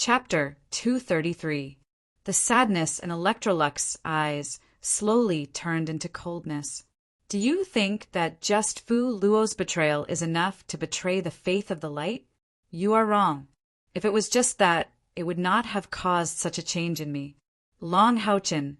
Chapter 233. The sadness in Electrolux's eyes slowly turned into coldness. Do you think that just Fu Luo's betrayal is enough to betray the faith of the light? You are wrong. If it was just that, it would not have caused such a change in me. Long Haochin,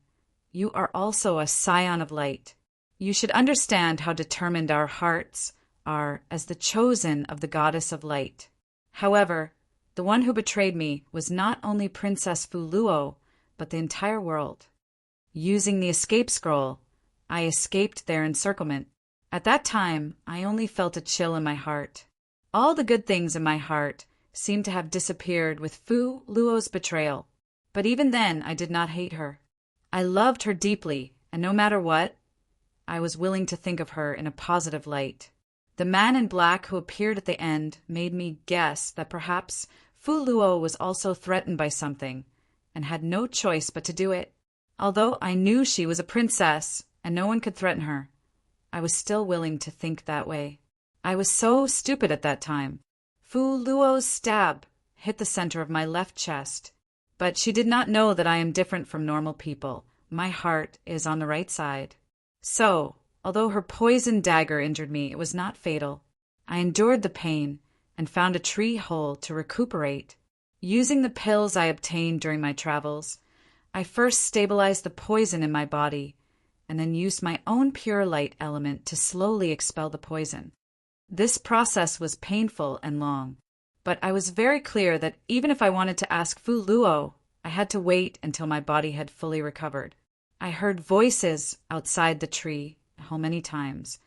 you are also a scion of light. You should understand how determined our hearts are as the chosen of the goddess of light. However, the one who betrayed me was not only Princess Fu Luo, but the entire world. Using the escape scroll, I escaped their encirclement. At that time, I only felt a chill in my heart. All the good things in my heart seemed to have disappeared with Fu Luo's betrayal. But even then, I did not hate her. I loved her deeply, and no matter what, I was willing to think of her in a positive light. The man in black who appeared at the end made me guess that perhaps Fu Luo was also threatened by something, and had no choice but to do it. Although I knew she was a princess, and no one could threaten her, I was still willing to think that way. I was so stupid at that time. Fu Luo's stab hit the center of my left chest, but she did not know that I am different from normal people. My heart is on the right side. So, although her poisoned dagger injured me, it was not fatal. I endured the pain and found a tree hole to recuperate. Using the pills I obtained during my travels, I first stabilized the poison in my body, and then used my own pure light element to slowly expel the poison. This process was painful and long, but I was very clear that even if I wanted to ask Fu Luo, I had to wait until my body had fully recovered. I heard voices outside the tree many times,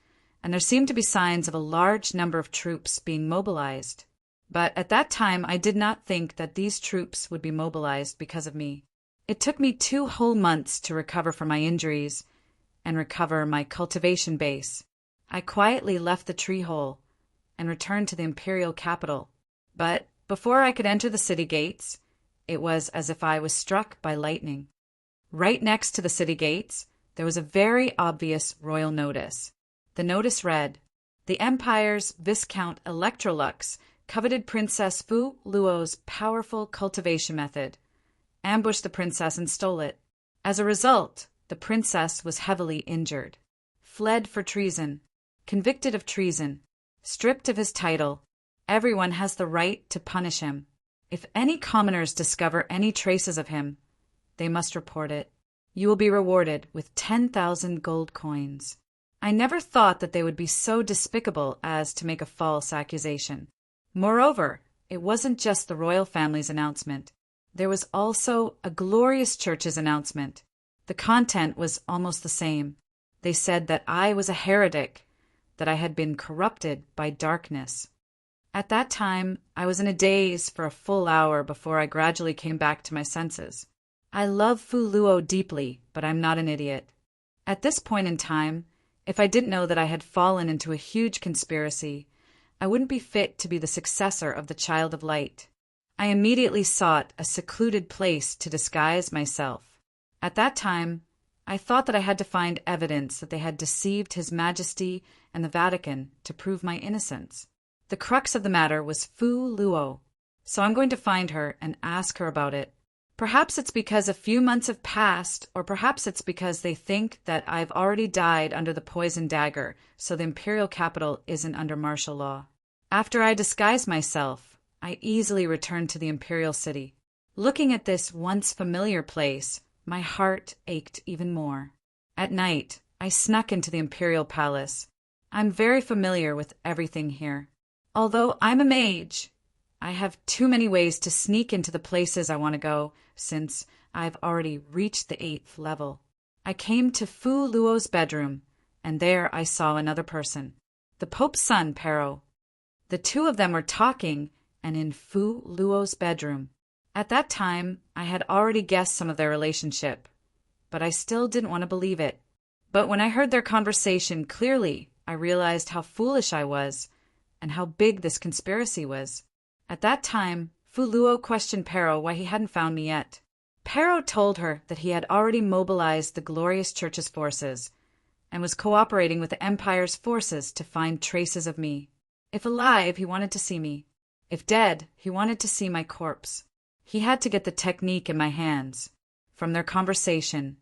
and there seemed to be signs of a large number of troops being mobilized. But at that time, I did not think that these troops would be mobilized because of me. It took me 2 whole months to recover from my injuries and recover my cultivation base. I quietly left the tree hole and returned to the imperial capital. But before I could enter the city gates, it was as if I was struck by lightning. Right next to the city gates, there was a very obvious royal notice. The notice read, "The Empire's Viscount Electrolux coveted Princess Fu Luo's powerful cultivation method, ambushed the princess and stole it. As a result, the princess was heavily injured, fled for treason, convicted of treason, stripped of his title. Everyone has the right to punish him. If any commoners discover any traces of him, they must report it. You will be rewarded with 10,000 gold coins." I never thought that they would be so despicable as to make a false accusation. Moreover, it wasn't just the royal family's announcement. There was also a glorious church's announcement. The content was almost the same. They said that I was a heretic, that I had been corrupted by darkness. At that time, I was in a daze for a full hour before I gradually came back to my senses. I love Fu Luo deeply, but I'm not an idiot. At this point in time, if I didn't know that I had fallen into a huge conspiracy, I wouldn't be fit to be the successor of the Child of Light. I immediately sought a secluded place to disguise myself. At that time, I thought that I had to find evidence that they had deceived His Majesty and the Vatican to prove my innocence. The crux of the matter was Fu Luo, so I'm going to find her and ask her about it. Perhaps it's because a few months have passed, or perhaps it's because they think that I've already died under the poison dagger, so the imperial capital isn't under martial law. After I disguised myself, I easily returned to the imperial city. Looking at this once familiar place, my heart ached even more. At night, I snuck into the imperial palace. I'm very familiar with everything here. Although I'm a mage, I have too many ways to sneak into the places I want to go, since I've already reached the 8th level. I came to Fu Luo's bedroom, and there I saw another person, the Pope's son, Pero. The two of them were talking, and in Fu Luo's bedroom. At that time, I had already guessed some of their relationship, but I still didn't want to believe it. But when I heard their conversation clearly, I realized how foolish I was, and how big this conspiracy was. At that time, Fu Luo questioned Pero why he hadn't found me yet. Pero told her that he had already mobilized the glorious church's forces, and was cooperating with the Empire's forces to find traces of me. If alive, he wanted to see me. If dead, he wanted to see my corpse. He had to get the technique in my hands. From their conversation,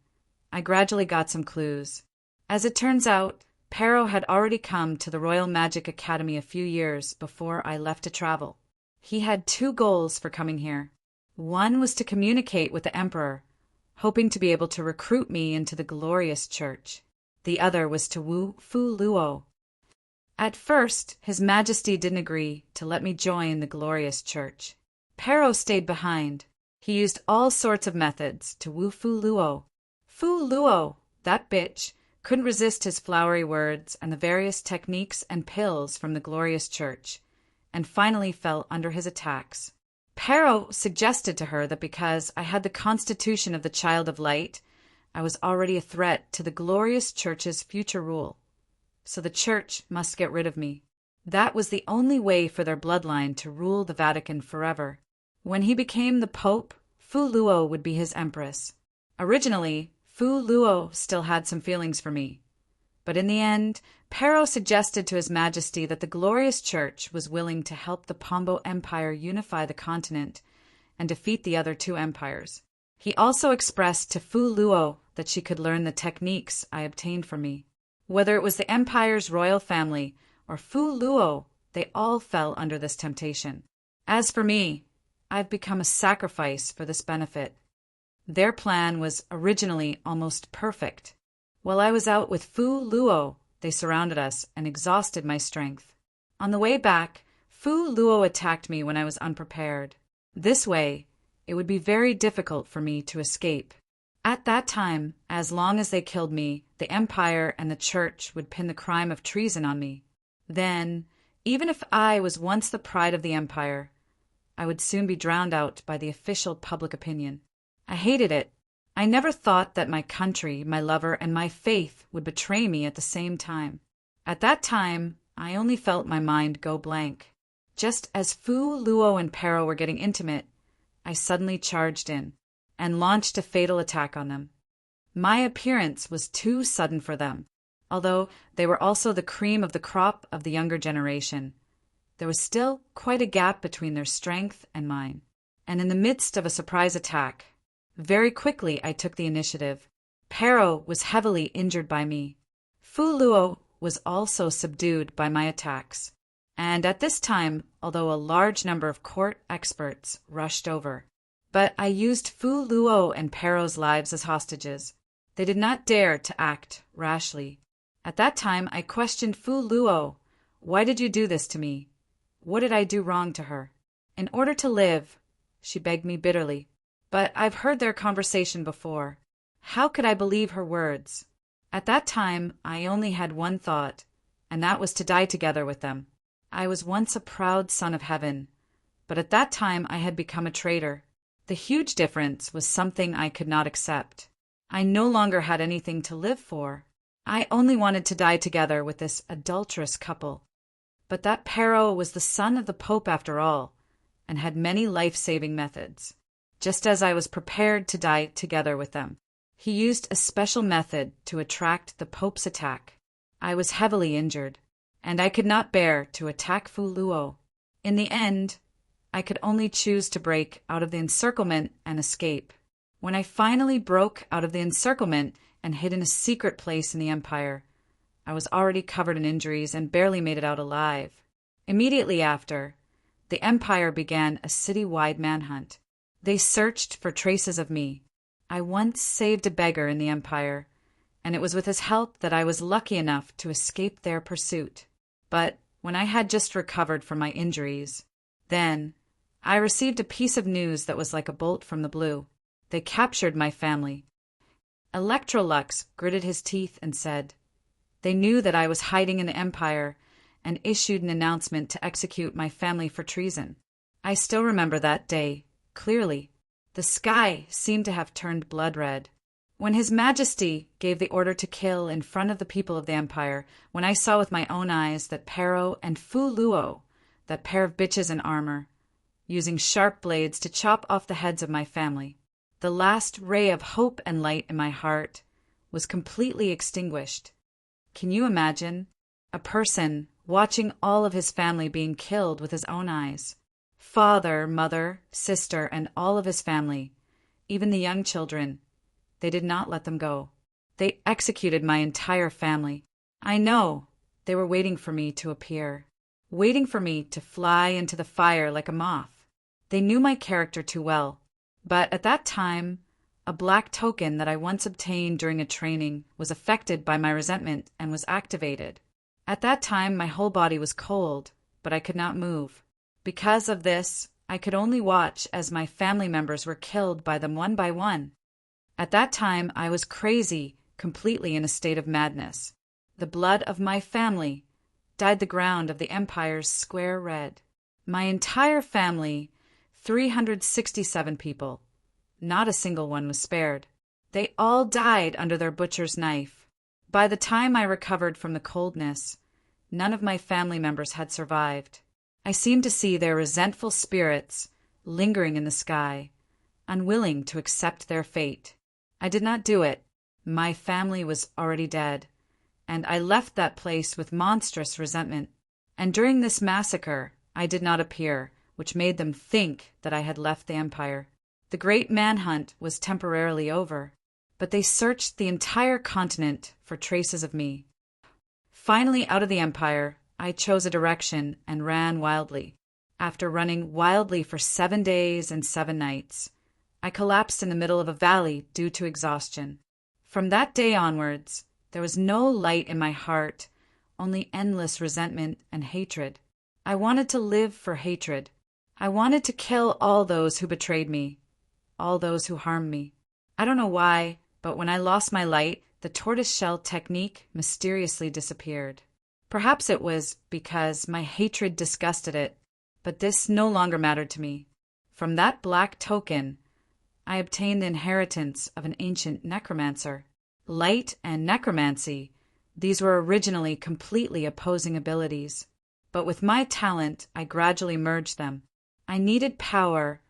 I gradually got some clues. As it turns out, Pero had already come to the Royal Magic Academy a few years before I left to travel. He had two goals for coming here. One was to communicate with the Emperor, hoping to be able to recruit me into the glorious church. The other was to woo Fu Luo. At first, His Majesty didn't agree to let me join the glorious church. Pero stayed behind. He used all sorts of methods to woo Fu Luo. Fu Luo, that bitch, couldn't resist his flowery words and the various techniques and pills from the glorious church, and finally fell under his attacks. Pero suggested to her that because I had the constitution of the Child of Light, I was already a threat to the glorious church's future rule. So the church must get rid of me. That was the only way for their bloodline to rule the Vatican forever. When he became the Pope, Fu Luo would be his empress. Originally, Fu Luo still had some feelings for me. But in the end, Pero suggested to His Majesty that the glorious church was willing to help the Pombo Empire unify the continent and defeat the other two empires. He also expressed to Fu Luo that she could learn the techniques I obtained from me. Whether it was the empire's royal family or Fu Luo, they all fell under this temptation. As for me, I've become a sacrifice for this benefit. Their plan was originally almost perfect. While I was out with Fu Luo, they surrounded us and exhausted my strength. On the way back, Fu Luo attacked me when I was unprepared. This way, it would be very difficult for me to escape. At that time, as long as they killed me, the Empire and the Church would pin the crime of treason on me. Then, even if I was once the pride of the Empire, I would soon be drowned out by the official public opinion. I hated it. I never thought that my country, my lover, and my faith would betray me at the same time. At that time, I only felt my mind go blank. Just as Fu Luo and Pero were getting intimate, I suddenly charged in and launched a fatal attack on them. My appearance was too sudden for them, although they were also the cream of the crop of the younger generation. There was still quite a gap between their strength and mine, and in the midst of a surprise attack, very quickly I took the initiative. Pero was heavily injured by me. Fu Luo was also subdued by my attacks. And at this time, although a large number of court experts rushed over, but I used Fu Luo and Pero's lives as hostages. They did not dare to act rashly. At that time, I questioned Fu Luo. Why did you do this to me? What did I do wrong to her? In order to live, she begged me bitterly. But I've heard their conversation before. How could I believe her words? At that time, I only had one thought, and that was to die together with them. I was once a proud son of heaven, but at that time I had become a traitor. The huge difference was something I could not accept. I no longer had anything to live for. I only wanted to die together with this adulterous couple. But that Pero was the son of the Pope after all, and had many life-saving methods. Just as I was prepared to die together with them, he used a special method to attract the Pope's attack. I was heavily injured, and I could not bear to attack Fu Luo. In the end, I could only choose to break out of the encirclement and escape. When I finally broke out of the encirclement and hid in a secret place in the Empire, I was already covered in injuries and barely made it out alive. Immediately after, the Empire began a city-wide manhunt. They searched for traces of me. I once saved a beggar in the Empire, and it was with his help that I was lucky enough to escape their pursuit. But when I had just recovered from my injuries, then I received a piece of news that was like a bolt from the blue. They captured my family. Electrolux gritted his teeth and said, "They knew that I was hiding in the Empire and issued an announcement to execute my family for treason." I still remember that day clearly. The sky seemed to have turned blood red. When His Majesty gave the order to kill in front of the people of the Empire, when I saw with my own eyes that Pero and Fu Luo, that pair of bitches in armor, using sharp blades to chop off the heads of my family, the last ray of hope and light in my heart was completely extinguished. Can you imagine? A person watching all of his family being killed with his own eyes. Father, mother, sister, and all of his family, even the young children, they did not let them go. They executed my entire family. I know they were waiting for me to appear, waiting for me to fly into the fire like a moth. They knew my character too well, but at that time, a black token that I once obtained during a training was affected by my resentment and was activated. At that time, my whole body was cold, but I could not move. Because of this, I could only watch as my family members were killed by them one by one. At that time, I was crazy, completely in a state of madness. The blood of my family dyed the ground of the Empire's square red. My entire family, 367 people, not a single one was spared. They all died under their butcher's knife. By the time I recovered from the coldness, none of my family members had survived. I seemed to see their resentful spirits lingering in the sky, unwilling to accept their fate. I did not do it. My family was already dead, and I left that place with monstrous resentment. And during this massacre, I did not appear, which made them think that I had left the Empire. The great manhunt was temporarily over, but they searched the entire continent for traces of me. Finally, out of the Empire, I chose a direction and ran wildly. After running wildly for 7 days and 7 nights, I collapsed in the middle of a valley due to exhaustion. From that day onwards, there was no light in my heart, only endless resentment and hatred. I wanted to live for hatred. I wanted to kill all those who betrayed me, all those who harmed me. I don't know why, but when I lost my light, the tortoiseshell technique mysteriously disappeared. Perhaps it was because my hatred disgusted it, but this no longer mattered to me. From that black token, I obtained the inheritance of an ancient necromancer. Light and necromancy, these were originally completely opposing abilities, but with my talent, I gradually merged them. I needed power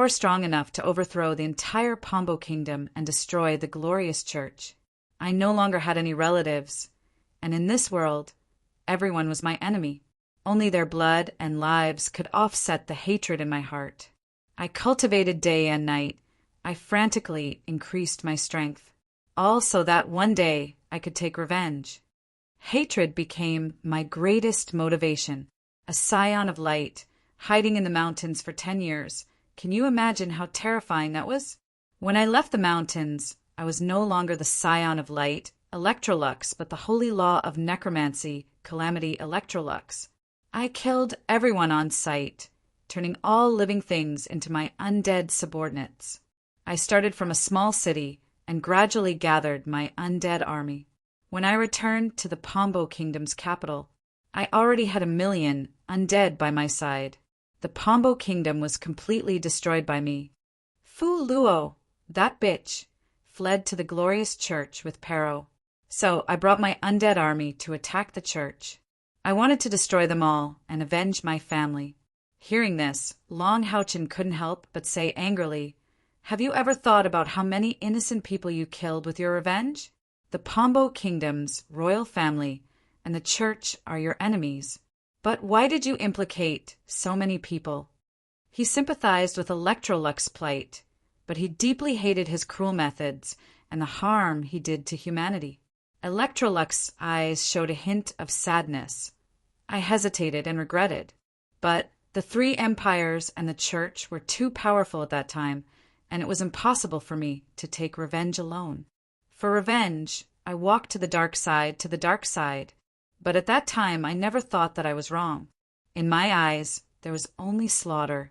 strong enough to overthrow the entire Pombo kingdom and destroy the glorious church. I no longer had any relatives, and in this world, everyone was my enemy. Only their blood and lives could offset the hatred in my heart. I cultivated day and night. I frantically increased my strength, all so that one day I could take revenge. Hatred became my greatest motivation. A scion of light, hiding in the mountains for 10 years. Can you imagine how terrifying that was? When I left the mountains, I was no longer the scion of light, Electrolux, but the holy law of necromancy, Calamity Electrolux. I killed everyone on sight, turning all living things into my undead subordinates. I started from a small city and gradually gathered my undead army. When I returned to the Pombo Kingdom's capital, I already had 1 million undead by my side. The Pombo Kingdom was completely destroyed by me. Fu Luo, that bitch, fled to the glorious church with Pero. So I brought my undead army to attack the church. I wanted to destroy them all and avenge my family. Hearing this, Long Houchin couldn't help but say angrily, "Have you ever thought about how many innocent people you killed with your revenge? The Pombo Kingdom's royal family and the church are your enemies. But why did you implicate so many people?" He sympathized with Electrolux's plight, but he deeply hated his cruel methods and the harm he did to humanity. Electrolux's eyes showed a hint of sadness. I hesitated and regretted, but the 3 empires and the church were too powerful at that time, and it was impossible for me to take revenge alone. For revenge, I walked to the dark side, but at that time I never thought that I was wrong. In my eyes, there was only slaughter.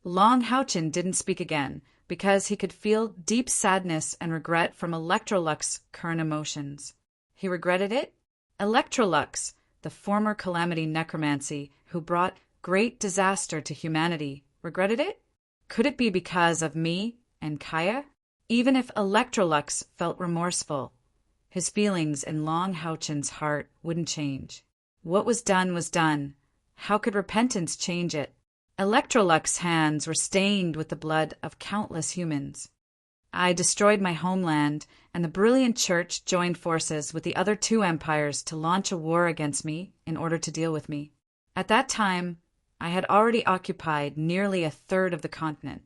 Long Houchin didn't speak again, because he could feel deep sadness and regret from Electrolux's current emotions. He regretted it? Electrolux, the former Calamity Necromancy, who brought great disaster to humanity, regretted it? Could it be because of me and Kaya? Even if Electrolux felt remorseful, his feelings in Long Houchin's heart wouldn't change. What was done was done. How could repentance change it? Electrolux's hands were stained with the blood of countless humans. I destroyed my homeland, and the brilliant church joined forces with the other 2 empires to launch a war against me in order to deal with me. At that time, I had already occupied nearly a third of the continent.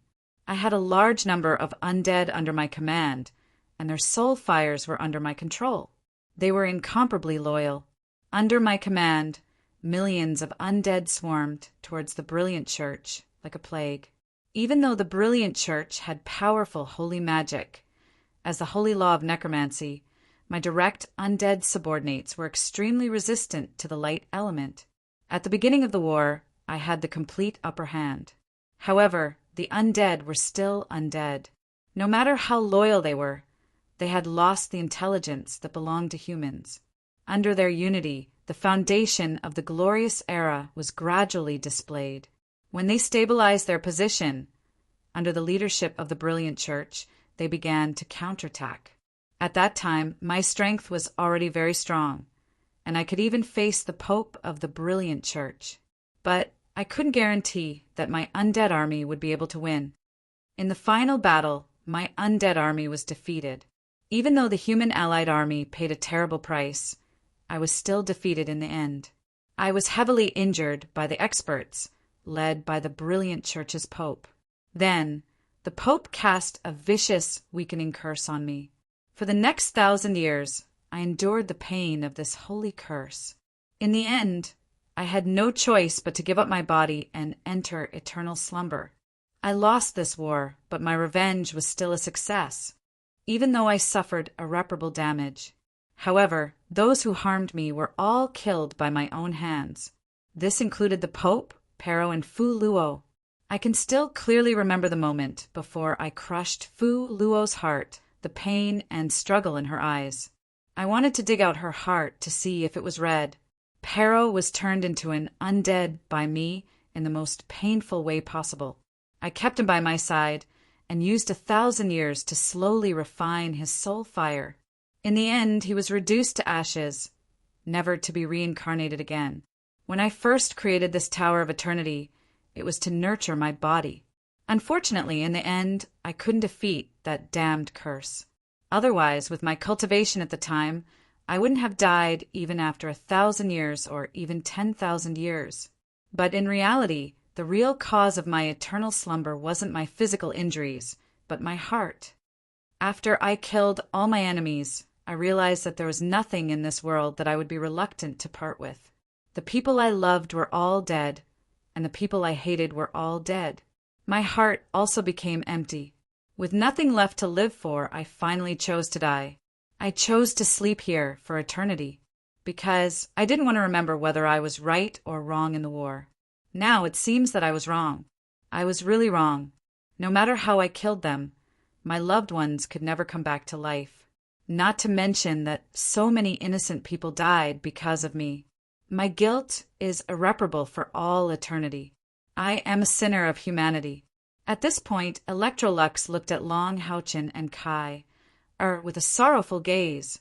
I had a large number of undead under my command, and their soul fires were under my control. They were incomparably loyal. Under my command, millions of undead swarmed towards the brilliant church like a plague. Even though the brilliant church had powerful holy magic, as the holy law of necromancy, my direct undead subordinates were extremely resistant to the light element. At the beginning of the war, I had the complete upper hand. However, the undead were still undead. No matter how loyal they were, they had lost the intelligence that belonged to humans. Under their unity, the foundation of the glorious era was gradually displayed. When they stabilized their position, under the leadership of the brilliant church, they began to counterattack. At that time, my strength was already very strong, and I could even face the Pope of the brilliant church. But I couldn't guarantee that my undead army would be able to win. In the final battle, my undead army was defeated. Even though the human allied army paid a terrible price, I was still defeated in the end. I was heavily injured by the experts, led by the brilliant church's Pope. Then, the Pope cast a vicious, weakening curse on me. For the next 1,000 years, I endured the pain of this holy curse. In the end, I had no choice but to give up my body and enter eternal slumber. I lost this war, but my revenge was still a success, even though I suffered irreparable damage. However, those who harmed me were all killed by my own hands. This included the Pope, Pero, and Fu Luo. I can still clearly remember the moment before I crushed Fu Luo's heart, the pain and struggle in her eyes. I wanted to dig out her heart to see if it was red. Pero was turned into an undead by me in the most painful way possible. I kept him by my side and used 1,000 years to slowly refine his soul fire. In the end, he was reduced to ashes, never to be reincarnated again. When I first created this Tower of Eternity, it was to nurture my body. Unfortunately, in the end, I couldn't defeat that damned curse. Otherwise, with my cultivation at the time, I wouldn't have died even after 1,000 years or even 10,000 years. But in reality, the real cause of my eternal slumber wasn't my physical injuries, but my heart. After I killed all my enemies, I realized that there was nothing in this world that I would be reluctant to part with. The people I loved were all dead, and the people I hated were all dead. My heart also became empty. With nothing left to live for, I finally chose to die. I chose to sleep here for eternity, because I didn't want to remember whether I was right or wrong in the war. Now it seems that I was wrong. I was really wrong. No matter how I killed them, my loved ones could never come back to life. Not to mention that so many innocent people died because of me. My guilt is irreparable for all eternity. I am a sinner of humanity. At this point, Electrolux looked at Long Houchin and Kai, with a sorrowful gaze.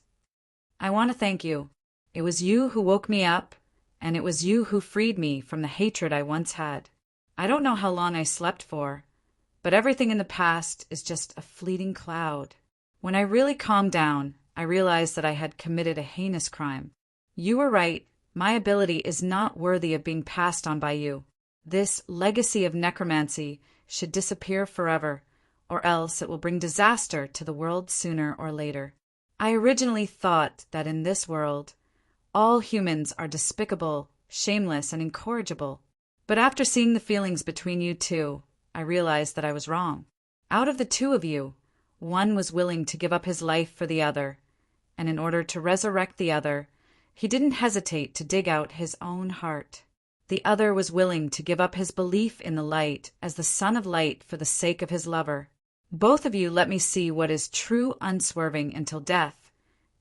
I want to thank you. It was you who woke me up, and it was you who freed me from the hatred I once had. I don't know how long I slept for, but everything in the past is just a fleeting cloud. When I really calmed down, I realized that I had committed a heinous crime. You were right. My ability is not worthy of being passed on by you. This legacy of necromancy should disappear forever, or else it will bring disaster to the world sooner or later. I originally thought that in this world, all humans are despicable, shameless, and incorrigible. But after seeing the feelings between you two, I realized that I was wrong. Out of the two of you, one was willing to give up his life for the other, and in order to resurrect the other, he didn't hesitate to dig out his own heart. The other was willing to give up his belief in the light as the son of light for the sake of his lover. Both of you let me see what is true unswerving until death,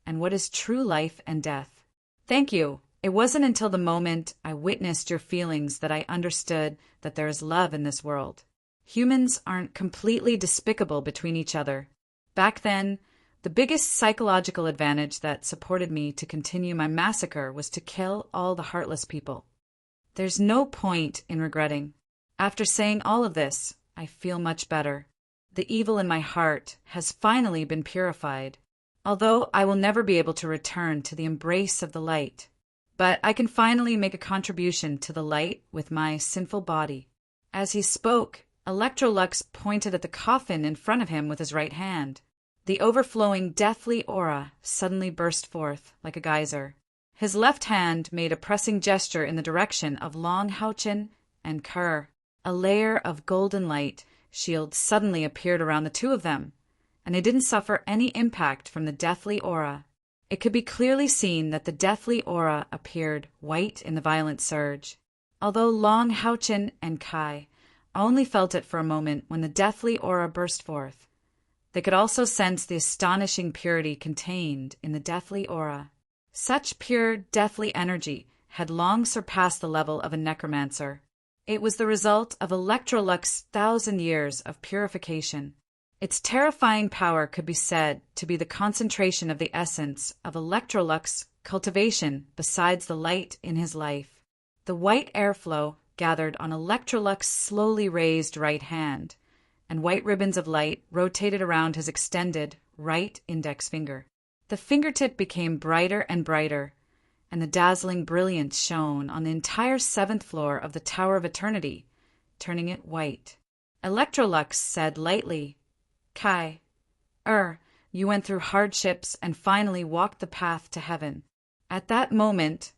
and what is true life and death. Thank you. It wasn't until the moment I witnessed your feelings that I understood that there is love in this world. Humans aren't completely despicable between each other. Back then, the biggest psychological advantage that supported me to continue my massacre was to kill all the heartless people. There's no point in regretting. After saying all of this, I feel much better. The evil in my heart has finally been purified, although I will never be able to return to the embrace of the light. but I can finally make a contribution to the light with my sinful body." As he spoke, Electrolux pointed at the coffin in front of him with his right hand. The overflowing deathly aura suddenly burst forth like a geyser. His left hand made a pressing gesture in the direction of Long Houchin and Kerr. A layer of golden light shield suddenly appeared around the two of them, and they didn't suffer any impact from the deathly aura. It could be clearly seen that the deathly aura appeared white in the violent surge. Although Long Houchin and Kai only felt it for a moment when the deathly aura burst forth, they could also sense the astonishing purity contained in the deathly aura. Such pure, deathly energy had long surpassed the level of a necromancer. It was the result of Electrolux's 1,000 years of purification. Its terrifying power could be said to be the concentration of the essence of Electrolux's cultivation besides the light in his life. The white airflow gathered on Electrolux's slowly raised right hand, and white ribbons of light rotated around his extended right index finger. The fingertip became brighter and brighter, and the dazzling brilliance shone on the entire 7th floor of the Tower of Eternity, turning it white. Electrolux said lightly, "Kai, you went through hardships and finally walked the path to heaven. At that moment,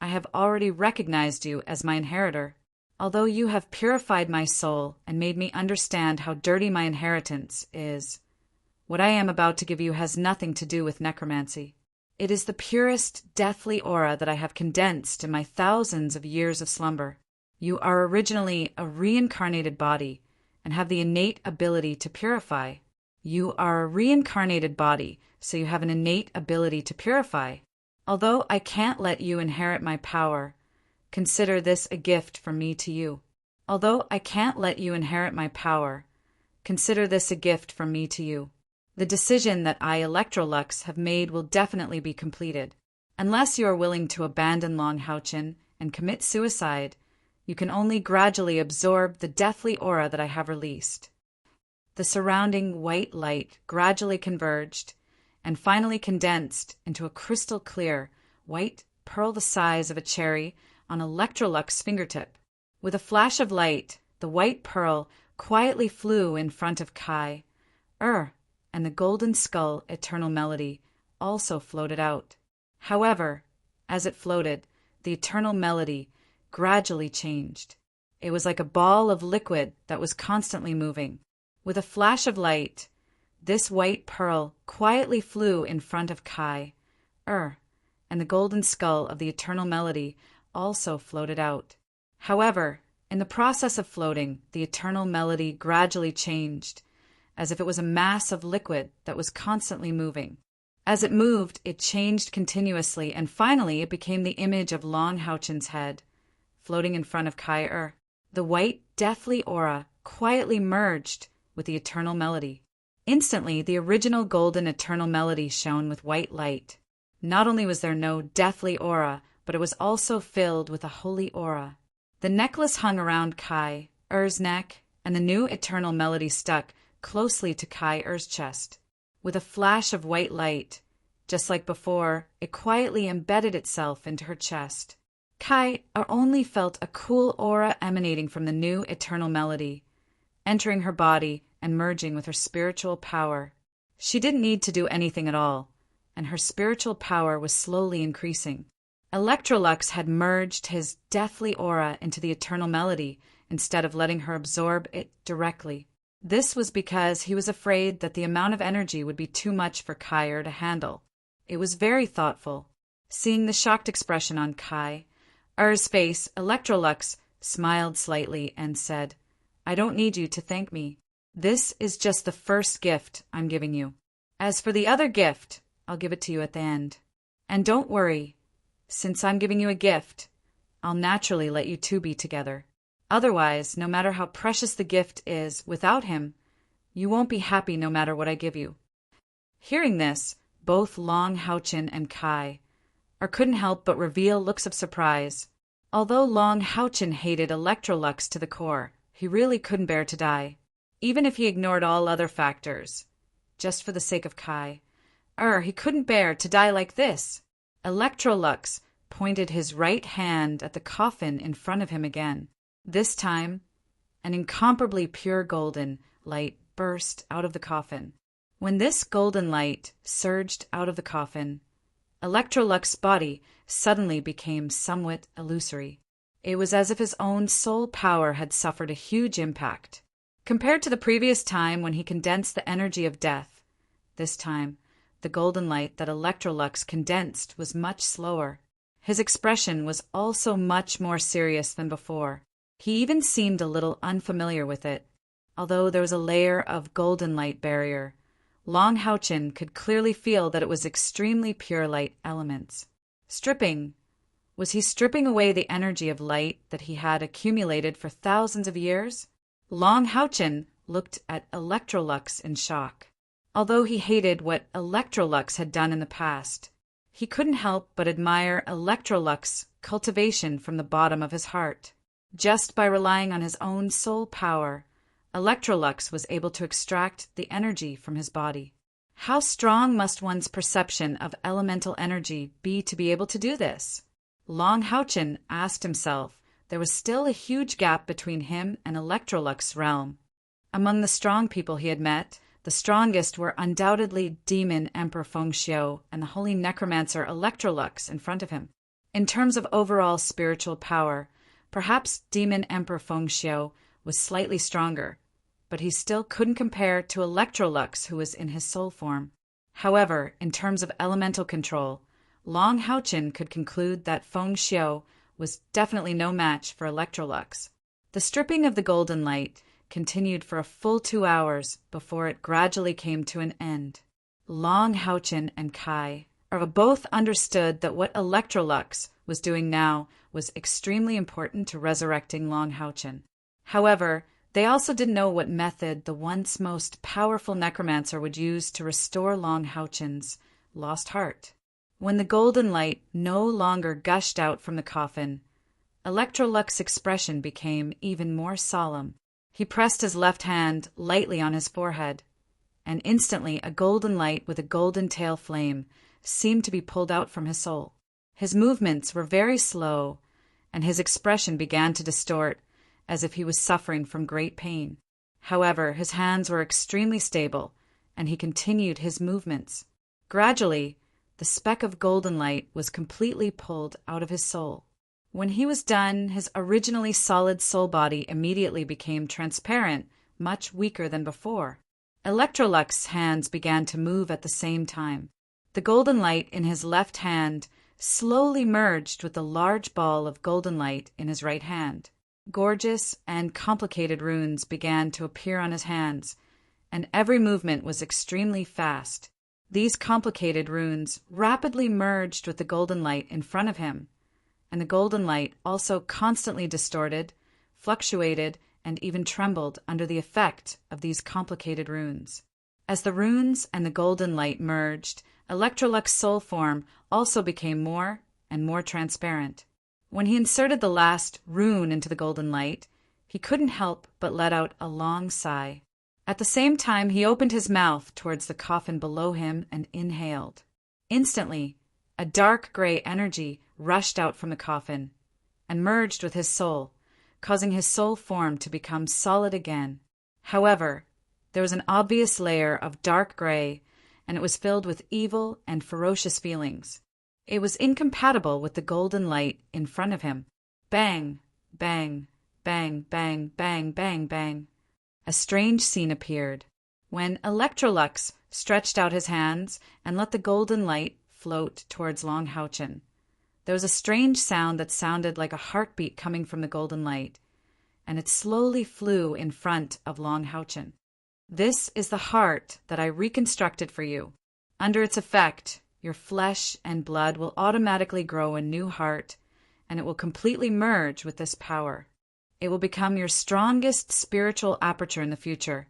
I have already recognized you as my inheritor. Although you have purified my soul and made me understand how dirty my inheritance is, what I am about to give you has nothing to do with necromancy. It is the purest, deathly aura that I have condensed in my thousands of years of slumber. You are originally a reincarnated body and have the innate ability to purify. You are a reincarnated body, so you have an innate ability to purify. Although I can't let you inherit my power, consider this a gift from me to you. Although I can't let you inherit my power, consider this a gift from me to you. The decision that I, Electrolux, have made will definitely be completed. Unless you are willing to abandon Long Houchin and commit suicide, you can only gradually absorb the deathly aura that I have released." The surrounding white light gradually converged and finally condensed into a crystal clear, white pearl the size of a cherry on Electrolux's fingertip. With a flash of light, the white pearl quietly flew in front of Kai, and the golden skull eternal melody also floated out. However, as it floated, the eternal melody gradually changed. It was like a ball of liquid that was constantly moving. With a flash of light, this white pearl quietly flew in front of Kai, and the golden skull of the eternal melody also floated out. However, in the process of floating, the eternal melody gradually changed, as if it was a mass of liquid that was constantly moving. As it moved, it changed continuously, and finally it became the image of Long Houchin's head, floating in front of Kai. The white, deathly aura quietly merged with the eternal melody. Instantly, the original golden eternal melody shone with white light. Not only was there no deathly aura, but it was also filled with a holy aura. The necklace hung around Kai-Er's neck, and the new eternal melody stuck closely to Kai-Er's chest. With a flash of white light, just like before, it quietly embedded itself into her chest. Kai-Er only felt a cool aura emanating from the new eternal melody, entering her body and merging with her spiritual power. She didn't need to do anything at all, and her spiritual power was slowly increasing. Electrolux had merged his deathly aura into the eternal melody instead of letting her absorb it directly. This was because he was afraid that the amount of energy would be too much for Kai-Er to handle. It was very thoughtful. Seeing the shocked expression on Kai-Er's face, Electrolux smiled slightly and said, "I don't need you to thank me. This is just the first gift I'm giving you. As for the other gift, I'll give it to you at the end. And don't worry, since I'm giving you a gift, I'll naturally let you two be together. Otherwise, no matter how precious the gift is, without him, you won't be happy no matter what I give you." Hearing this, both Long Houchin and Kai-Er couldn't help but reveal looks of surprise. Although Long Houchin hated Electrolux to the core, he really couldn't bear to die. Even if he ignored all other factors, just for the sake of Kai-Er, he couldn't bear to die like this. Electrolux pointed his right hand at the coffin in front of him again. This time, an incomparably pure golden light burst out of the coffin. When this golden light surged out of the coffin, Electrolux's body suddenly became somewhat illusory. It was as if his own soul power had suffered a huge impact. Compared to the previous time when he condensed the energy of death, this time, the golden light that Electrolux condensed was much slower. His expression was also much more serious than before. He even seemed a little unfamiliar with it. Although there was a layer of golden light barrier, Long Houchin could clearly feel that it was extremely pure light elements. Was he stripping away the energy of light that he had accumulated for thousands of years? Long Houchin looked at Electrolux in shock. Although he hated what Electrolux had done in the past, he couldn't help but admire Electrolux's cultivation from the bottom of his heart. Just by relying on his own soul power, Electrolux was able to extract the energy from his body. How strong must one's perception of elemental energy be to be able to do this? Long Houchin asked himself. There was still a huge gap between him and Electrolux's realm. Among the strong people he had met, the strongest were undoubtedly Demon Emperor Fengxiu and the holy necromancer Electrolux in front of him. In terms of overall spiritual power, perhaps Demon Emperor Fengxiu was slightly stronger, but he still couldn't compare to Electrolux, who was in his soul form. However, in terms of elemental control, Long Houchin could conclude that Fengxiu was definitely no match for Electrolux. The stripping of the golden light continued for a full 2 hours before it gradually came to an end. Long Houchin and Kai both understood that what Electrolux was doing now was extremely important to resurrecting Long Houchin. However, they also didn't know what method the once most powerful necromancer would use to restore Long Houchin's lost heart. When the golden light no longer gushed out from the coffin, Electrolux's expression became even more solemn. He pressed his left hand lightly on his forehead, and instantly a golden light with a golden tail flame seemed to be pulled out from his soul. His movements were very slow, and his expression began to distort, as if he was suffering from great pain. However, his hands were extremely stable, and he continued his movements. Gradually, the speck of golden light was completely pulled out of his soul. When he was done, his originally solid soul body immediately became transparent, much weaker than before. Electrolux's hands began to move at the same time. The golden light in his left hand slowly merged with the large ball of golden light in his right hand. Gorgeous and complicated runes began to appear on his hands, and every movement was extremely fast. These complicated runes rapidly merged with the golden light in front of him, and the golden light also constantly distorted, fluctuated, and even trembled under the effect of these complicated runes. As the runes and the golden light merged, Electrolux's soul form also became more and more transparent. When he inserted the last rune into the golden light, he couldn't help but let out a long sigh. At the same time, he opened his mouth towards the coffin below him and inhaled. Instantly, a dark gray energy rushed out from the coffin and merged with his soul, causing his soul form to become solid again. However, there was an obvious layer of dark gray, and it was filled with evil and ferocious feelings. It was incompatible with the golden light in front of him. Bang, bang, bang, bang, bang, bang, bang. A strange scene appeared. When Electrolux stretched out his hands and let the golden light float towards Long Houchin, there was a strange sound that sounded like a heartbeat coming from the golden light, and it slowly flew in front of Long Houchin. This is the heart that I reconstructed for you. Under its effect, your flesh and blood will automatically grow a new heart, and it will completely merge with this power. It will become your strongest spiritual aperture in the future,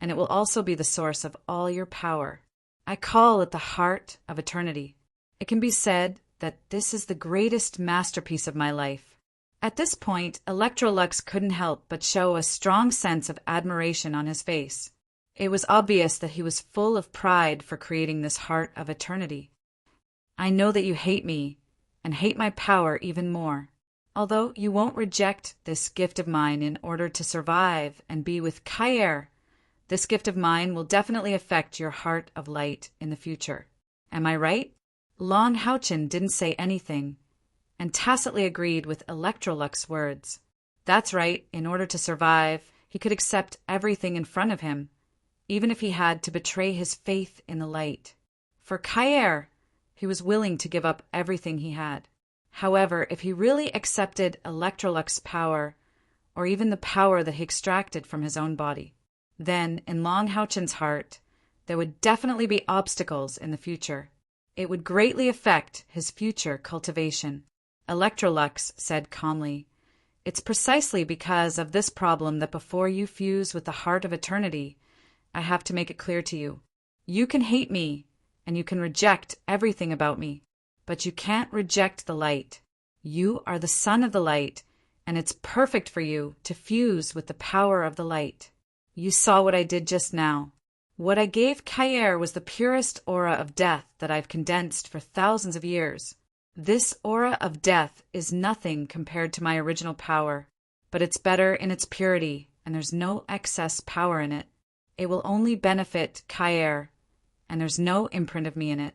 and it will also be the source of all your power. I call it the heart of eternity. It can be said that this is the greatest masterpiece of my life. At this point, Electrolux couldn't help but show a strong sense of admiration on his face. It was obvious that he was full of pride for creating this heart of eternity. I know that you hate me, and hate my power even more. Although you won't reject this gift of mine in order to survive and be with Kair, this gift of mine will definitely affect your heart of light in the future. Am I right? Long Houchin didn't say anything, and tacitly agreed with Electrolux's words. That's right, in order to survive, he could accept everything in front of him, even if he had to betray his faith in the light. For Kair, he was willing to give up everything he had. However, if he really accepted Electrolux's power, or even the power that he extracted from his own body, then, in Long Houchin's heart, there would definitely be obstacles in the future. It would greatly affect his future cultivation. Electrolux said calmly, "It's precisely because of this problem that before you fuse with the heart of eternity, I have to make it clear to you. You can hate me, and you can reject everything about me, but you can't reject the light. You are the son of the light, and it's perfect for you to fuse with the power of the light. You saw what I did just now. What I gave Kair was the purest aura of death that I've condensed for thousands of years. This aura of death is nothing compared to my original power, but it's better in its purity, and there's no excess power in it. It will only benefit Kair, and there's no imprint of me in it.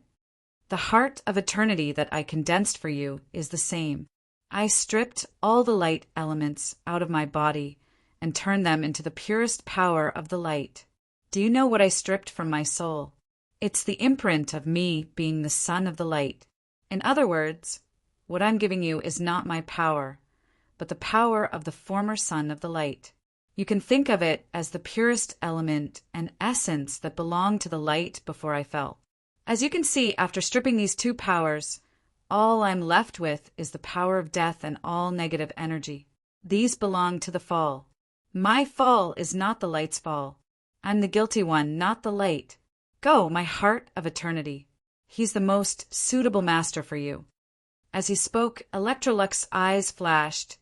The heart of eternity that I condensed for you is the same. I stripped all the light elements out of my body and turned them into the purest power of the light. Do you know what I stripped from my soul? It's the imprint of me being the son of the light. In other words, what I'm giving you is not my power, but the power of the former son of the light. You can think of it as the purest element and essence that belonged to the light before I fell. As you can see, after stripping these two powers, all I'm left with is the power of death and all negative energy. These belong to the fall. My fall is not the light's fall. I'm the guilty one, not the light. Go, my heart of eternity. He's the most suitable master for you." As he spoke, Electrolux's eyes flashed,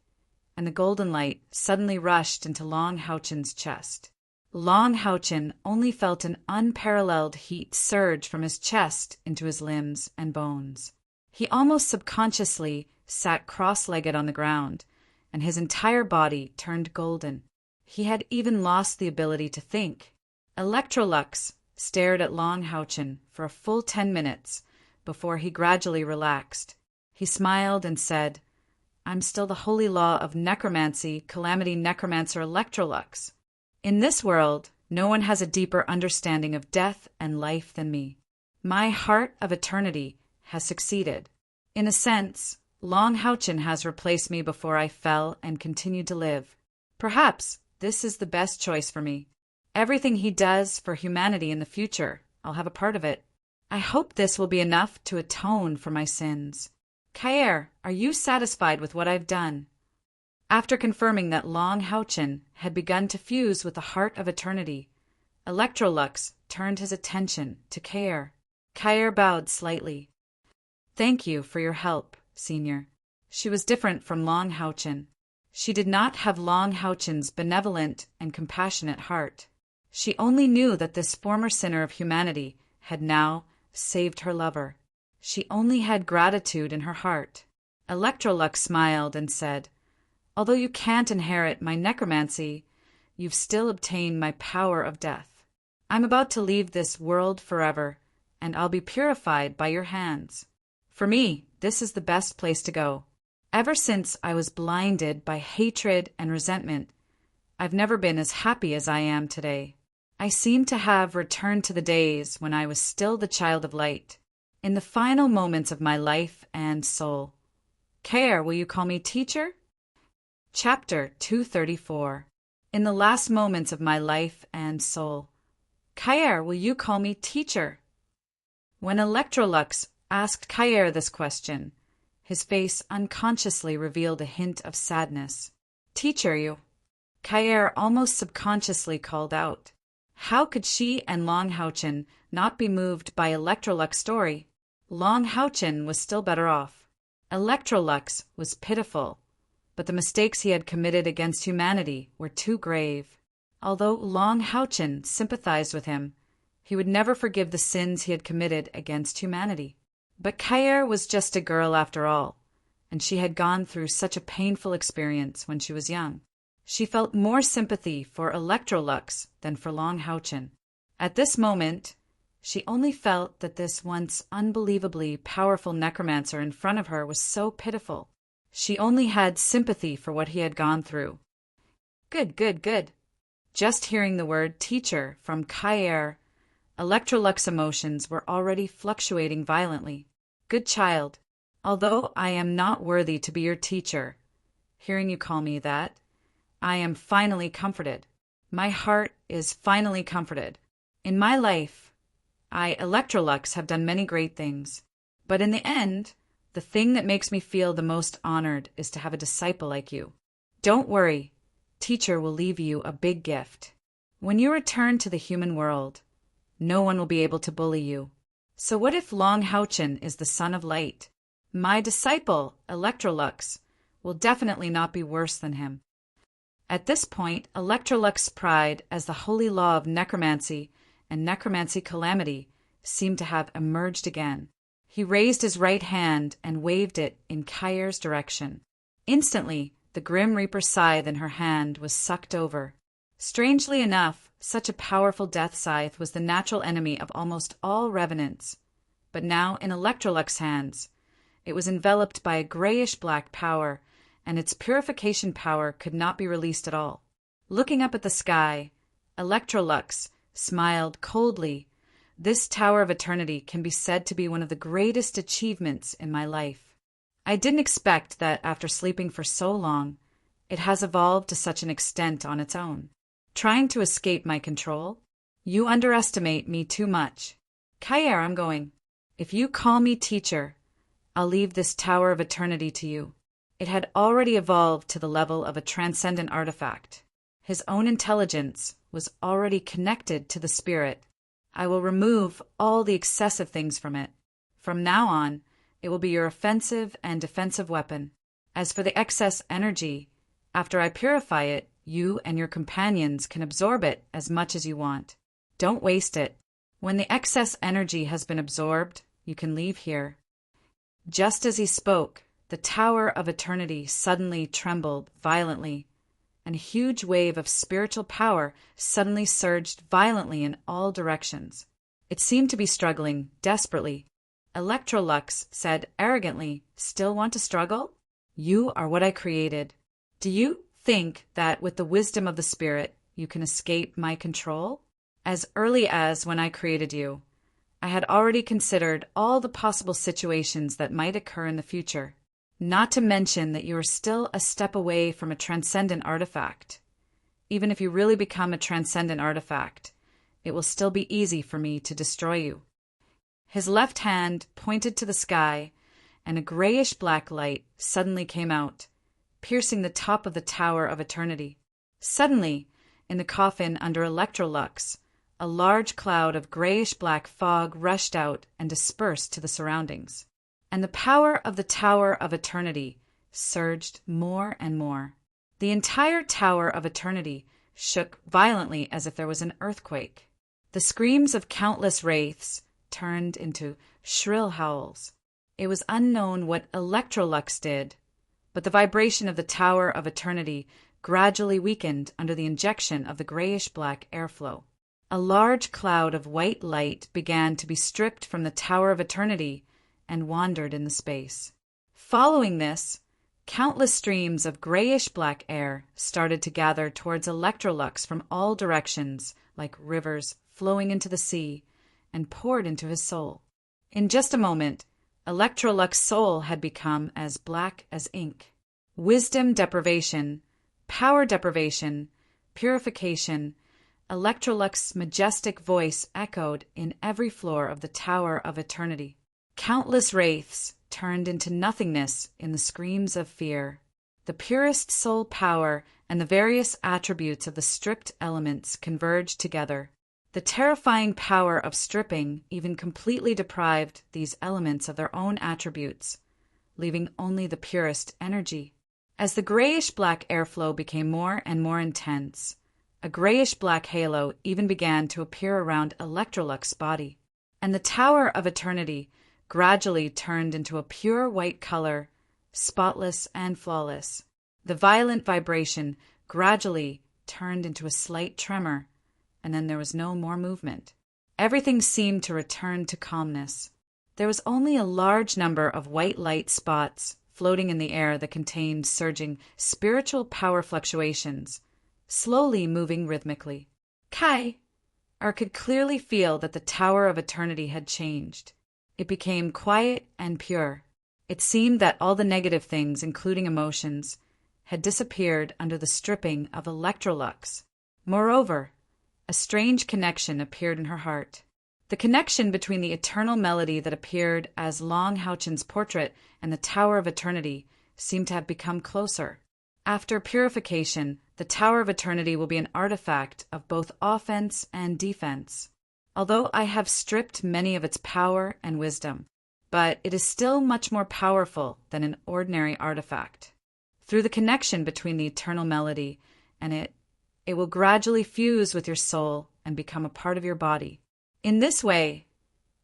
and the golden light suddenly rushed into Long Houchin's chest. Long Houchin only felt an unparalleled heat surge from his chest into his limbs and bones. He almost subconsciously sat cross-legged on the ground, and his entire body turned golden. He had even lost the ability to think. Electrolux stared at Long Houchin for a full 10 minutes before he gradually relaxed. He smiled and said, "I'm still the holy law of necromancy, Calamity Necromancer Electrolux. In this world, no one has a deeper understanding of death and life than me. My heart of eternity has succeeded. In a sense, Long Houchin has replaced me before I fell and continued to live. Perhaps this is the best choice for me. Everything he does for humanity in the future, I'll have a part of it. I hope this will be enough to atone for my sins. Kair, are you satisfied with what I've done?" After confirming that Long Houchin had begun to fuse with the heart of eternity, Electrolux turned his attention to Kair. Kair bowed slightly. "Thank you for your help, Senior." She was different from Long Houchin. She did not have Long Houchin's benevolent and compassionate heart. She only knew that this former sinner of humanity had now saved her lover. She only had gratitude in her heart. Electrolux smiled and said, "Although you can't inherit my necromancy, you've still obtained my power of death. I'm about to leave this world forever, and I'll be purified by your hands. For me, this is the best place to go. Ever since I was blinded by hatred and resentment, I've never been as happy as I am today. I seem to have returned to the days when I was still the child of light, in the final moments of my life and soul. Kair, will you call me teacher?" Chapter 234. In the last moments of my life and soul. Kair, will you call me teacher? When Electrolux asked Kair this question, his face unconsciously revealed a hint of sadness. "Teacher, you." Kair almost subconsciously called out. How could she and Long Houchin not be moved by Electrolux's story? Long Houchin was still better off. Electrolux was pitiful, but the mistakes he had committed against humanity were too grave. Although Long Houchin sympathized with him, he would never forgive the sins he had committed against humanity. But Kair was just a girl after all. and she had gone through such a painful experience when she was young. She felt more sympathy for Electrolux than for Long Houchen. At this moment, she only felt that this once unbelievably powerful necromancer in front of her was so pitiful. She only had sympathy for what he had gone through. Good, good, good. Just hearing the word teacher from Kair, Electrolux emotions were already fluctuating violently. Good child, although I am not worthy to be your teacher, hearing you call me that, I am finally comforted. My heart is finally comforted. In my life, I, Electrolux, have done many great things. But in the end, the thing that makes me feel the most honored is to have a disciple like you. Don't worry, teacher will leave you a big gift. When you return to the human world, no one will be able to bully you. So what if Long Houchen is the son of light? My disciple, Electrolux, will definitely not be worse than him. At this point, Electrolux's pride as the holy law of necromancy and necromancy calamity seemed to have emerged again. He raised his right hand and waved it in Kair's direction. Instantly, the Grim Reaper's scythe in her hand was sucked over. Strangely enough, such a powerful death scythe was the natural enemy of almost all revenants. But now, in Electrolux's hands, it was enveloped by a grayish-black power, and its purification power could not be released at all. Looking up at the sky, Electrolux smiled coldly. This Tower of Eternity can be said to be one of the greatest achievements in my life. I didn't expect that after sleeping for so long, it has evolved to such an extent on its own. Trying to escape my control? You underestimate me too much. Kair, I'm going. If you call me teacher, I'll leave this Tower of Eternity to you. It had already evolved to the level of a transcendent artifact. His own intelligence was already connected to the spirit. I will remove all the excessive things from it. From now on, it will be your offensive and defensive weapon. As for the excess energy, after I purify it, you and your companions can absorb it as much as you want. Don't waste it. When the excess energy has been absorbed, you can leave here. Just as he spoke, the Tower of Eternity suddenly trembled violently, and a huge wave of spiritual power suddenly surged violently in all directions. It seemed to be struggling desperately. Electrolux said arrogantly, "Still want to struggle? You are what I created. Do you think that with the wisdom of the spirit you can escape my control? As early as when I created you, I had already considered all the possible situations that might occur in the future. Not to mention that you are still a step away from a transcendent artifact. Even if you really become a transcendent artifact, it will still be easy for me to destroy you." His left hand pointed to the sky, and a grayish-black light suddenly came out, piercing the top of the Tower of Eternity. Suddenly, in the coffin under Electrolux, a large cloud of grayish-black fog rushed out and dispersed to the surroundings. And the power of the Tower of Eternity surged more and more. The entire Tower of Eternity shook violently as if there was an earthquake. The screams of countless wraiths turned into shrill howls. It was unknown what Electrolux did, but the vibration of the Tower of Eternity gradually weakened under the injection of the grayish-black airflow. A large cloud of white light began to be stripped from the Tower of Eternity and wandered in the space. Following this, countless streams of grayish-black air started to gather towards Electrolux from all directions, like rivers flowing into the sea, and poured into his soul. In just a moment, Electrolux's soul had become as black as ink. Wisdom deprivation, power deprivation, purification, Electrolux's majestic voice echoed in every floor of the Tower of Eternity. Countless wraiths turned into nothingness in the screams of fear. The purest soul power and the various attributes of the stripped elements converged together. The terrifying power of stripping even completely deprived these elements of their own attributes, leaving only the purest energy. As the grayish-black airflow became more and more intense, a grayish-black halo even began to appear around Electrolux's body, and the Tower of Eternity gradually turned into a pure white color, spotless and flawless. The violent vibration gradually turned into a slight tremor, and then there was no more movement. Everything seemed to return to calmness. There was only a large number of white light spots floating in the air that contained surging spiritual power fluctuations, slowly moving rhythmically. Kai could clearly feel that the Tower of Eternity had changed. It became quiet and pure. It seemed that all the negative things, including emotions, had disappeared under the stripping of Electrolux. Moreover, a strange connection appeared in her heart. The connection between the eternal melody that appeared as Long Houchen's portrait and the Tower of Eternity seemed to have become closer. After purification, the Tower of Eternity will be an artifact of both offense and defense. Although I have stripped many of its power and wisdom, but it is still much more powerful than an ordinary artifact. Through the connection between the eternal melody and it will gradually fuse with your soul and become a part of your body. In this way,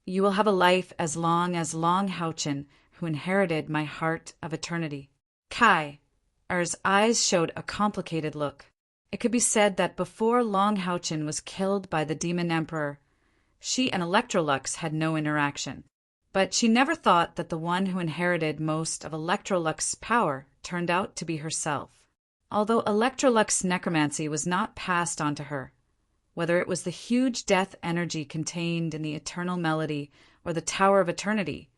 you will have a life as Long Houchen, who inherited my heart of eternity. Kai's eyes showed a complicated look. It could be said that before Long Houchen was killed by the Demon Emperor, she and Electrolux had no interaction. But she never thought that the one who inherited most of Electrolux's power turned out to be herself. Although Electrolux's necromancy was not passed on to her, whether it was the huge death energy contained in the eternal melody or the Tower of Eternity,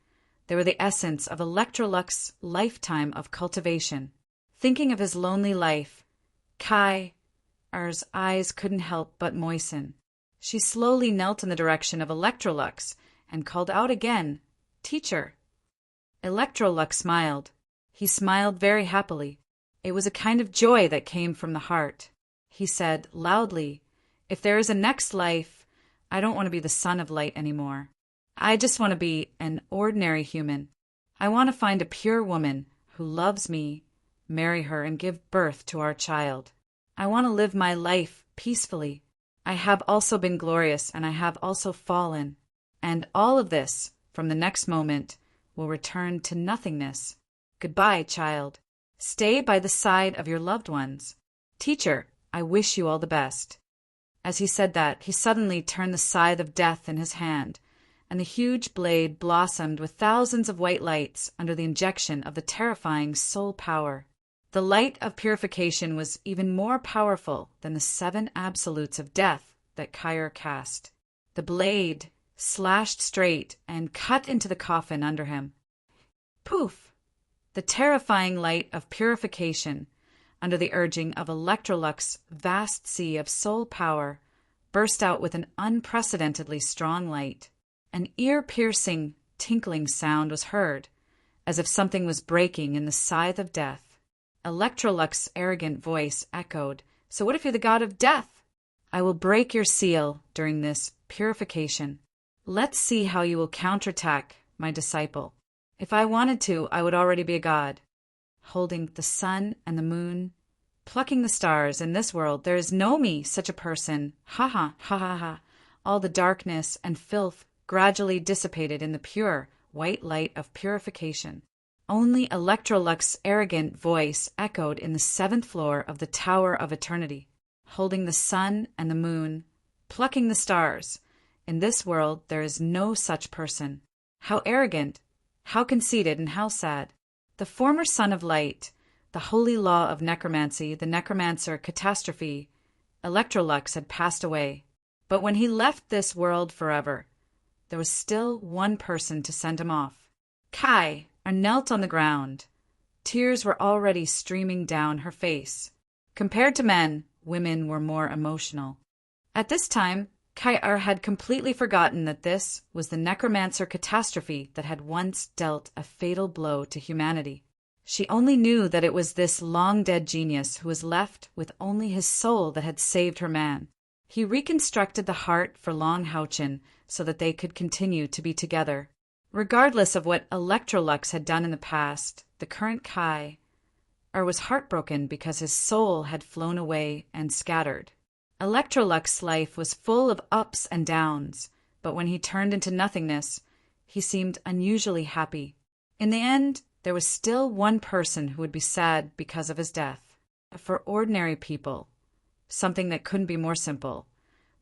they were the essence of Electrolux's lifetime of cultivation. Thinking of his lonely life, Kai's eyes couldn't help but moisten. She slowly knelt in the direction of Electrolux and called out again, "Teacher." Electrolux smiled. He smiled very happily. It was a kind of joy that came from the heart. He said loudly, "If there is a next life, I don't want to be the son of light anymore. I just want to be an ordinary human. I want to find a pure woman who loves me, marry her, and give birth to our child. I want to live my life peacefully. I have also been glorious, and I have also fallen. And all of this, from the next moment, will return to nothingness. Goodbye, child. Stay by the side of your loved ones. Teacher, I wish you all the best." As he said that, he suddenly turned the scythe of death in his hand, and the huge blade blossomed with thousands of white lights under the injection of the terrifying soul power. The light of purification was even more powerful than the 7 absolutes of death that Kair cast. The blade slashed straight and cut into the coffin under him. Poof! The terrifying light of purification, under the urging of Electrolux's vast sea of soul power, burst out with an unprecedentedly strong light. An ear-piercing, tinkling sound was heard, as if something was breaking in the scythe of death. Electrolux's arrogant voice echoed, "So what if you're the god of death? I will break your seal during this purification. Let's see how you will counterattack my disciple. If I wanted to, I would already be a god, holding the sun and the moon, plucking the stars. In this world, there is no me, such a person. Ha ha, ha ha ha." All the darkness and filth gradually dissipated in the pure, white light of purification. Only Electrolux's arrogant voice echoed in the 7th floor of the Tower of Eternity, holding the sun and the moon, plucking the stars. In this world, there is no such person. How arrogant, how conceited, and how sad. The former son of light, the holy law of necromancy, the necromancer catastrophe, Electrolux had passed away. But when he left this world forever, there was still one person to send him off. Kai knelt on the ground. Tears were already streaming down her face. Compared to men, women were more emotional. At this time, Kai had completely forgotten that this was the necromancer catastrophe that had once dealt a fatal blow to humanity. She only knew that it was this long-dead genius who was left with only his soul that had saved her man. He reconstructed the heart for Long Houchen so that they could continue to be together. Regardless of what Electrolux had done in the past, the current Kai was heartbroken because his soul had flown away and scattered. Electrolux's life was full of ups and downs, but when he turned into nothingness, he seemed unusually happy. In the end, there was still one person who would be sad because of his death. For ordinary people, something that couldn't be more simple.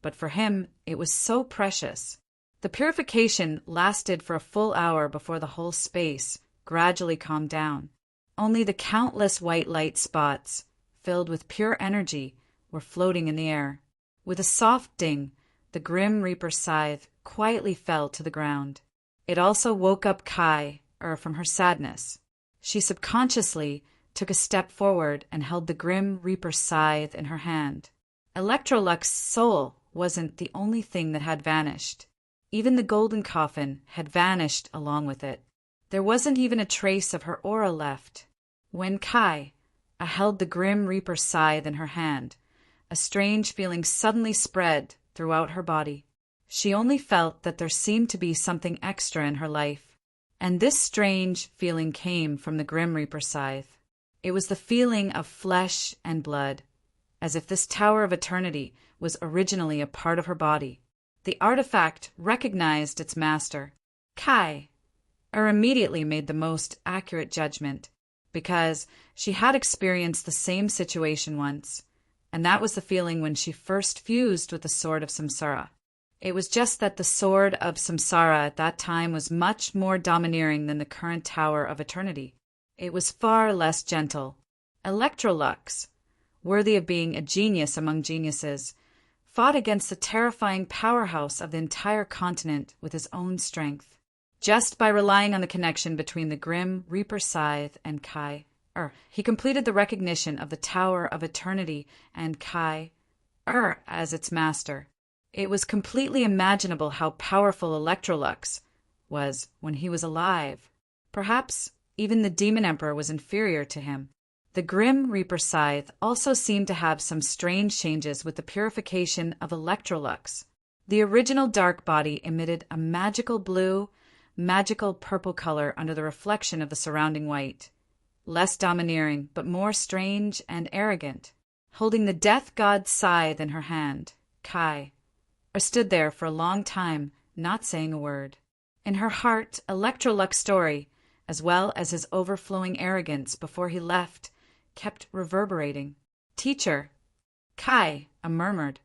But for him, it was so precious. The purification lasted for a full hour before the whole space gradually calmed down. Only the countless white light spots, filled with pure energy, were floating in the air. With a soft ding, the Grim Reaper's scythe quietly fell to the ground. It also woke up Kai, from her sadness. She subconsciously took a step forward and held the Grim Reaper's scythe in her hand. Electrolux's soul wasn't the only thing that had vanished. Even the golden coffin had vanished along with it. There wasn't even a trace of her aura left. When Kai held the Grim Reaper's scythe in her hand, a strange feeling suddenly spread throughout her body. She only felt that there seemed to be something extra in her life, and this strange feeling came from the Grim Reaper's scythe. It was the feeling of flesh and blood, as if this Tower of Eternity was originally a part of her body. The artifact recognized its master. Kai immediately made the most accurate judgment, because she had experienced the same situation once, and that was the feeling when she first fused with the Sword of Samsara. It was just that the Sword of Samsara at that time was much more domineering than the current Tower of Eternity. It was far less gentle. Electrolux, worthy of being a genius among geniuses, fought against the terrifying powerhouse of the entire continent with his own strength, just by relying on the connection between the Grim Reaper's scythe and Kai. He completed the recognition of the Tower of Eternity and Kai as its master. It was completely imaginable how powerful Electrolux was when he was alive. Perhaps even the Demon Emperor was inferior to him. The Grim Reaper scythe also seemed to have some strange changes with the purification of Electrolux. The original dark body emitted a magical blue, magical purple color under the reflection of the surrounding white. Less domineering, but more strange and arrogant. Holding the death god's scythe in her hand, Kai stood there for a long time, not saying a word. In her heart, Electrolux's story, as well as his overflowing arrogance before he left, kept reverberating. "Teacher," Kai murmured.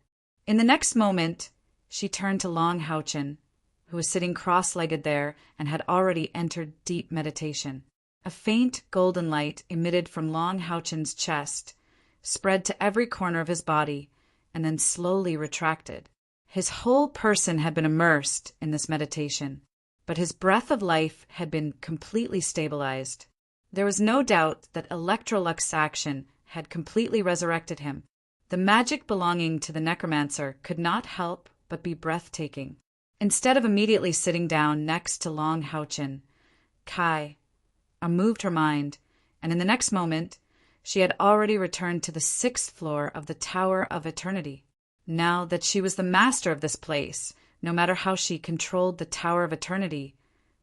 In the next moment, she turned to Long Houchen, who was sitting cross-legged there and had already entered deep meditation. A faint golden light emitted from Long Houchen's chest, spread to every corner of his body, and then slowly retracted. His whole person had been immersed in this meditation, but his breath of life had been completely stabilized. There was no doubt that Electrolux's action had completely resurrected him. The magic belonging to the necromancer could not help but be breathtaking. Instead of immediately sitting down next to Long Houchen, Kai moved her mind, and in the next moment she had already returned to the 6th floor of the Tower of Eternity. Now that she was the master of this place, no matter how she controlled the Tower of Eternity,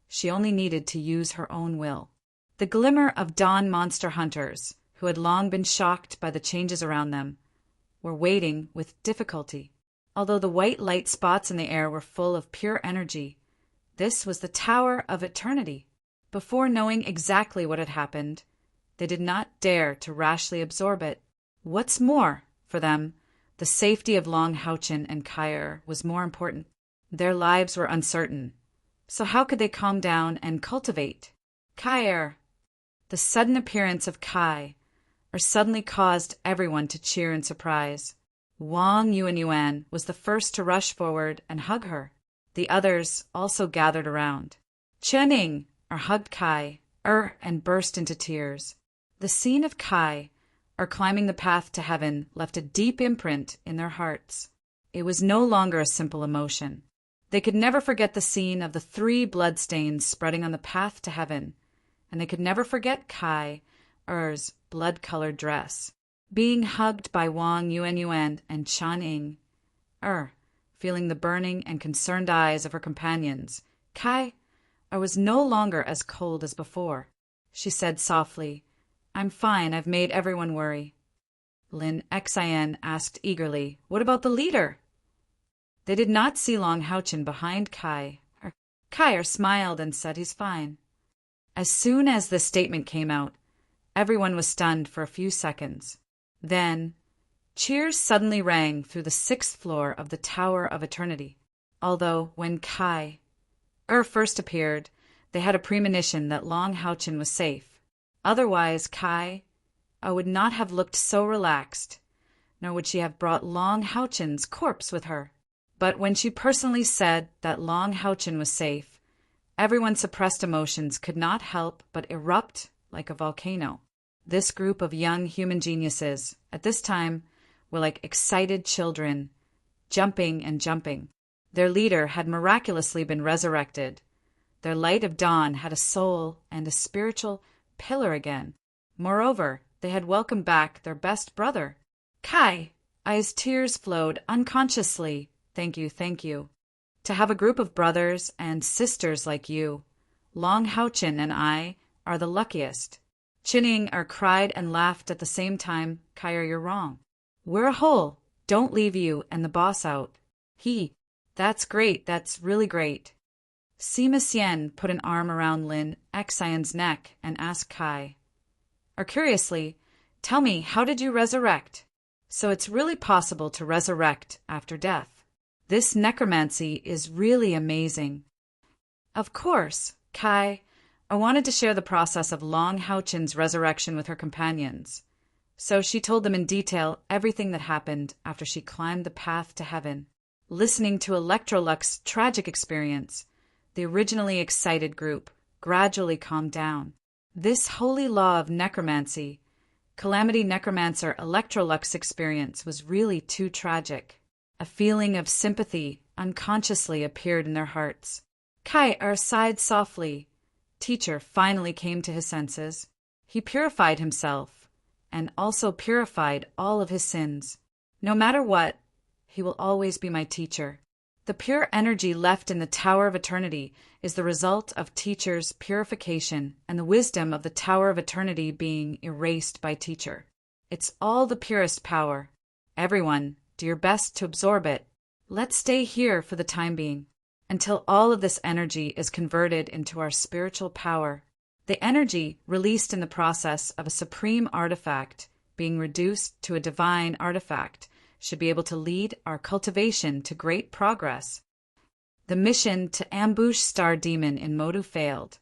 she only needed to use her own will. The glimmer of dawn monster hunters, who had long been shocked by the changes around them, were waiting with difficulty. Although the white light spots in the air were full of pure energy, this was the Tower of Eternity. Before knowing exactly what had happened, they did not dare to rashly absorb it. What's more, for them, the safety of Long Houchen and Kai was more important. Their lives were uncertain, so how could they calm down and cultivate? Kai. The sudden appearance of Kai suddenly caused everyone to cheer in surprise. Wang Yuan was the first to rush forward and hug her. The others also gathered around. Chening hugged Kai and burst into tears. The scene of Kai climbing the path to heaven left a deep imprint in their hearts. It was no longer a simple emotion. They could never forget the scene of the 3 bloodstains spreading on the path to heaven, and they could never forget Kai's blood-colored dress. Being hugged by Wang Yuan and Chan feeling the burning and concerned eyes of her companions, Kai was no longer as cold as before. She said softly, "I'm fine, I've made everyone worry." Lin Xin asked eagerly, "What about the leader?" They did not see Long Houchen behind Kai. Kai smiled and said he's fine. As soon as this statement came out, everyone was stunned for a few seconds. Then, cheers suddenly rang through the 6th floor of the Tower of Eternity. Although, when Kai first appeared, they had a premonition that Long Houchin was safe. Otherwise, Kai would not have looked so relaxed, nor would she have brought Long Houchin's corpse with her. But when she personally said that Long Houchin was safe, everyone's suppressed emotions could not help but erupt like a volcano. This group of young human geniuses, at this time, were like excited children, jumping and jumping. Their leader had miraculously been resurrected. Their light of dawn had a soul and a spiritual pillar again. Moreover, they had welcomed back their best brother. Kai's tears flowed unconsciously. Thank you. To have a group of brothers and sisters like you, Long Houchin and I, are the luckiest. Chinning cried and laughed at the same time. Kai, you're wrong. We're a whole. Don't leave you and the boss out. That's great. That's really great. Sima Xian put an arm around Lin Xian's neck and asked Kai, curiously, tell me, how did you resurrect? So it's really possible to resurrect after death. This necromancy is really amazing. Of course, Kai. I wanted to share the process of Long Houchin's resurrection with her companions. So she told them in detail everything that happened after she climbed the path to heaven. Listening to Electrolux's tragic experience, the originally excited group gradually calmed down. This holy law of necromancy, Calamity Necromancer Electrolux's experience was really too tragic. A feeling of sympathy unconsciously appeared in their hearts. Kai sighed softly. Teacher finally came to his senses. He purified himself, and also purified all of his sins. No matter what, he will always be my teacher. The pure energy left in the Tower of Eternity is the result of Teacher's purification and the wisdom of the Tower of Eternity being erased by Teacher. It's all the purest power. Everyone, do your best to absorb it. Let's stay here for the time being, until all of this energy is converted into our spiritual power. The energy released in the process of a supreme artifact being reduced to a divine artifact should be able to lead our cultivation to great progress. The mission to ambush Star Demon in Modu failed,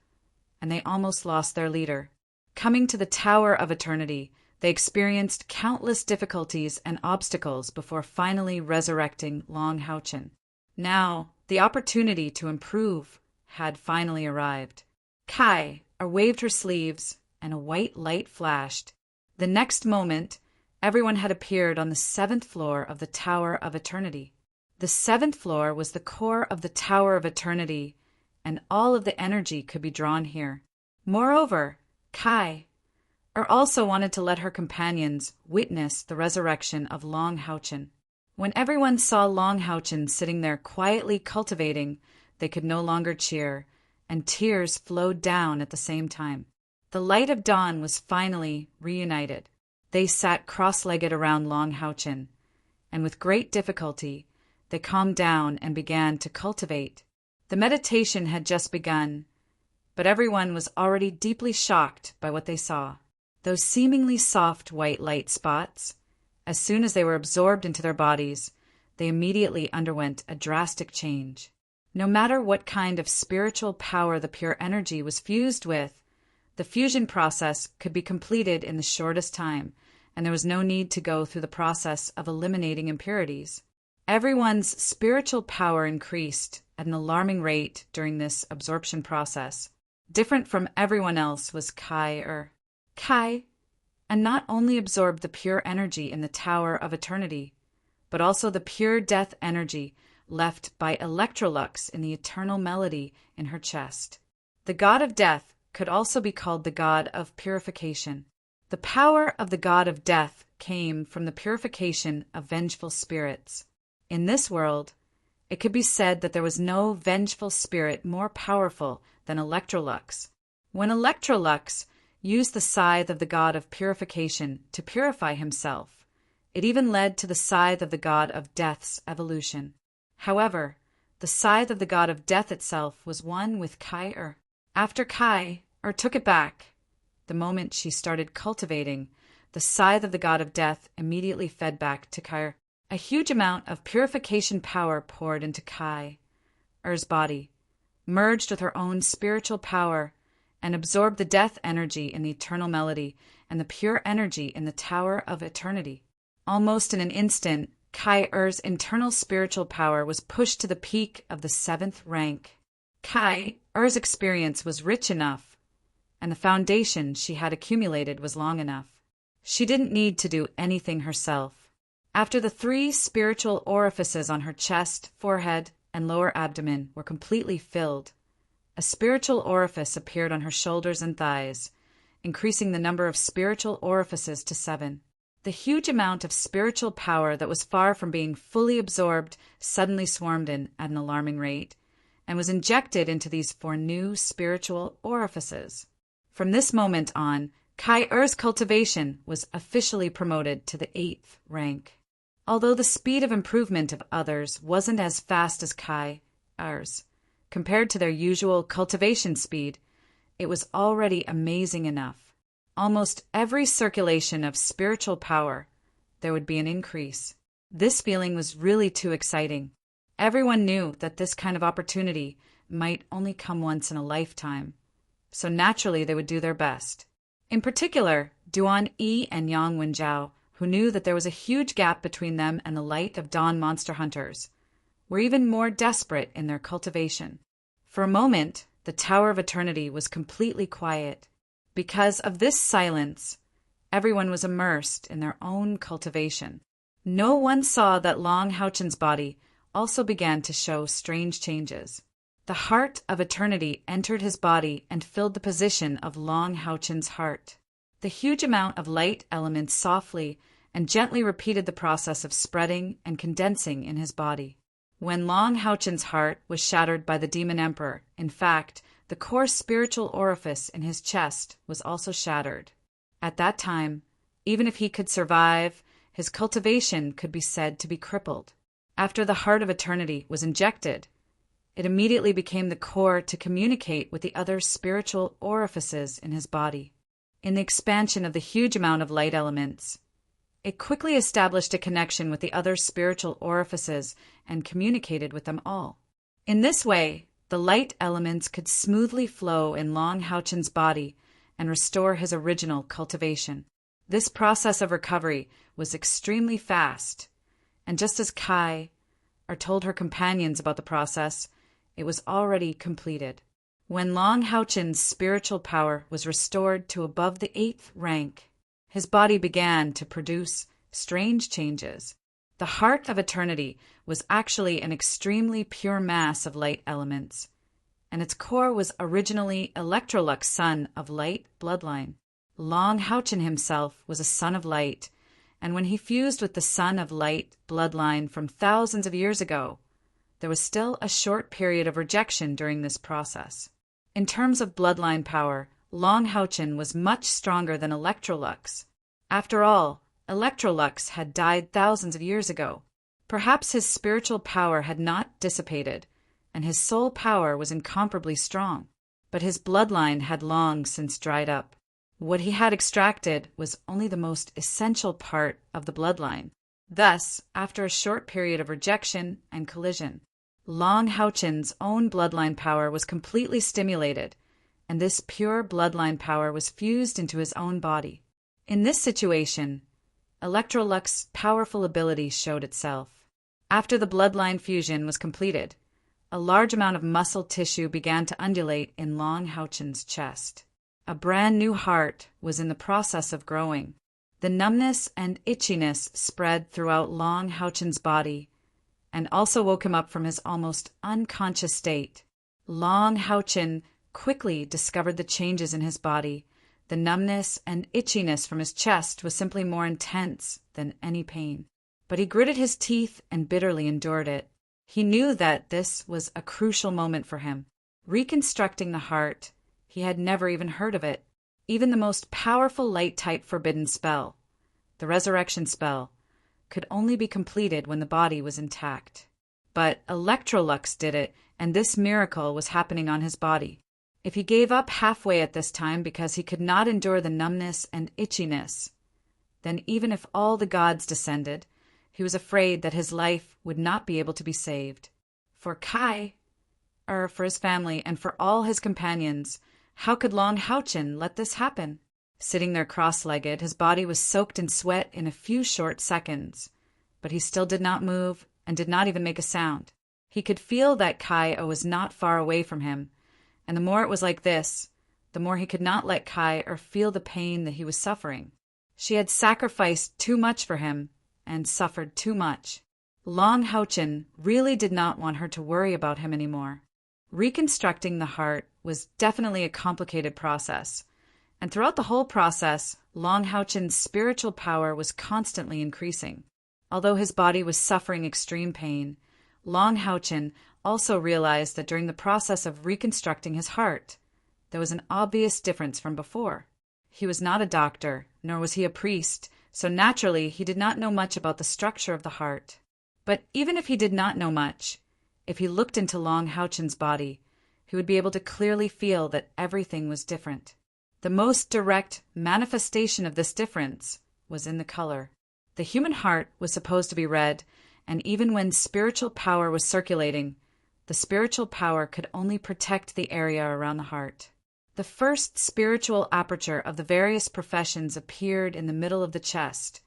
and they almost lost their leader. Coming to the Tower of Eternity, they experienced countless difficulties and obstacles before finally resurrecting Long Houchin. Now, the opportunity to improve had finally arrived. Kai waved her sleeves, and a white light flashed. The next moment, everyone had appeared on the 7th floor of the Tower of Eternity. The 7th floor was the core of the Tower of Eternity, and all of the energy could be drawn here. Moreover, Kai also wanted to let her companions witness the resurrection of Long Houchin. When everyone saw Long Houchin sitting there quietly cultivating, they could no longer cheer, and tears flowed down at the same time. The light of dawn was finally reunited. They sat cross-legged around Long Houchin, and with great difficulty, they calmed down and began to cultivate. The meditation had just begun, but everyone was already deeply shocked by what they saw. Those seemingly soft white light spots, as soon as they were absorbed into their bodies, they immediately underwent a drastic change. No matter what kind of spiritual power the pure energy was fused with, the fusion process could be completed in the shortest time, and there was no need to go through the process of eliminating impurities. Everyone's spiritual power increased at an alarming rate during this absorption process. Different from everyone else was Kai, and not only absorbed the pure energy in the Tower of Eternity, but also the pure death energy left by Electrolux in the eternal melody in her chest. The god of death could also be called the god of purification. The power of the god of death came from the purification of vengeful spirits. In this world, it could be said that there was no vengeful spirit more powerful than Electrolux. When Electrolux used the scythe of the god of purification to purify himself, it even led to the scythe of the god of death's evolution. However, the scythe of the god of death itself was one with Kai. After Kai or took it back. The moment she started cultivating, the scythe of the god of death immediately fed back to Kai. A huge amount of purification power poured into Kai-Er's body, merged with her own spiritual power, and absorbed the death energy in the eternal melody and the pure energy in the Tower of Eternity. Almost in an instant, Kai-Er's internal spiritual power was pushed to the peak of the 7th rank. Kai-Er's experience was rich enough, and the foundation she had accumulated was long enough. She didn't need to do anything herself. After the 3 spiritual orifices on her chest, forehead, and lower abdomen were completely filled, a spiritual orifice appeared on her shoulders and thighs, increasing the number of spiritual orifices to 7. The huge amount of spiritual power that was far from being fully absorbed suddenly swarmed in at an alarming rate, and was injected into these 4 new spiritual orifices. From this moment on, Kai-Er's cultivation was officially promoted to the 8th rank. Although the speed of improvement of others wasn't as fast as Kai-Er's, compared to their usual cultivation speed, it was already amazing enough. Almost every circulation of spiritual power, there would be an increase. This feeling was really too exciting. Everyone knew that this kind of opportunity might only come once in a lifetime, so naturally they would do their best. In particular, Duan Yi and Yang Wenjiao, who knew that there was a huge gap between them and the light of dawn monster hunters, were even more desperate in their cultivation. For a moment, the Tower of Eternity was completely quiet. Because of this silence, everyone was immersed in their own cultivation. No one saw that Long Haochen's body also began to show strange changes. The heart of eternity entered his body and filled the position of Long Haochen's heart. The huge amount of light elements softly and gently repeated the process of spreading and condensing in his body. When Long Haochen's heart was shattered by the Demon Emperor, in fact, the core spiritual orifice in his chest was also shattered. At that time, even if he could survive, his cultivation could be said to be crippled. After the heart of eternity was injected, it immediately became the core to communicate with the other spiritual orifices in his body. In the expansion of the huge amount of light elements, it quickly established a connection with the other spiritual orifices and communicated with them all. In this way, the light elements could smoothly flow in Long Haochen's body and restore his original cultivation. This process of recovery was extremely fast, and just as Kai-Er told her companions about the process, it was already completed. When Long Haochen's spiritual power was restored to above the 8th rank, his body began to produce strange changes. The heart of eternity was actually an extremely pure mass of light elements, and its core was originally Electrolux's son of light bloodline. Long Haochen himself was a son of light, and when he fused with the son of light bloodline from thousands of years ago, there was still a short period of rejection during this process. In terms of bloodline power, Long Haochen was much stronger than Electrolux. After all, Electrolux had died thousands of years ago. Perhaps his spiritual power had not dissipated, and his soul power was incomparably strong, but his bloodline had long since dried up. What he had extracted was only the most essential part of the bloodline. Thus, after a short period of rejection and collision, Long Haochen's own bloodline power was completely stimulated, and this pure bloodline power was fused into his own body. In this situation, Electrolux's powerful ability showed itself. After the bloodline fusion was completed, a large amount of muscle tissue began to undulate in Long Haochen's chest. A brand new heart was in the process of growing. The numbness and itchiness spread throughout Long Haochen's body and also woke him up from his almost unconscious state. Long Haochen quickly discovered the changes in his body. The numbness and itchiness from his chest was simply more intense than any pain. But he gritted his teeth and bitterly endured it. He knew that this was a crucial moment for him. Reconstructing the heart, he had never even heard of it. Even the most powerful light-type forbidden spell, the resurrection spell, could only be completed when the body was intact. But Electrolux did it, and this miracle was happening on his body. If he gave up halfway at this time because he could not endure the numbness and itchiness, then even if all the gods descended, he was afraid that his life would not be able to be saved. For for his family, and for all his companions, how could Long Houchin let this happen? Sitting there cross-legged, his body was soaked in sweat in a few short seconds, but he still did not move and did not even make a sound. He could feel that Kai was not far away from him, and the more it was like this, the more he could not let Kai feel the pain that he was suffering. She had sacrificed too much for him and suffered too much. Long Houchin really did not want her to worry about him anymore. Reconstructing the heart was definitely a complicated process, and throughout the whole process, Long Houchin's spiritual power was constantly increasing. Although his body was suffering extreme pain, Long Houchin also realized that during the process of reconstructing his heart, there was an obvious difference from before. He was not a doctor, nor was he a priest, so naturally he did not know much about the structure of the heart. But even if he did not know much, if he looked into Long Houchin's body, he would be able to clearly feel that everything was different. The most direct manifestation of this difference was in the color. The human heart was supposed to be red, and even when spiritual power was circulating, the spiritual power could only protect the area around the heart. The first spiritual aperture of the various professions appeared in the middle of the chest,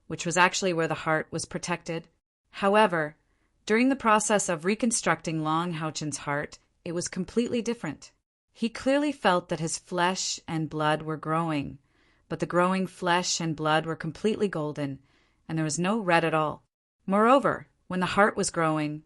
which was actually where the heart was protected. However, during the process of reconstructing Long Houchin's heart, it was completely different. He clearly felt that his flesh and blood were growing, but the growing flesh and blood were completely golden, and there was no red at all. Moreover, when the heart was growing,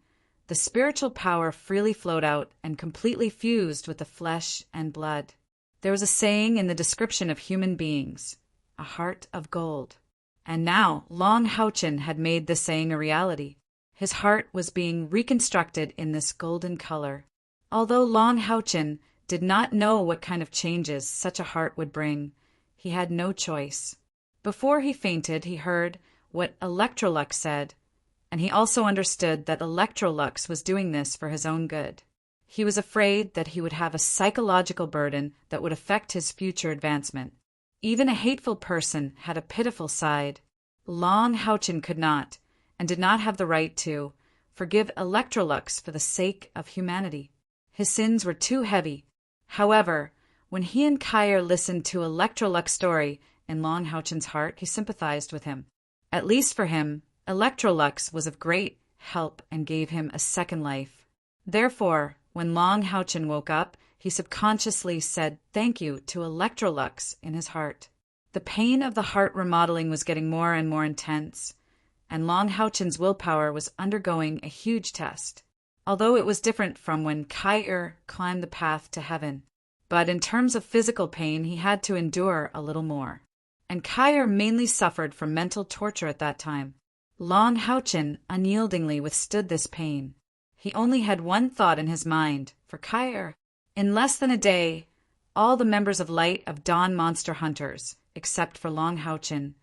the spiritual power freely flowed out and completely fused with the flesh and blood. There was a saying in the description of human beings, a heart of gold. And now Long Houchin had made this saying a reality. His heart was being reconstructed in this golden color. Although Long Houchin did not know what kind of changes such a heart would bring, he had no choice. Before he fainted, he heard what Electrolux said, and he also understood that Electrolux was doing this for his own good. He was afraid that he would have a psychological burden that would affect his future advancement. Even a hateful person had a pitiful side. Long Houchin could not, and did not have the right to, forgive Electrolux for the sake of humanity. His sins were too heavy. However, when he and Kyer listened to Electrolux's story in Long Houchin's heart, he sympathized with him. At least for him, Electrolux was of great help and gave him a second life. Therefore, when Long Houchin woke up, he subconsciously said thank you to Electrolux in his heart. The pain of the heart remodeling was getting more and more intense, and Long Houchin's willpower was undergoing a huge test, although it was different from when Kyer climbed the path to heaven. But in terms of physical pain, he had to endure a little more. And Kyer mainly suffered from mental torture at that time. Long Houchin unyieldingly withstood this pain. He only had one thought in his mind, for Kyer. In less than a day, all the members of Light of Dawn Monster Hunters, except for Long Houchin,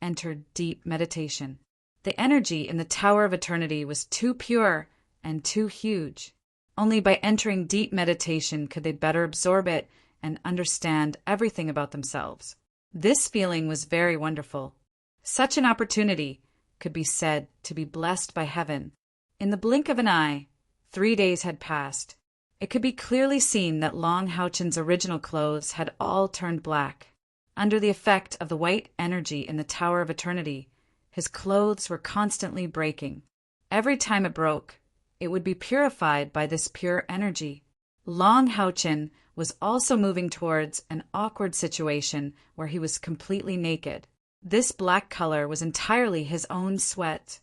entered deep meditation. The energy in the Tower of Eternity was too pure and too huge. Only by entering deep meditation could they better absorb it and understand everything about themselves. This feeling was very wonderful. Such an opportunity could be said to be blessed by heaven. In the blink of an eye, 3 days had passed. It could be clearly seen that Long Houchin's original clothes had all turned black. Under the effect of the white energy in the Tower of Eternity, his clothes were constantly breaking. Every time it broke, it would be purified by this pure energy. Long Houchin was also moving towards an awkward situation where he was completely naked. This black color was entirely his own sweat.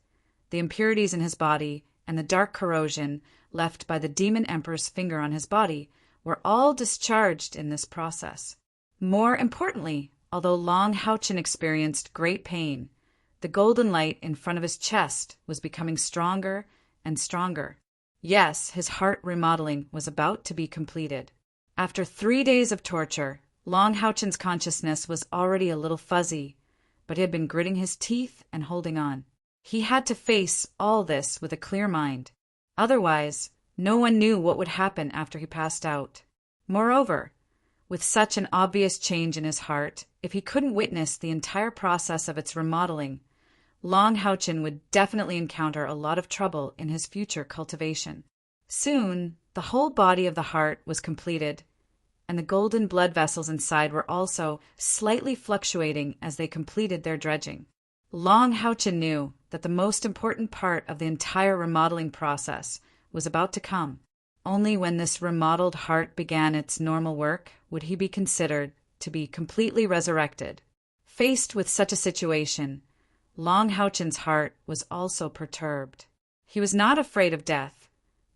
The impurities in his body and the dark corrosion left by the Demon Emperor's finger on his body were all discharged in this process. More importantly, although Long Houchin experienced great pain, the golden light in front of his chest was becoming stronger and stronger. Yes, his heart remodeling was about to be completed. After 3 days of torture, Long Houchin's consciousness was already a little fuzzy, but he had been gritting his teeth and holding on. He had to face all this with a clear mind. Otherwise, no one knew what would happen after he passed out. Moreover, with such an obvious change in his heart, if he couldn't witness the entire process of its remodeling, Long Houchin would definitely encounter a lot of trouble in his future cultivation. Soon, the whole body of the heart was completed, and the golden blood vessels inside were also slightly fluctuating as they completed their dredging. Long Houchin knew that the most important part of the entire remodeling process was about to come. Only when this remodeled heart began its normal work would he be considered to be completely resurrected. Faced with such a situation, Long Houchin's heart was also perturbed. He was not afraid of death,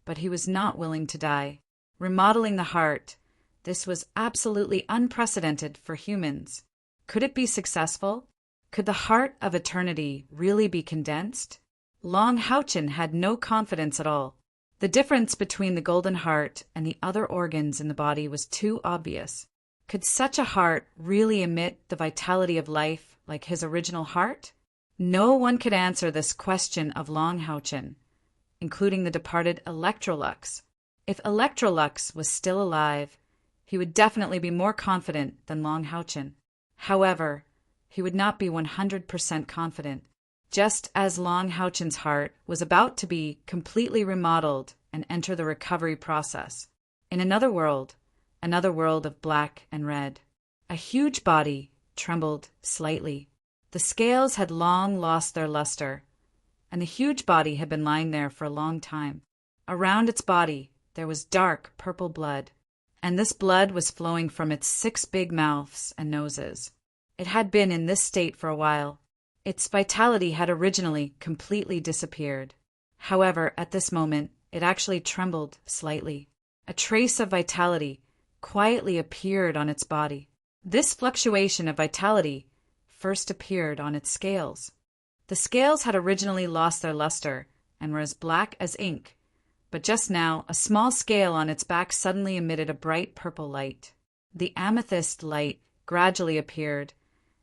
but he was not willing to die. Remodeling the heart, this was absolutely unprecedented for humans. Could it be successful? Could the heart of eternity really be condensed? Long Houchin had no confidence at all. The difference between the golden heart and the other organs in the body was too obvious. Could such a heart really emit the vitality of life like his original heart? No one could answer this question of Long Houchin, including the departed Electrolux. If Electrolux was still alive, he would definitely be more confident than Long Houchin. However, he would not be 100% confident. Just as Long Houchin's heart was about to be completely remodeled and enter the recovery process, in another world of black and red, a huge body trembled slightly. The scales had long lost their luster, and the huge body had been lying there for a long time. Around its body there was dark purple blood, and this blood was flowing from its 6 big mouths and noses. It had been in this state for a while. Its vitality had originally completely disappeared. However, at this moment, it actually trembled slightly. A trace of vitality quietly appeared on its body. This fluctuation of vitality first appeared on its scales. The scales had originally lost their luster and were as black as ink, but just now a small scale on its back suddenly emitted a bright purple light. The amethyst light gradually appeared,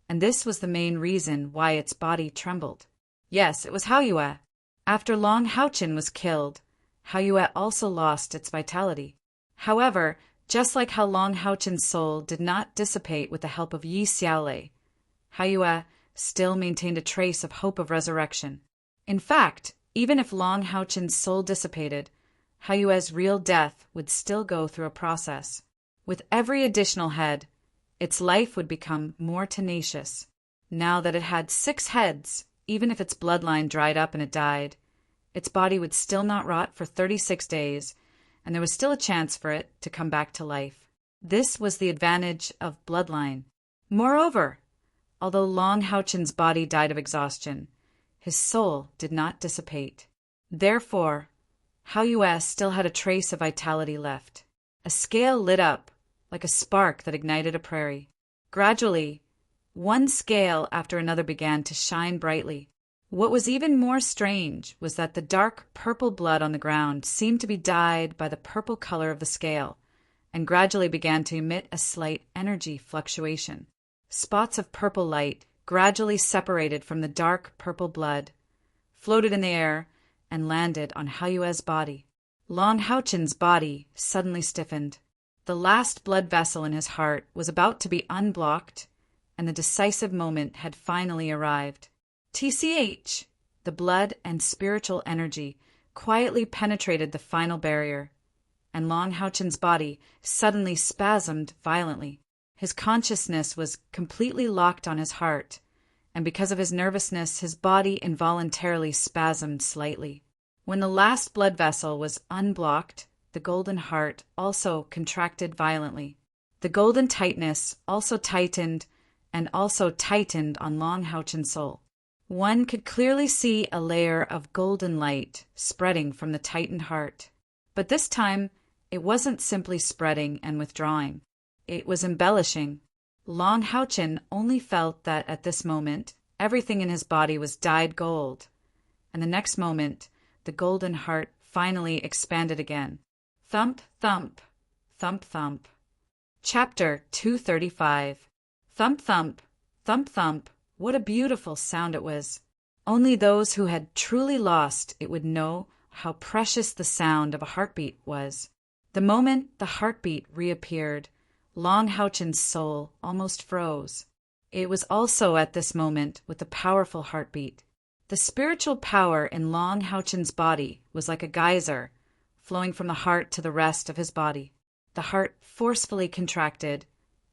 and this was the main reason why its body trembled. Yes, it was Haoyue. After Long Houchin was killed, Haoyue also lost its vitality. However, just like how Long Houchin's soul did not dissipate with the help of Yi Xiaolei, Haoyue still maintained a trace of hope of resurrection. In fact, even if Long Houchin's soul dissipated, Haoyue's real death would still go through a process. With every additional head, its life would become more tenacious. Now that it had 6 heads, even if its bloodline dried up and it died, its body would still not rot for 36 days, and there was still a chance for it to come back to life. This was the advantage of bloodline. Moreover, although Long Houchin's body died of exhaustion, his soul did not dissipate. Therefore, Haoyue still had a trace of vitality left. A scale lit up like a spark that ignited a prairie. Gradually, one scale after another began to shine brightly. What was even more strange was that the dark purple blood on the ground seemed to be dyed by the purple color of the scale, and gradually began to emit a slight energy fluctuation. Spots of purple light gradually separated from the dark purple blood, floated in the air, and landed on Haoyue's body. Long Houchin's body suddenly stiffened. The last blood vessel in his heart was about to be unblocked, and the decisive moment had finally arrived. TCH! The blood and spiritual energy quietly penetrated the final barrier, and Long Houchin's body suddenly spasmed violently. His consciousness was completely locked on his heart, and because of his nervousness, his body involuntarily spasmed slightly. When the last blood vessel was unblocked, the golden heart also contracted violently. The golden tightness also tightened and also tightened on Long Houchin's soul. One could clearly see a layer of golden light spreading from the tightened heart. But this time, it wasn't simply spreading and withdrawing. It was embellishing. Long Houchin only felt that at this moment, everything in his body was dyed gold, and the next moment, the golden heart finally expanded again. Thump, thump, thump, thump. Chapter 235. Thump, thump, thump, thump. What a beautiful sound it was. Only those who had truly lost it would know how precious the sound of a heartbeat was. The moment the heartbeat reappeared, Long Houchen's soul almost froze. It was also at this moment with a powerful heartbeat. The spiritual power in Long Houchen's body was like a geyser, flowing from the heart to the rest of his body. The heart forcefully contracted,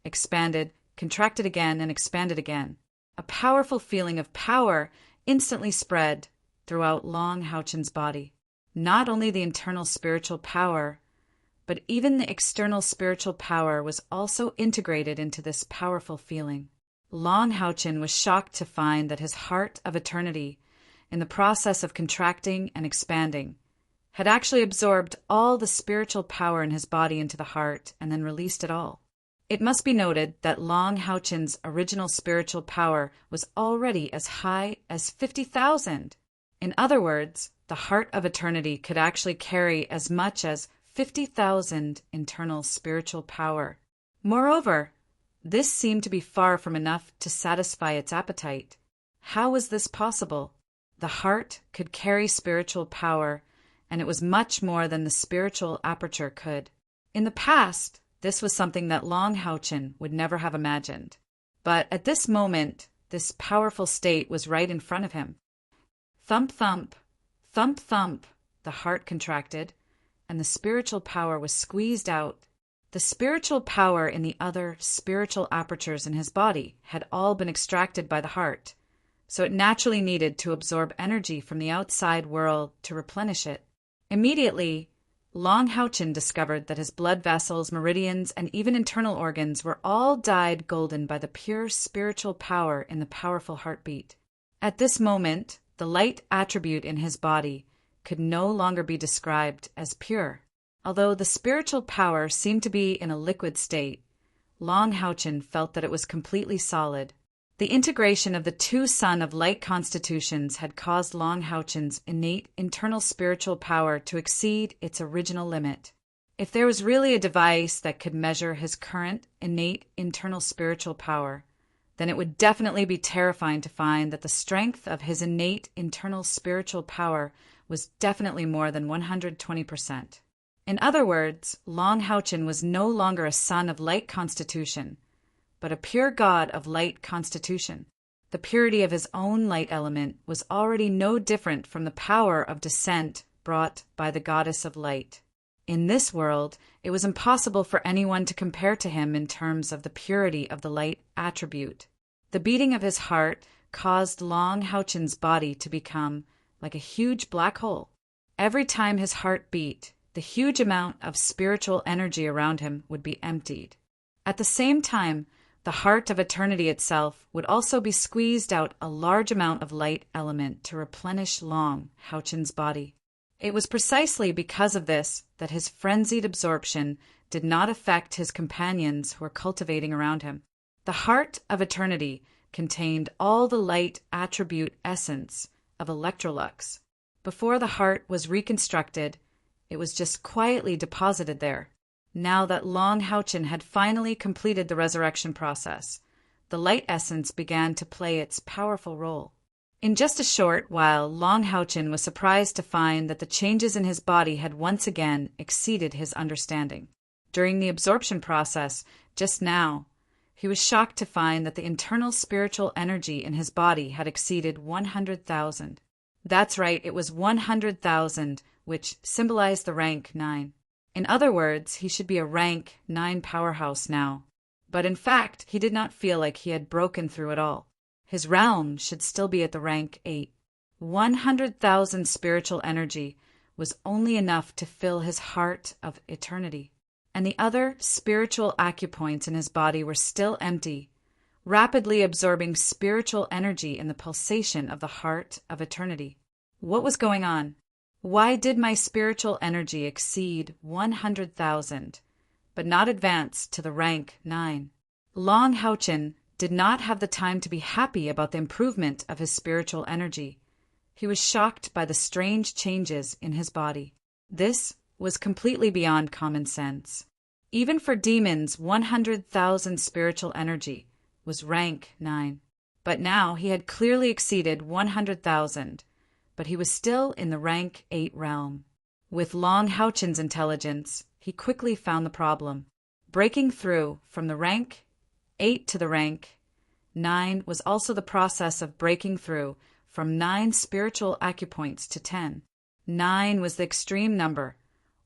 expanded, contracted again, and expanded again. A powerful feeling of power instantly spread throughout Long Houchen's body. Not only the internal spiritual power, but even the external spiritual power was also integrated into this powerful feeling. Long Houchen was shocked to find that his heart of eternity, in the process of contracting and expanding, had actually absorbed all the spiritual power in his body into the heart and then released it all. It must be noted that Long Houchen's original spiritual power was already as high as 50,000. In other words, the heart of eternity could actually carry as much as 50,000 internal spiritual power. Moreover, this seemed to be far from enough to satisfy its appetite. How was this possible? The heart could carry spiritual power, and it was much more than the spiritual aperture could. In the past, this was something that Long Houchen would never have imagined. But at this moment, this powerful state was right in front of him. Thump, thump, thump, thump, the heart contracted, and the spiritual power was squeezed out. The spiritual power in the other spiritual apertures in his body had all been extracted by the heart, so it naturally needed to absorb energy from the outside world to replenish it. Immediately, Long Houchen discovered that his blood vessels, meridians, and even internal organs were all dyed golden by the pure spiritual power in the powerful heartbeat. At this moment, the light attribute in his body could no longer be described as pure. Although the spiritual power seemed to be in a liquid state, Long Houchen felt that it was completely solid. The integration of the two sun of light constitutions had caused Long Houchen's innate internal spiritual power to exceed its original limit. If there was really a device that could measure his current innate internal spiritual power, then it would definitely be terrifying to find that the strength of his innate internal spiritual power was definitely more than 120%. In other words, Long Houchen was no longer a son of light constitution, but a pure god of light constitution. The purity of his own light element was already no different from the power of descent brought by the goddess of light. In this world, it was impossible for anyone to compare to him in terms of the purity of the light attribute. The beating of his heart caused Long Houchen's body to become like a huge black hole. Every time his heart beat, the huge amount of spiritual energy around him would be emptied. At the same time, the heart of eternity itself would also be squeezed out a large amount of light element to replenish Long Houchen's body. It was precisely because of this that his frenzied absorption did not affect his companions who were cultivating around him. The heart of eternity contained all the light attribute essence of Electrolux. Before the heart was reconstructed, it was just quietly deposited there. Now that Long Houchen had finally completed the resurrection process, the light essence began to play its powerful role. In just a short while, Long Houchen was surprised to find that the changes in his body had once again exceeded his understanding. During the absorption process, just now, he was shocked to find that the internal spiritual energy in his body had exceeded 100,000. That's right, it was 100,000, which symbolized the rank 9. In other words, he should be a rank 9 powerhouse now. But in fact, he did not feel like he had broken through at all. His realm should still be at the rank 8. 100,000 spiritual energy was only enough to fill his heart of eternity. And the other spiritual acupoints in his body were still empty, rapidly absorbing spiritual energy in the pulsation of the heart of eternity. What was going on? Why did my spiritual energy exceed 100,000, but not advance to the rank 9? Long Houchen did not have the time to be happy about the improvement of his spiritual energy. He was shocked by the strange changes in his body. This was completely beyond common sense. Even for demons, 100,000 spiritual energy was rank 9. But now he had clearly exceeded 100,000, but he was still in the rank 8 realm. With Long Houchen's intelligence, he quickly found the problem. Breaking through from the rank 8 to the rank 9 was also the process of breaking through from 9 spiritual acupoints to 10. 9 was the extreme number.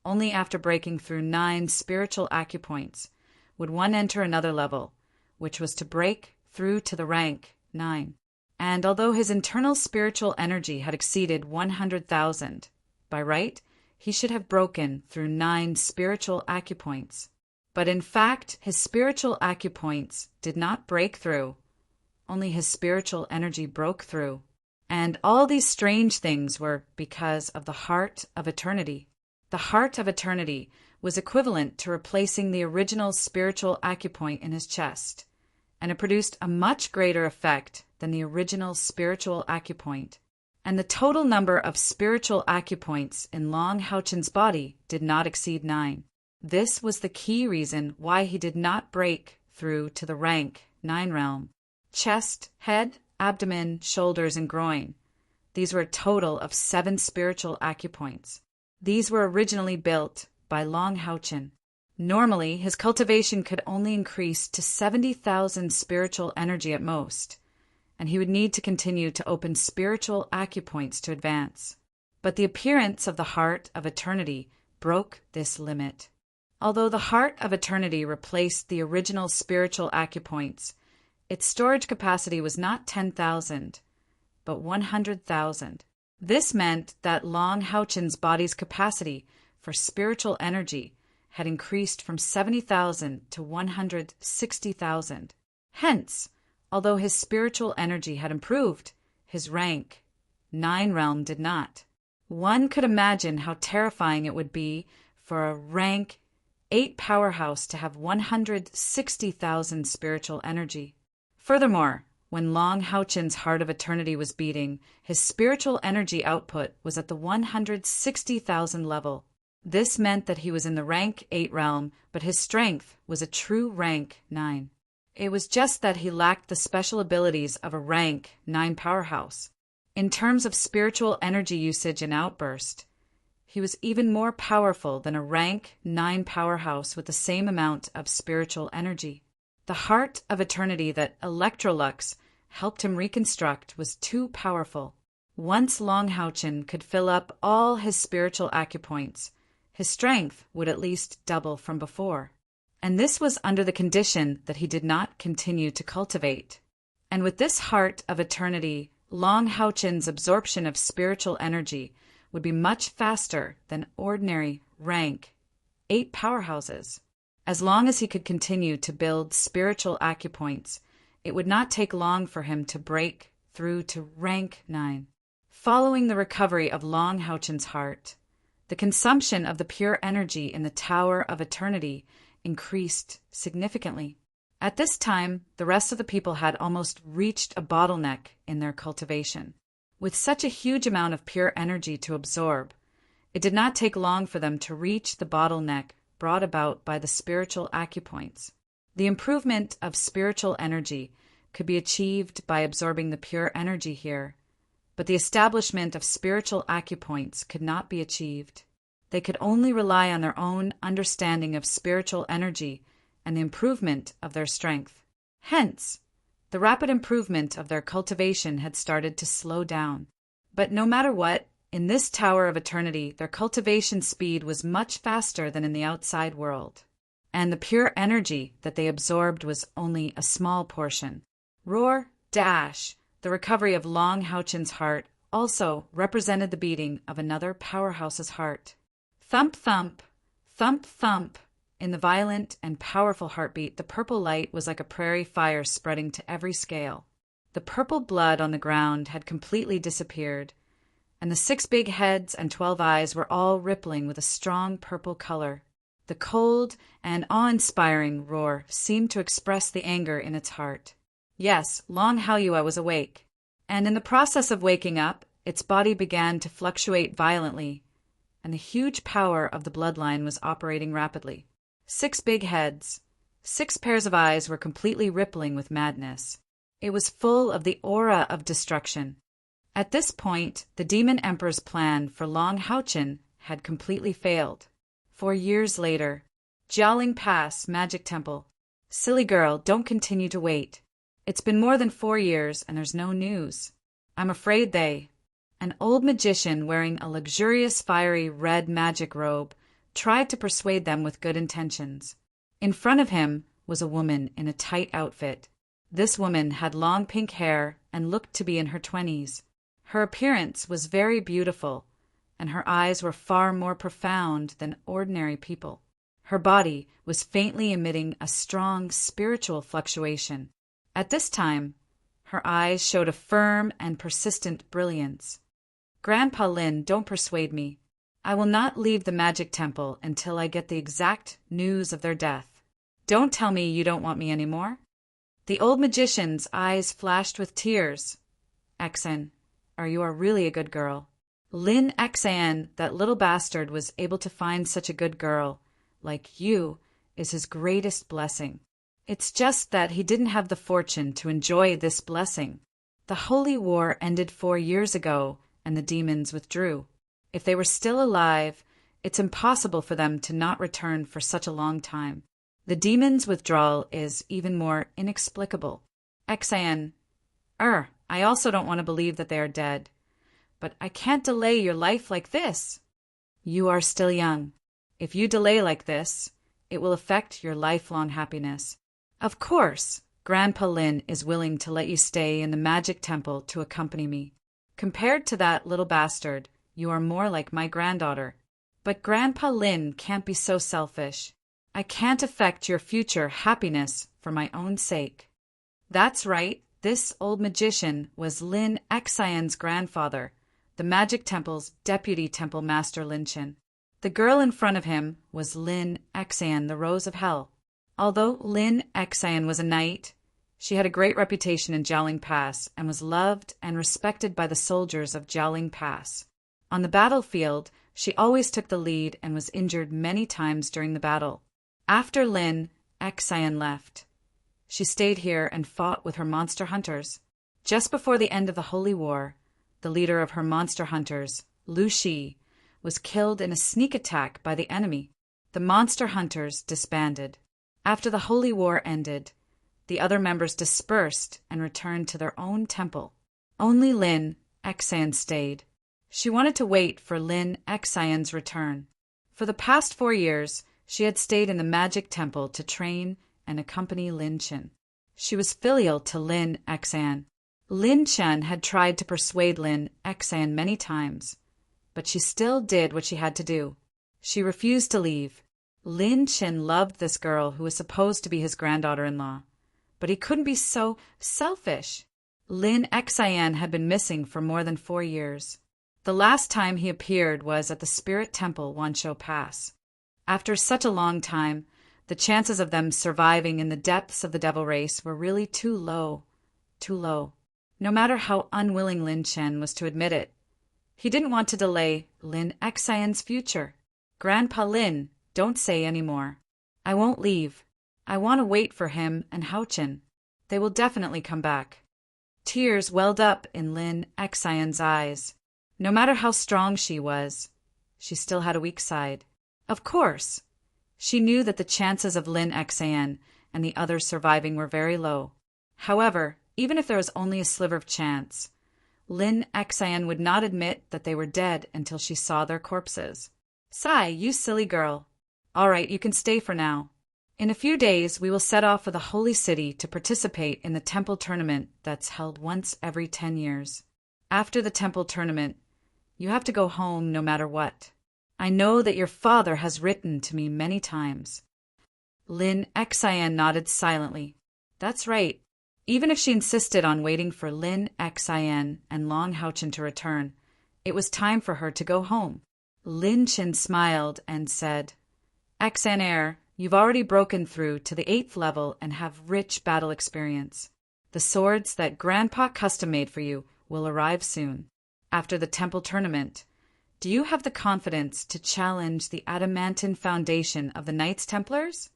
Only after breaking through 9 spiritual acupoints would one enter another level, which was to break through to the rank 9. And although his internal spiritual energy had exceeded 100,000, by right, he should have broken through 9 spiritual acupoints. But in fact, his spiritual acupoints did not break through. Only his spiritual energy broke through. And all these strange things were because of the Heart of Eternity. The Heart of Eternity was equivalent to replacing the original spiritual acupoint in his chest, and it produced a much greater effect than the original spiritual acupoint. And the total number of spiritual acupoints in Long Houchen's body did not exceed 9. This was the key reason why he did not break through to the rank 9 realm. Chest, head, abdomen, shoulders, and groin. These were a total of 7 spiritual acupoints. These were originally built by Long Houchen. Normally, his cultivation could only increase to 70,000 spiritual energy at most, and he would need to continue to open spiritual acupoints to advance. But the appearance of the Heart of Eternity broke this limit. Although the Heart of Eternity replaced the original spiritual acupoints, its storage capacity was not 10,000, but 100,000. This meant that Long Houchen's body's capacity for spiritual energy had increased from 70,000 to 160,000. Hence, although his spiritual energy had improved, his rank 9 realm did not. One could imagine how terrifying it would be for a rank 8 powerhouse to have 160,000 spiritual energy. Furthermore, when Long Houchen's Heart of Eternity was beating, his spiritual energy output was at the 160,000 level. This meant that he was in the rank 8 realm, but his strength was a true rank 9. It was just that he lacked the special abilities of a rank 9 powerhouse. In terms of spiritual energy usage and outburst, he was even more powerful than a rank 9 powerhouse with the same amount of spiritual energy. The Heart of Eternity that Electrolux helped him reconstruct was too powerful. Once Long Houchen could fill up all his spiritual acupoints, his strength would at least double from before. And this was under the condition that he did not continue to cultivate. And with this Heart of Eternity, Long Houchen's absorption of spiritual energy would be much faster than ordinary rank 8 powerhouses. As long as he could continue to build spiritual acupoints, it would not take long for him to break through to rank 9. Following the recovery of Long Houchen's heart, the consumption of the pure energy in the Tower of Eternity increased significantly. At this time, the rest of the people had almost reached a bottleneck in their cultivation. With such a huge amount of pure energy to absorb, it did not take long for them to reach the bottleneck brought about by the spiritual acupoints. The improvement of spiritual energy could be achieved by absorbing the pure energy here, but the establishment of spiritual acupoints could not be achieved. They could only rely on their own understanding of spiritual energy and the improvement of their strength. Hence, the rapid improvement of their cultivation had started to slow down. But no matter what, in this Tower of Eternity, their cultivation speed was much faster than in the outside world, and the pure energy that they absorbed was only a small portion. Roar, dash, the recovery of Long Houchen's heart also represented the beating of another powerhouse's heart. Thump, thump, thump, thump. In the violent and powerful heartbeat, the purple light was like a prairie fire spreading to every scale. The purple blood on the ground had completely disappeared, and the 6 big heads and 12 eyes were all rippling with a strong purple color. The cold and awe-inspiring roar seemed to express the anger in its heart. Yes, Long Haoyue was awake, and in the process of waking up, its body began to fluctuate violently, and the huge power of the bloodline was operating rapidly. 6 big heads, 6 pairs of eyes were completely rippling with madness. It was full of the aura of destruction. At this point, the Demon Emperor's plan for Long Houchen had completely failed. 4 years later. Jialing Pass, Magic Temple. Silly girl, don't continue to wait. It's been more than 4 years and there's no news. I'm afraid An old magician wearing a luxurious fiery red magic robe tried to persuade them with good intentions. In front of him was a woman in a tight outfit. This woman had long pink hair and looked to be in her 20s. Her appearance was very beautiful, and her eyes were far more profound than ordinary people. Her body was faintly emitting a strong spiritual fluctuation. At this time, her eyes showed a firm and persistent brilliance. Grandpa Lin, don't persuade me. I will not leave the magic temple until I get the exact news of their death. Don't tell me you don't want me anymore. The old magician's eyes flashed with tears. Xan, you are really a good girl. Lin Xan, that little bastard, was able to find such a good girl, like you, is his greatest blessing. It's just that he didn't have the fortune to enjoy this blessing. The Holy War ended 4 years ago, and the demons withdrew. If they were still alive, it's impossible for them to not return for such a long time. The demons' withdrawal is even more inexplicable. Xan, I also don't want to believe that they are dead. But I can't delay your life like this. You are still young. If you delay like this, it will affect your lifelong happiness. Of course, Grandpa Lin is willing to let you stay in the magic temple to accompany me. Compared to that little bastard, you are more like my granddaughter. But Grandpa Lin can't be so selfish. I can't affect your future happiness for my own sake. That's right, this old magician was Lin Xian's grandfather, the magic temple's deputy temple master Lin Chen. The girl in front of him was Lin Xian, the Rose of Hell. Although Lin Xian was a knight, she had a great reputation in Jialing Pass and was loved and respected by the soldiers of Jialing Pass. On the battlefield, she always took the lead and was injured many times during the battle. After Lin Xian left, she stayed here and fought with her monster hunters. Just before the end of the Holy War, the leader of her monster hunters, Lu Shi, was killed in a sneak attack by the enemy. The monster hunters disbanded. After the Holy War ended, the other members dispersed and returned to their own temple. Only Lin Xian stayed. She wanted to wait for Lin Xian's return. For the past 4 years, she had stayed in the magic temple to train and accompany Lin Chen. She was filial to Lin Xian. Lin Chen had tried to persuade Lin Xian many times, but she still did what she had to do. She refused to leave. Lin Chen loved this girl who was supposed to be his granddaughter-in-law, but he couldn't be so selfish. Lin Xian had been missing for more than 4 years. The last time he appeared was at the Spirit Temple Wanshou Pass. After such a long time, the chances of them surviving in the depths of the devil race were really too low. No matter how unwilling Lin Chen was to admit it, he didn't want to delay Lin Xian's future. Grandpa Lin, don't say any more. I won't leave. I want to wait for him and Hao Chen. They will definitely come back. Tears welled up in Lin Xian's eyes. No matter how strong she was, she still had a weak side. Of course, she knew that the chances of Lin Xian and the others surviving were very low. However, even if there was only a sliver of chance, Lin Xian would not admit that they were dead until she saw their corpses. Sigh, you silly girl. All right, you can stay for now. In a few days, we will set off for the Holy City to participate in the temple tournament that's held once every 10 years. After the temple tournament, you have to go home no matter what. I know that your father has written to me many times. Lin Xian nodded silently. That's right. Even if she insisted on waiting for Lin Xian and Long Haochen to return, it was time for her to go home. Lin Chen smiled and said, Xian, you've already broken through to the 8th level and have rich battle experience. The swords that Grandpa custom-made for you will arrive soon. After the temple tournament, do you have the confidence to challenge the adamantine foundation of the Knights Templars?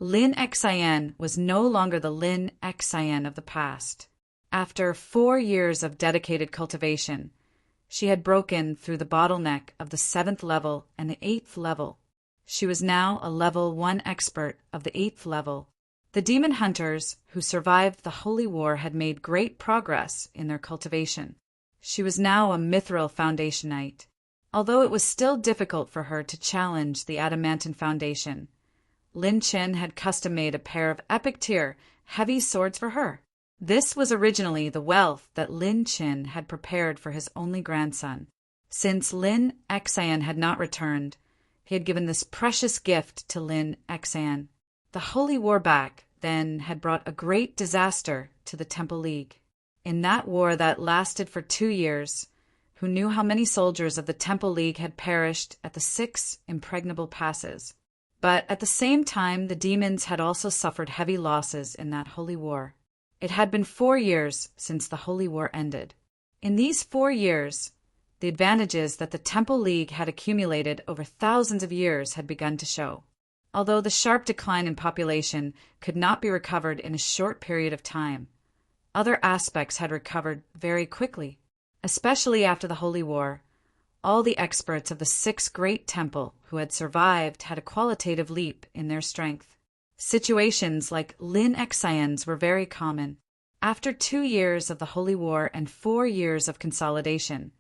Lin Xian was no longer the Lin Xian of the past. After 4 years of dedicated cultivation, she had broken through the bottleneck of the 7th level and the 8th level. She was now a level 1 expert of the 8th level. The demon hunters who survived the Holy War had made great progress in their cultivation. She was now a mithril foundationite. Although it was still difficult for her to challenge the adamantine foundation, Lin Qin had custom-made a pair of epic tier, heavy swords for her. This was originally the wealth that Lin Qin had prepared for his only grandson. Since Lin Xian had not returned, he had given this precious gift to Lin Xian. The Holy War back then had brought a great disaster to the Temple League. In that war that lasted for 2 years, who knew how many soldiers of the Temple League had perished at the 6 impregnable passes? But at the same time, the demons had also suffered heavy losses in that Holy War. It had been 4 years since the Holy War ended. In these 4 years, the advantages that the Temple League had accumulated over thousands of years had begun to show. Although the sharp decline in population could not be recovered in a short period of time, other aspects had recovered very quickly. Especially after the Holy War, all the experts of the 6 Great Temple who had survived had a qualitative leap in their strength. Situations like Lin Xian's were very common. After 2 years of the Holy War and 4 years of consolidation,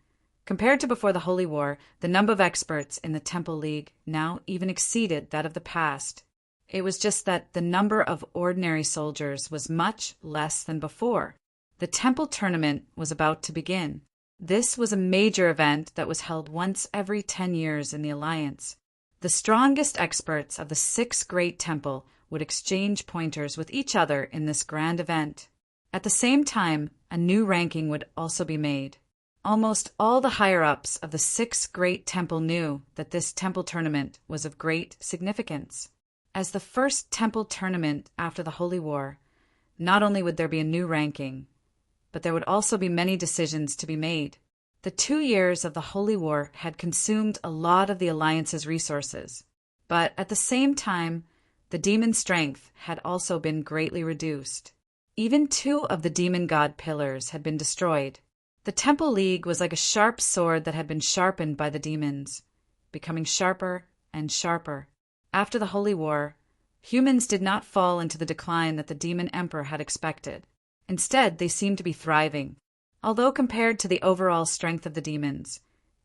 compared to before the Holy War, the number of experts in the Temple League now even exceeded that of the past. It was just that the number of ordinary soldiers was much less than before. The Temple Tournament was about to begin. This was a major event that was held once every 10 years in the Alliance. The strongest experts of the 6 Great Temple would exchange pointers with each other in this grand event. At the same time, a new ranking would also be made. Almost all the higher-ups of the 6 Great Temple knew that this Temple Tournament was of great significance. As the first Temple Tournament after the Holy War, not only would there be a new ranking, but there would also be many decisions to be made. The 2 years of the Holy War had consumed a lot of the Alliance's resources, but at the same time, the demon strength had also been greatly reduced. Even 2 of the demon god pillars had been destroyed. The Temple League was like a sharp sword that had been sharpened by the demons, becoming sharper and sharper. After the Holy War, humans did not fall into the decline that the demon emperor had expected. Instead, they seemed to be thriving. Although compared to the overall strength of the demons,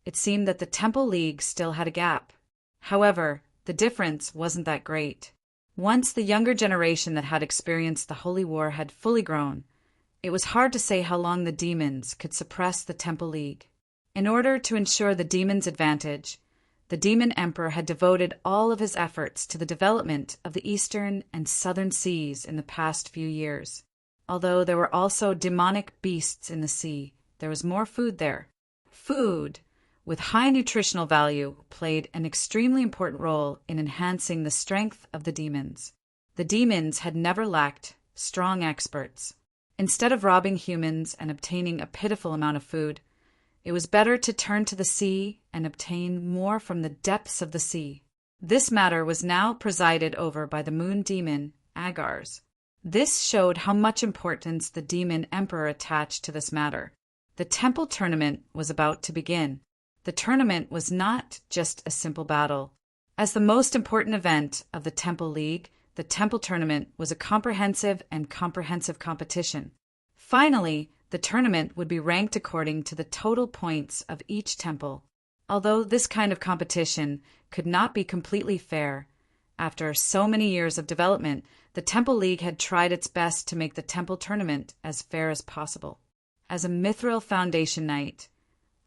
it seemed that the Temple League still had a gap. However, the difference wasn't that great. Once the younger generation that had experienced the Holy War had fully grown, it was hard to say how long the demons could suppress the Temple League. In order to ensure the demons' advantage, the demon emperor had devoted all of his efforts to the development of the eastern and southern seas in the past few years. Although there were also demonic beasts in the sea, there was more food there. Food, with high nutritional value, played an extremely important role in enhancing the strength of the demons. The demons had never lacked strong experts. Instead of robbing humans and obtaining a pitiful amount of food, it was better to turn to the sea and obtain more from the depths of the sea. This matter was now presided over by the moon demon, Agars. This showed how much importance the demon emperor attached to this matter. The Temple Tournament was about to begin. The tournament was not just a simple battle. As the most important event of the Temple League, the Temple Tournament was a comprehensive competition. Finally, the tournament would be ranked according to the total points of each temple. Although this kind of competition could not be completely fair, after so many years of development, the Temple League had tried its best to make the Temple Tournament as fair as possible. As a Mithril Foundation Knight,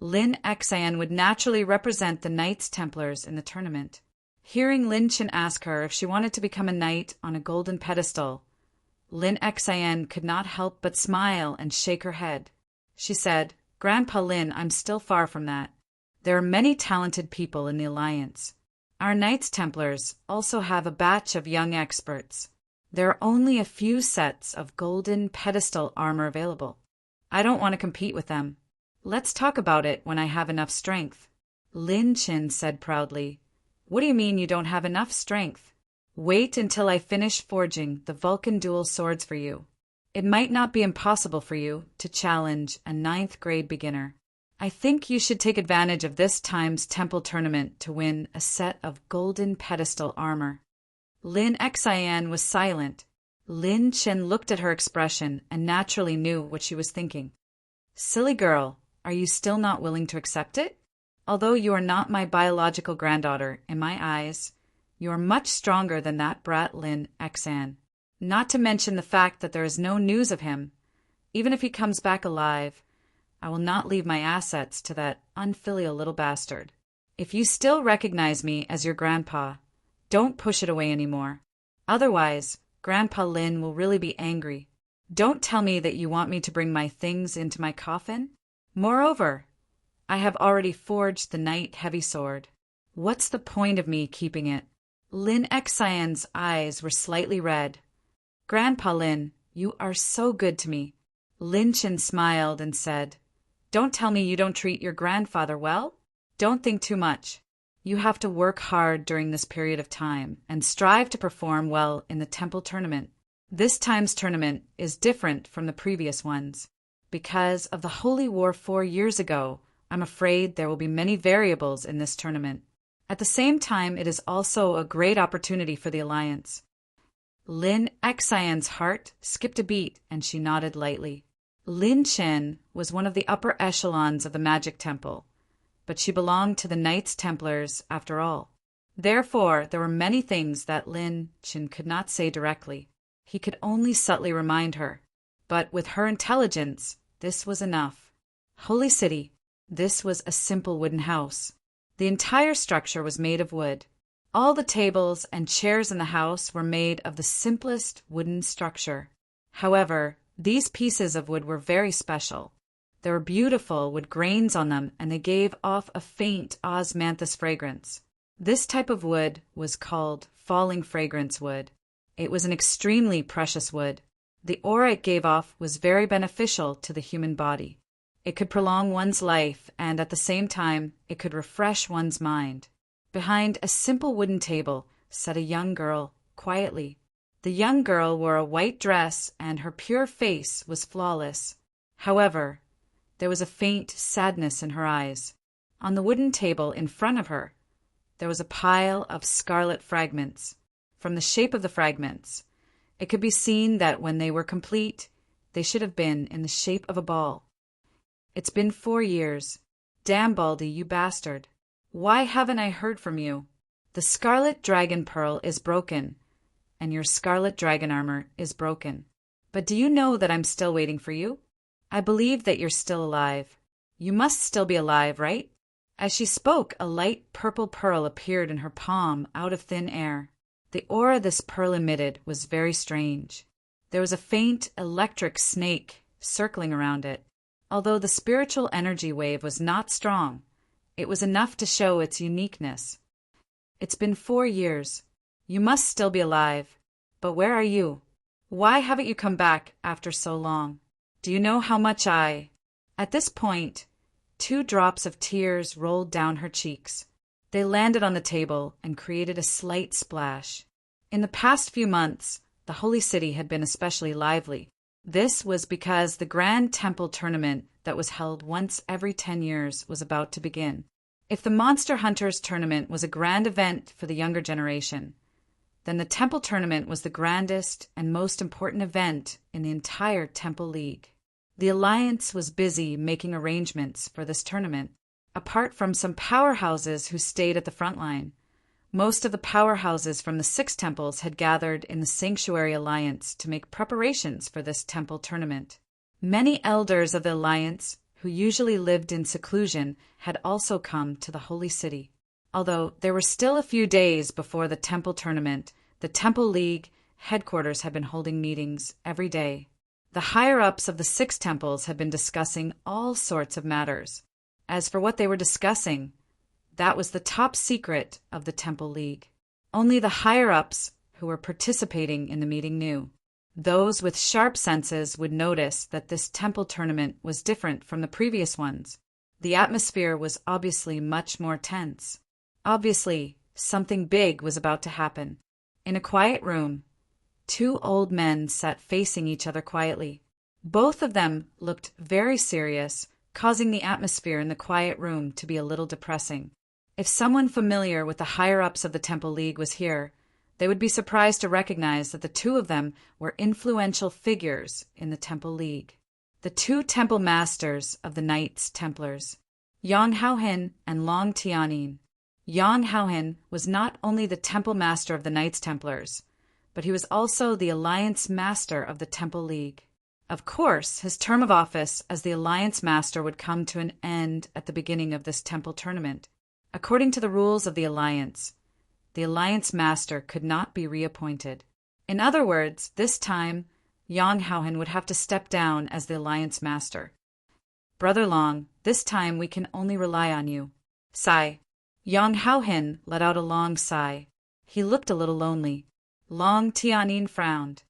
Lin Xian would naturally represent the Knights Templars in the tournament. Hearing Lin Qin ask her if she wanted to become a knight on a golden pedestal, Lin Xian could not help but smile and shake her head. She said, "Grandpa Lin, I'm still far from that. There are many talented people in the Alliance. Our Knights Templars also have a batch of young experts. There are only a few sets of golden pedestal armor available. I don't want to compete with them. Let's talk about it when I have enough strength." Lin Qin said proudly, "What do you mean you don't have enough strength? Wait until I finish forging the Vulcan dual swords for you. It might not be impossible for you to challenge a 9th grade beginner." I think you should take advantage of this time's temple tournament to win a set of golden pedestal armor. Lin Xian was silent. Lin Chen looked at her expression and naturally knew what she was thinking. Silly girl, are you still not willing to accept it? Although you are not my biological granddaughter, in my eyes, you are much stronger than that brat Lin Xian. Not to mention the fact that there is no news of him. Even if he comes back alive, I will not leave my assets to that unfilial little bastard. If you still recognize me as your grandpa, don't push it away anymore. Otherwise, Grandpa Lin will really be angry. Don't tell me that you want me to bring my things into my coffin. Moreover, I have already forged the Knight Heavy Sword. What's the point of me keeping it? Lin Xian's eyes were slightly red. Grandpa Lin, you are so good to me. Lin Chen smiled and said, Don't tell me you don't treat your grandfather well. Don't think too much. You have to work hard during this period of time and strive to perform well in the temple tournament. This time's tournament is different from the previous ones. Because of the Holy War 4 years ago, I'm afraid there will be many variables in this tournament. At the same time, it is also a great opportunity for the Alliance. Lin Xian's heart skipped a beat and she nodded lightly. Lin Chen was one of the upper echelons of the Magic Temple, but she belonged to the Knights Templars after all. Therefore, there were many things that Lin Chen could not say directly. He could only subtly remind her. But with her intelligence, this was enough. Holy City, this was a simple wooden house. The entire structure was made of wood. All the tables and chairs in the house were made of the simplest wooden structure. However, these pieces of wood were very special. They were beautiful with grains on them, and they gave off a faint osmanthus fragrance. This type of wood was called falling fragrance wood. It was an extremely precious wood. The aura it gave off was very beneficial to the human body. It could prolong one's life, and at the same time, it could refresh one's mind. Behind a simple wooden table sat a young girl, quietly. The young girl wore a white dress, and her pure face was flawless. However, there was a faint sadness in her eyes. On the wooden table in front of her, there was a pile of scarlet fragments. From the shape of the fragments, it could be seen that when they were complete, they should have been in the shape of a ball. It's been 4 years. Damn, Baldy, you bastard. Why haven't I heard from you? The scarlet dragon pearl is broken, and your scarlet dragon armor is broken. But do you know that I'm still waiting for you? I believe that you're still alive. You must still be alive, right? As she spoke, a light purple pearl appeared in her palm out of thin air. The aura this pearl emitted was very strange. There was a faint electric snake circling around it. Although the spiritual energy wave was not strong, it was enough to show its uniqueness. It's been 4 years. You must still be alive. But where are you? Why haven't you come back after so long? Do you know how much I... At this point, 2 drops of tears rolled down her cheeks. They landed on the table and created a slight splash. In the past few months, the Holy City had been especially lively. This was because the Grand Temple Tournament that was held once every 10 years was about to begin. If the Monster Hunters Tournament was a grand event for the younger generation, then the Temple Tournament was the grandest and most important event in the entire Temple League. The Alliance was busy making arrangements for this tournament. Apart from some powerhouses who stayed at the front line, most of the powerhouses from the 6 temples had gathered in the Sanctuary Alliance to make preparations for this temple tournament. Many elders of the Alliance, who usually lived in seclusion, had also come to the Holy City. Although there were still a few days before the temple tournament, the Temple League headquarters had been holding meetings every day. The higher-ups of the 6 temples had been discussing all sorts of matters. As for what they were discussing, that was the top secret of the Temple League. Only the higher-ups who were participating in the meeting knew. Those with sharp senses would notice that this temple tournament was different from the previous ones. The atmosphere was obviously much more tense. Obviously, something big was about to happen. In a quiet room, 2 old men sat facing each other quietly. Both of them looked very serious, causing the atmosphere in the quiet room to be a little depressing. If someone familiar with the higher-ups of the Temple League was here, they would be surprised to recognize that the two of them were influential figures in the Temple League. The two Temple Masters of the Knights Templars, Yang Haohen and Long Tianyin. Yang Haohen was not only the Temple Master of the Knights Templars, but he was also the Alliance Master of the Temple League. Of course, his term of office as the Alliance Master would come to an end at the beginning of this Temple tournament. According to the rules of the Alliance Master could not be reappointed. In other words, this time, Yang Haohen would have to step down as the Alliance Master. Brother Long, this time we can only rely on you. Sigh. Yang Haohen let out a long sigh. He looked a little lonely. Long Tianyin frowned.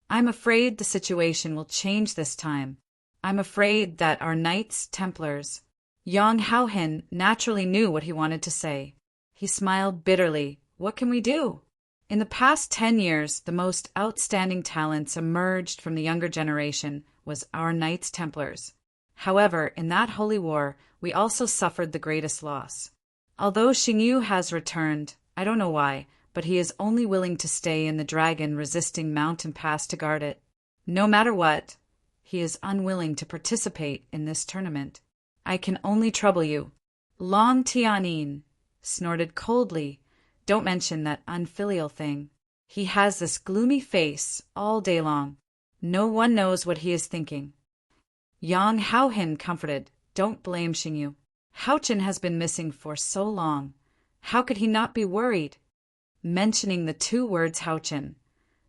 I'm afraid the situation will change this time. I'm afraid that our Knights Templars. Yang Haohen naturally knew what he wanted to say. He smiled bitterly. What can we do? In the past 10 years, the most outstanding talents emerged from the younger generation was our Knights Templars. However, in that holy war, we also suffered the greatest loss. Although Xingyu has returned, I don't know why, but he is only willing to stay in the dragon-resisting mountain pass to guard it. No matter what, he is unwilling to participate in this tournament. I can only trouble you. Long Tianyin snorted coldly. Don't mention that unfilial thing. He has this gloomy face all day long. No one knows what he is thinking. Yang Haohen comforted. Don't blame Xingyu. Haochen has been missing for so long. How could he not be worried? Mentioning the two words Haochen,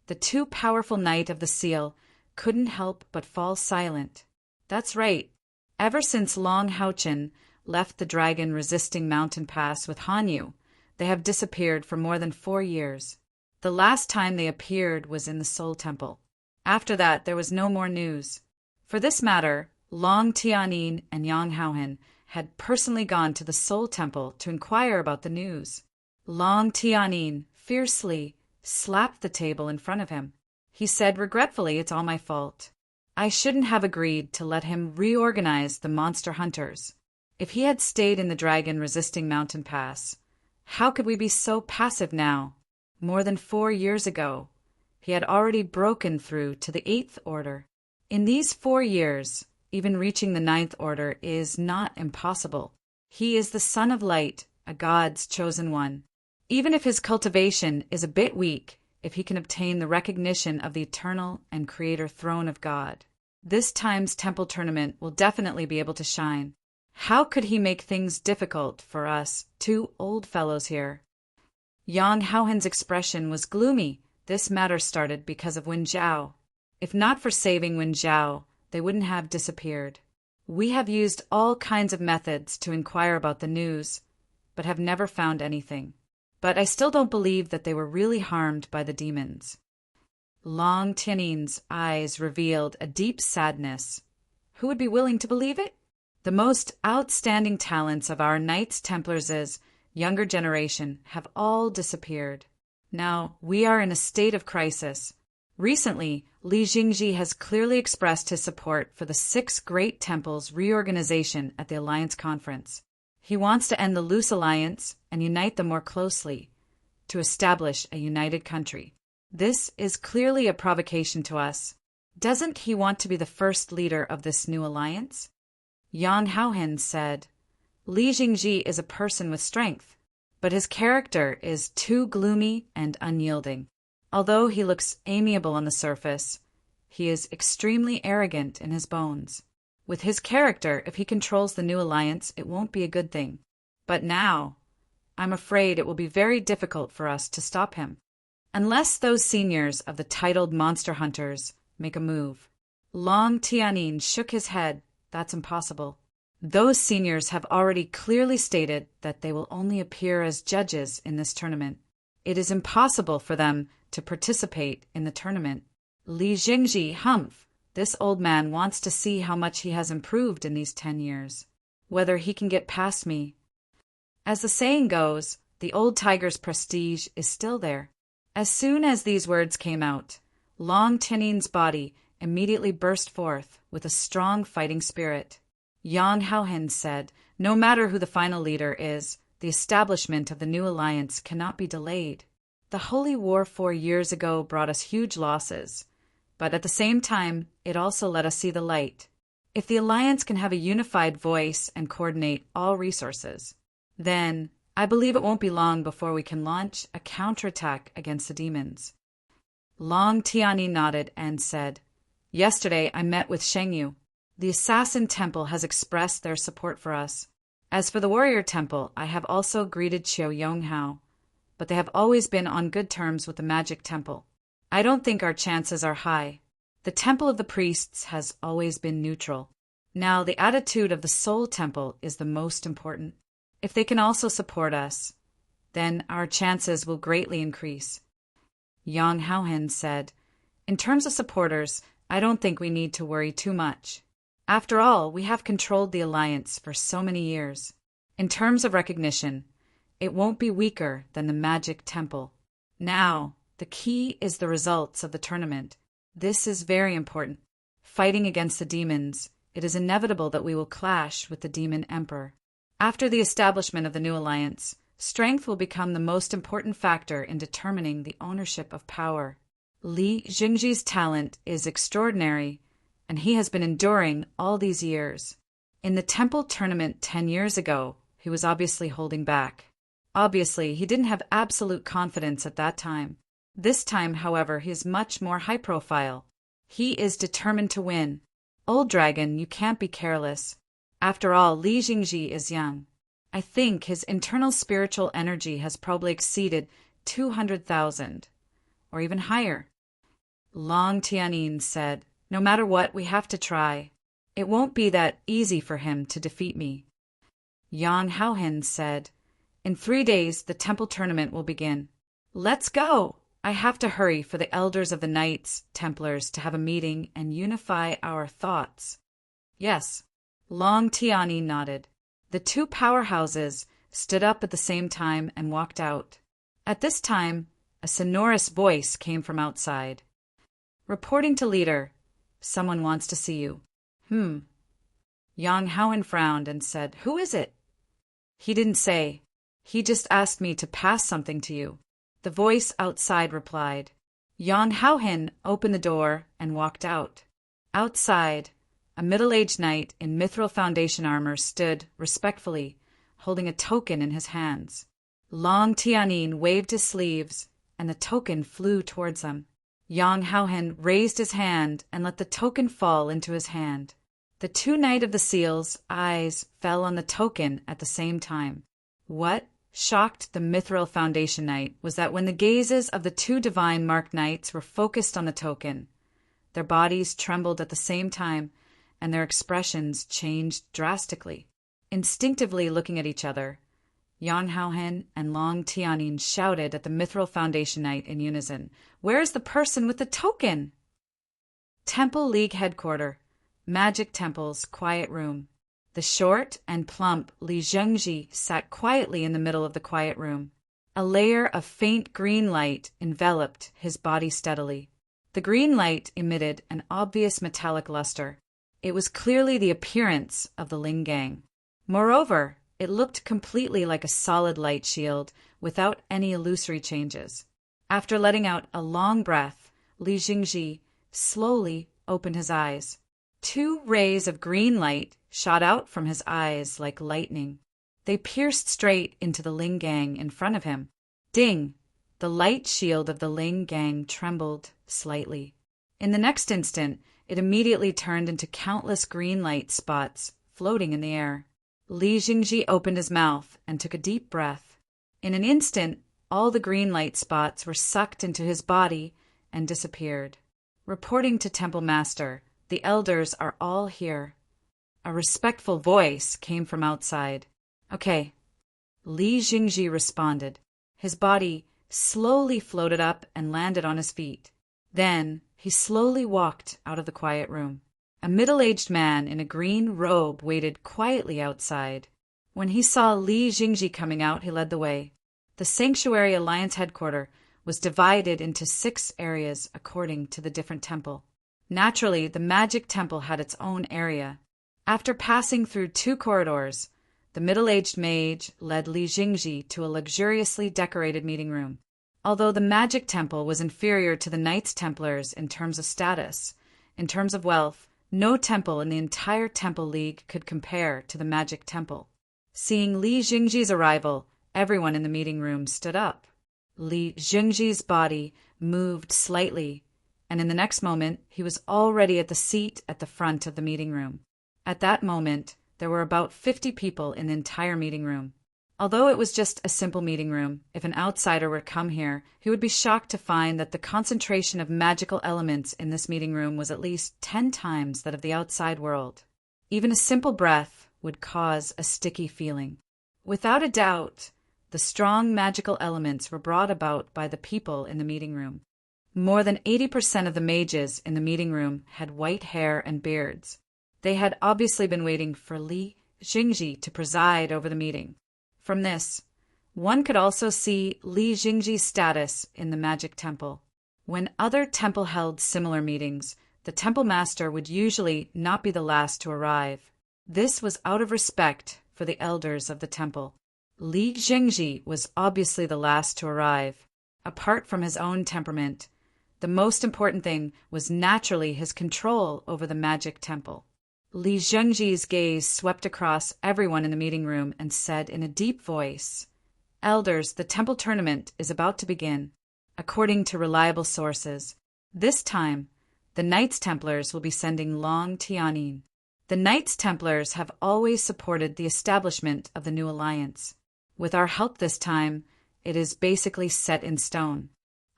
the too powerful knight of the seal couldn't help but fall silent. That's right. Ever since Long Haochen left the dragon-resisting mountain pass with Hanyu, they have disappeared for more than 4 years. The last time they appeared was in the Soul Temple. After that, there was no more news. For this matter, Long Tianyin and Yang Haohen had personally gone to the Soul Temple to inquire about the news. Long Tianyin fiercely slapped the table in front of him. He said regretfully, it's all my fault. I shouldn't have agreed to let him reorganize the monster hunters. If he had stayed in the dragon-resisting mountain pass, how could we be so passive now? More than 4 years ago, he had already broken through to the 8th Order. In these 4 years, even reaching the 9th Order is not impossible. He is the Son of Light, a God's chosen one. Even if his cultivation is a bit weak, if he can obtain the recognition of the eternal and creator throne of God, this time's temple tournament will definitely be able to shine. How could he make things difficult for us, two old fellows here? Yang Haohen's expression was gloomy. This matter started because of Wen Zhao. If not for saving Wen Zhao, they wouldn't have disappeared. We have used all kinds of methods to inquire about the news, but have never found anything. But I still don't believe that they were really harmed by the demons. Long Tianyin's eyes revealed a deep sadness. Who would be willing to believe it? The most outstanding talents of our Knights Templars' younger generation have all disappeared. Now, we are in a state of crisis. Recently, Li Jingji has clearly expressed his support for the 6 great temples' reorganization at the Alliance Conference. He wants to end the loose alliance and unite them more closely, to establish a united country. This is clearly a provocation to us. Doesn't he want to be the first leader of this new alliance? Yang Haohen said, Li Jingji is a person with strength, but his character is too gloomy and unyielding. Although he looks amiable on the surface, he is extremely arrogant in his bones. With his character, if he controls the new alliance, it won't be a good thing. But now, I'm afraid it will be very difficult for us to stop him. Unless those seniors of the titled monster hunters make a move. Long Tianyin shook his head. That's impossible. Those seniors have already clearly stated that they will only appear as judges in this tournament. It is impossible for them to participate in the tournament. Li Jingji humph. This old man wants to see how much he has improved in these 10 years. Whether he can get past me. As the saying goes, the old tiger's prestige is still there. As soon as these words came out, Long Tianyin's body immediately burst forth with a strong fighting spirit. Yang Haohen said, "No matter who the final leader is, the establishment of the new alliance cannot be delayed. The holy war 4 years ago brought us huge losses, but at the same time, it also let us see the light. If the alliance can have a unified voice and coordinate all resources, then I believe it won't be long before we can launch a counterattack against the demons." Long Tianyi nodded and said, "Yesterday I met with Shengyu. The Assassin Temple has expressed their support for us. As for the Warrior Temple, I have also greeted Xiao Yonghao, but they have always been on good terms with the Magic Temple. I don't think our chances are high. The Temple of the Priests has always been neutral. Now the attitude of the Soul Temple is the most important. If they can also support us, then our chances will greatly increase." Yang Haohen said, "In terms of supporters, I don't think we need to worry too much. After all, we have controlled the alliance for so many years. In terms of recognition, it won't be weaker than the Magic Temple. Now, the key is the results of the tournament. This is very important. Fighting against the demons, it is inevitable that we will clash with the Demon Emperor. After the establishment of the new alliance, strength will become the most important factor in determining the ownership of power. Li Jingji's talent is extraordinary, and he has been enduring all these years. In the temple tournament 10 years ago, he was obviously holding back. Obviously, he didn't have absolute confidence at that time. This time, however, he is much more high profile. He is determined to win. Old dragon, you can't be careless. After all, Li Jingji is young. I think his internal spiritual energy has probably exceeded 200,000, or even higher." Long Tianyin said, "No matter what, we have to try. It won't be that easy for him to defeat me." Yang Haohen said, "In 3 days, the temple tournament will begin. Let's go! I have to hurry for the elders of the Knights Templars to have a meeting and unify our thoughts." "Yes." Long Tianyi nodded. The two powerhouses stood up at the same time and walked out. At this time, a sonorous voice came from outside. "Reporting to leader. Someone wants to see you." Yang Haohen frowned and said, "Who is it?" "He didn't say. He just asked me to pass something to you," the voice outside replied. Yang Haohen opened the door and walked out. Outside, a middle-aged knight in mithril foundation armor stood, respectfully, holding a token in his hands. Long Tianyin waved his sleeves, and the token flew towards him. Yang Haohen raised his hand and let the token fall into his hand. The two Knight of the Seal's eyes fell on the token at the same time. What shocked the mithril foundation knight was that when the gazes of the two divine marked knights were focused on the token, their bodies trembled at the same time, and their expressions changed drastically. Instinctively looking at each other, Yang Haohen and Long Tianyin shouted at the Mithril Foundation Knight in unison, "Where is the person with the token?" Temple League Headquarter, Magic Temple's quiet room. The short and plump Li Zhengji sat quietly in the middle of the quiet room. A layer of faint green light enveloped his body steadily. The green light emitted an obvious metallic luster. It was clearly the appearance of the Ling Gang. Moreover, it looked completely like a solid light shield without any illusory changes. After letting out a long breath, Li Jingji slowly opened his eyes. 2 rays of green light shot out from his eyes like lightning. They pierced straight into the Ling Gang in front of him. Ding! The light shield of the Ling Gang trembled slightly. In the next instant, it immediately turned into countless green light spots floating in the air. Li Jingji opened his mouth and took a deep breath. In an instant, all the green light spots were sucked into his body and disappeared. Reporting to Temple Master, the elders are all here. A respectful voice came from outside. Okay. Li Jingji responded. His body slowly floated up and landed on his feet. Then he slowly walked out of the quiet room. A middle-aged man in a green robe waited quietly outside. When he saw Li Jingji coming out, he led the way. The Sanctuary Alliance headquarters was divided into 6 areas according to the different temple. Naturally, the Magic Temple had its own area. After passing through 2 corridors, the middle-aged mage led Li Jingji to a luxuriously decorated meeting room. Although the magic temple was inferior to the Knights Templars in terms of status, in terms of wealth, no temple in the entire Temple League could compare to the magic temple. Seeing Li Jingji's arrival, everyone in the meeting room stood up. Li Jingji's body moved slightly, and in the next moment he was already at the seat at the front of the meeting room. At that moment, there were about 50 people in the entire meeting room. Although it was just a simple meeting room, if an outsider were to come here, he would be shocked to find that the concentration of magical elements in this meeting room was at least 10 times that of the outside world. Even a simple breath would cause a sticky feeling. Without a doubt, the strong magical elements were brought about by the people in the meeting room. More than 80% of the mages in the meeting room had white hair and beards. They had obviously been waiting for Li Jingji to preside over the meeting. From this, one could also see Li Jingji's status in the magic temple. When other temple held similar meetings, the temple master would usually not be the last to arrive. This was out of respect for the elders of the temple. Li Jingji was obviously the last to arrive. Apart from his own temperament, the most important thing was naturally his control over the magic temple. Li Jingji's gaze swept across everyone in the meeting room and said in a deep voice, "Elders, the temple tournament is about to begin. According to reliable sources, this time, the Knights Templars will be sending Long Tianin. The Knights Templars have always supported the establishment of the new alliance. With our help this time, it is basically set in stone.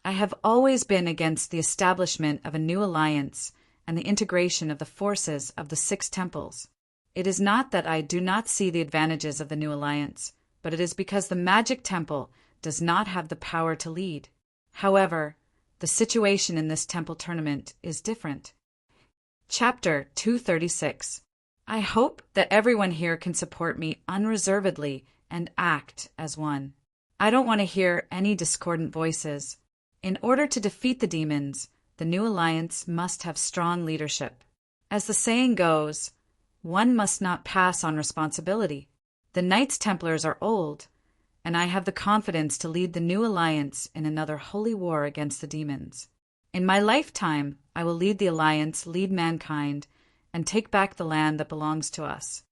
I have always been against the establishment of a new alliance and the integration of the forces of the 6 temples. It is not that I do not see the advantages of the new alliance, but it is because the magic temple does not have the power to lead. However, the situation in this temple tournament is different." Chapter 236. I hope that everyone here can support me unreservedly and act as one. I don't want to hear any discordant voices. In order to defeat the demons, the new alliance must have strong leadership. As the saying goes, one must not pass on responsibility. The Knights Templars are old, and I have the confidence to lead the new alliance in another holy war against the demons. In my lifetime, I will lead the alliance, lead mankind, and take back the land that belongs to us.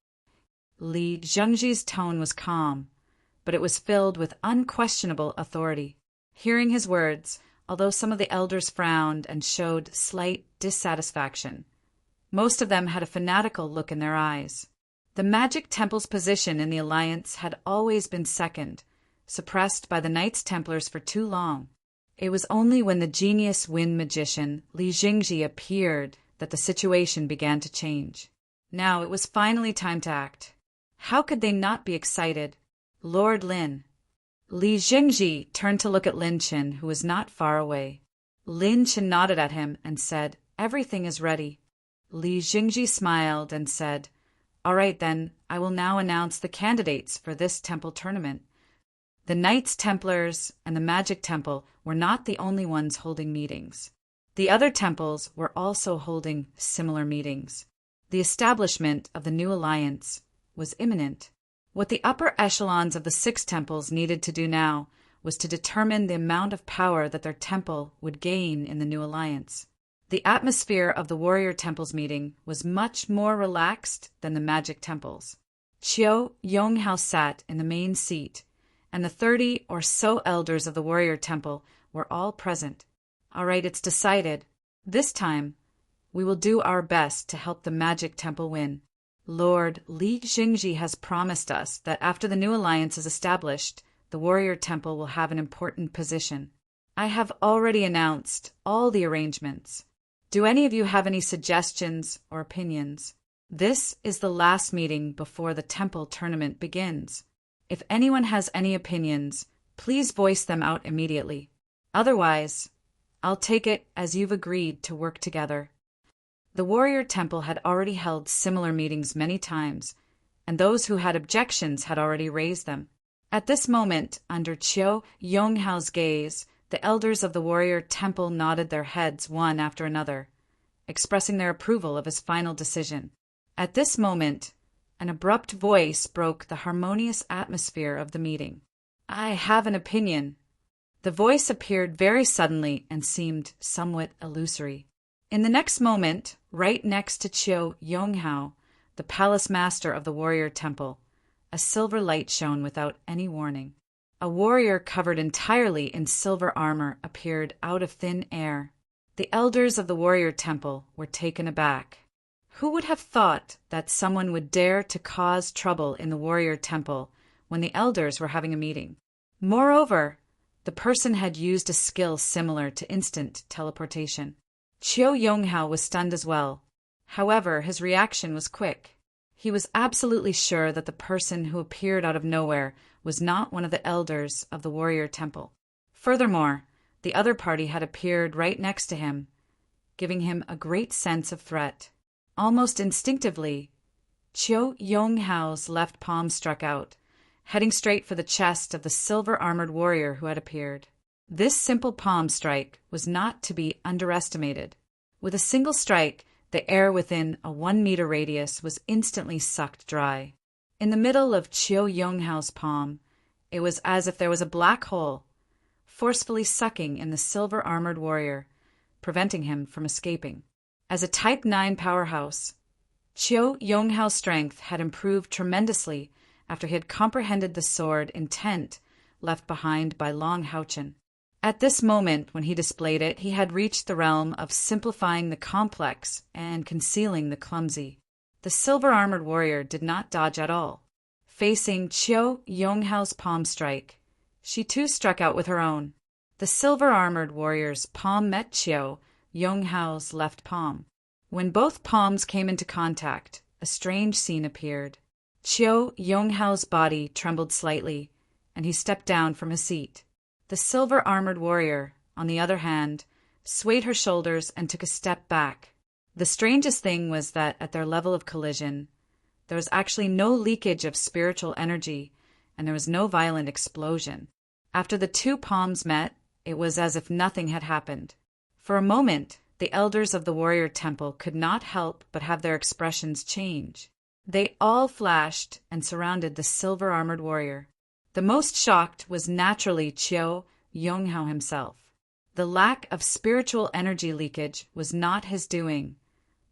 Li Jingji's tone was calm, but it was filled with unquestionable authority. Hearing his words, although some of the elders frowned and showed slight dissatisfaction, most of them had a fanatical look in their eyes. The magic temple's position in the alliance had always been second, suppressed by the Knights Templars for too long. It was only when the genius wind magician Li Jingji appeared that the situation began to change. Now it was finally time to act. How could they not be excited? Lord Lin. Li Jingji turned to look at Lin Qin, who was not far away. Lin Qin nodded at him and said, "Everything is ready." Li Jingji smiled and said, "All right then, I will now announce the candidates for this temple tournament." The Knights Templars and the Magic Temple were not the only ones holding meetings. The other temples were also holding similar meetings. The establishment of the new alliance was imminent. What the upper echelons of the 6 temples needed to do now was to determine the amount of power that their temple would gain in the new alliance. The atmosphere of the warrior temples meeting was much more relaxed than the magic temples. Qiu Yonghao sat in the main seat, and the 30 or so elders of the warrior temple were all present. All right, it's decided. This time, we will do our best to help the magic temple win. Lord Li Jingji has promised us that after the new alliance is established, the warrior temple will have an important position. I have already announced all the arrangements. Do any of you have any suggestions or opinions? This is the last meeting before the temple tournament begins. If anyone has any opinions, please voice them out immediately. Otherwise, I'll take it as you've agreed to work together. The warrior temple had already held similar meetings many times, and those who had objections had already raised them. At this moment, under Qiu Yonghao's gaze, the elders of the warrior temple nodded their heads one after another, expressing their approval of his final decision. At this moment, an abrupt voice broke the harmonious atmosphere of the meeting. "I have an opinion." The voice appeared very suddenly and seemed somewhat illusory. In the next moment, right next to Chiu Yonghao, the palace master of the warrior temple, a silver light shone without any warning. A warrior covered entirely in silver armor appeared out of thin air. The elders of the warrior temple were taken aback. Who would have thought that someone would dare to cause trouble in the warrior temple when the elders were having a meeting? Moreover, the person had used a skill similar to instant teleportation. Chiu Yonghao was stunned as well. However, his reaction was quick. He was absolutely sure that the person who appeared out of nowhere was not one of the elders of the warrior temple. Furthermore, the other party had appeared right next to him, giving him a great sense of threat. Almost instinctively, Chiu Yonghao's left palm struck out, heading straight for the chest of the silver-armored warrior who had appeared. This simple palm strike was not to be underestimated. With a single strike, the air within a 1-meter radius was instantly sucked dry. In the middle of Chiu Yonghao's palm, it was as if there was a black hole, forcefully sucking in the silver-armored warrior, preventing him from escaping. As a Type 9 powerhouse, Chiu Yonghao's strength had improved tremendously after he had comprehended the sword intent left behind by Long Haochen. At this moment, when he displayed it, he had reached the realm of simplifying the complex and concealing the clumsy. The silver-armored warrior did not dodge at all. Facing Chiu Yonghao's palm strike, she too struck out with her own. The silver-armored warrior's palm met Chiu Yonghao's left palm. When both palms came into contact, a strange scene appeared. Chiu Yonghao's body trembled slightly, and he stepped down from his seat. The silver-armored warrior, on the other hand, swayed her shoulders and took a step back. The strangest thing was that at their level of collision, there was actually no leakage of spiritual energy, and there was no violent explosion. After the two palms met, it was as if nothing had happened. For a moment, the elders of the warrior temple could not help but have their expressions change. They all flashed and surrounded the silver-armored warrior. The most shocked was naturally Chiu Yonghao himself. The lack of spiritual energy leakage was not his doing,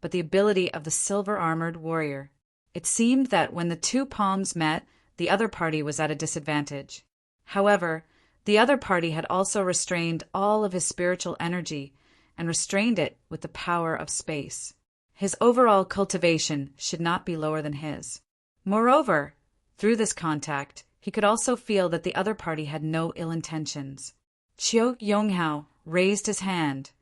but the ability of the silver-armored warrior. It seemed that when the two palms met, the other party was at a disadvantage. However, the other party had also restrained all of his spiritual energy and restrained it with the power of space. His overall cultivation should not be lower than his. Moreover, through this contact, he could also feel that the other party had no ill intentions. Chiu Yonghao raised his hand,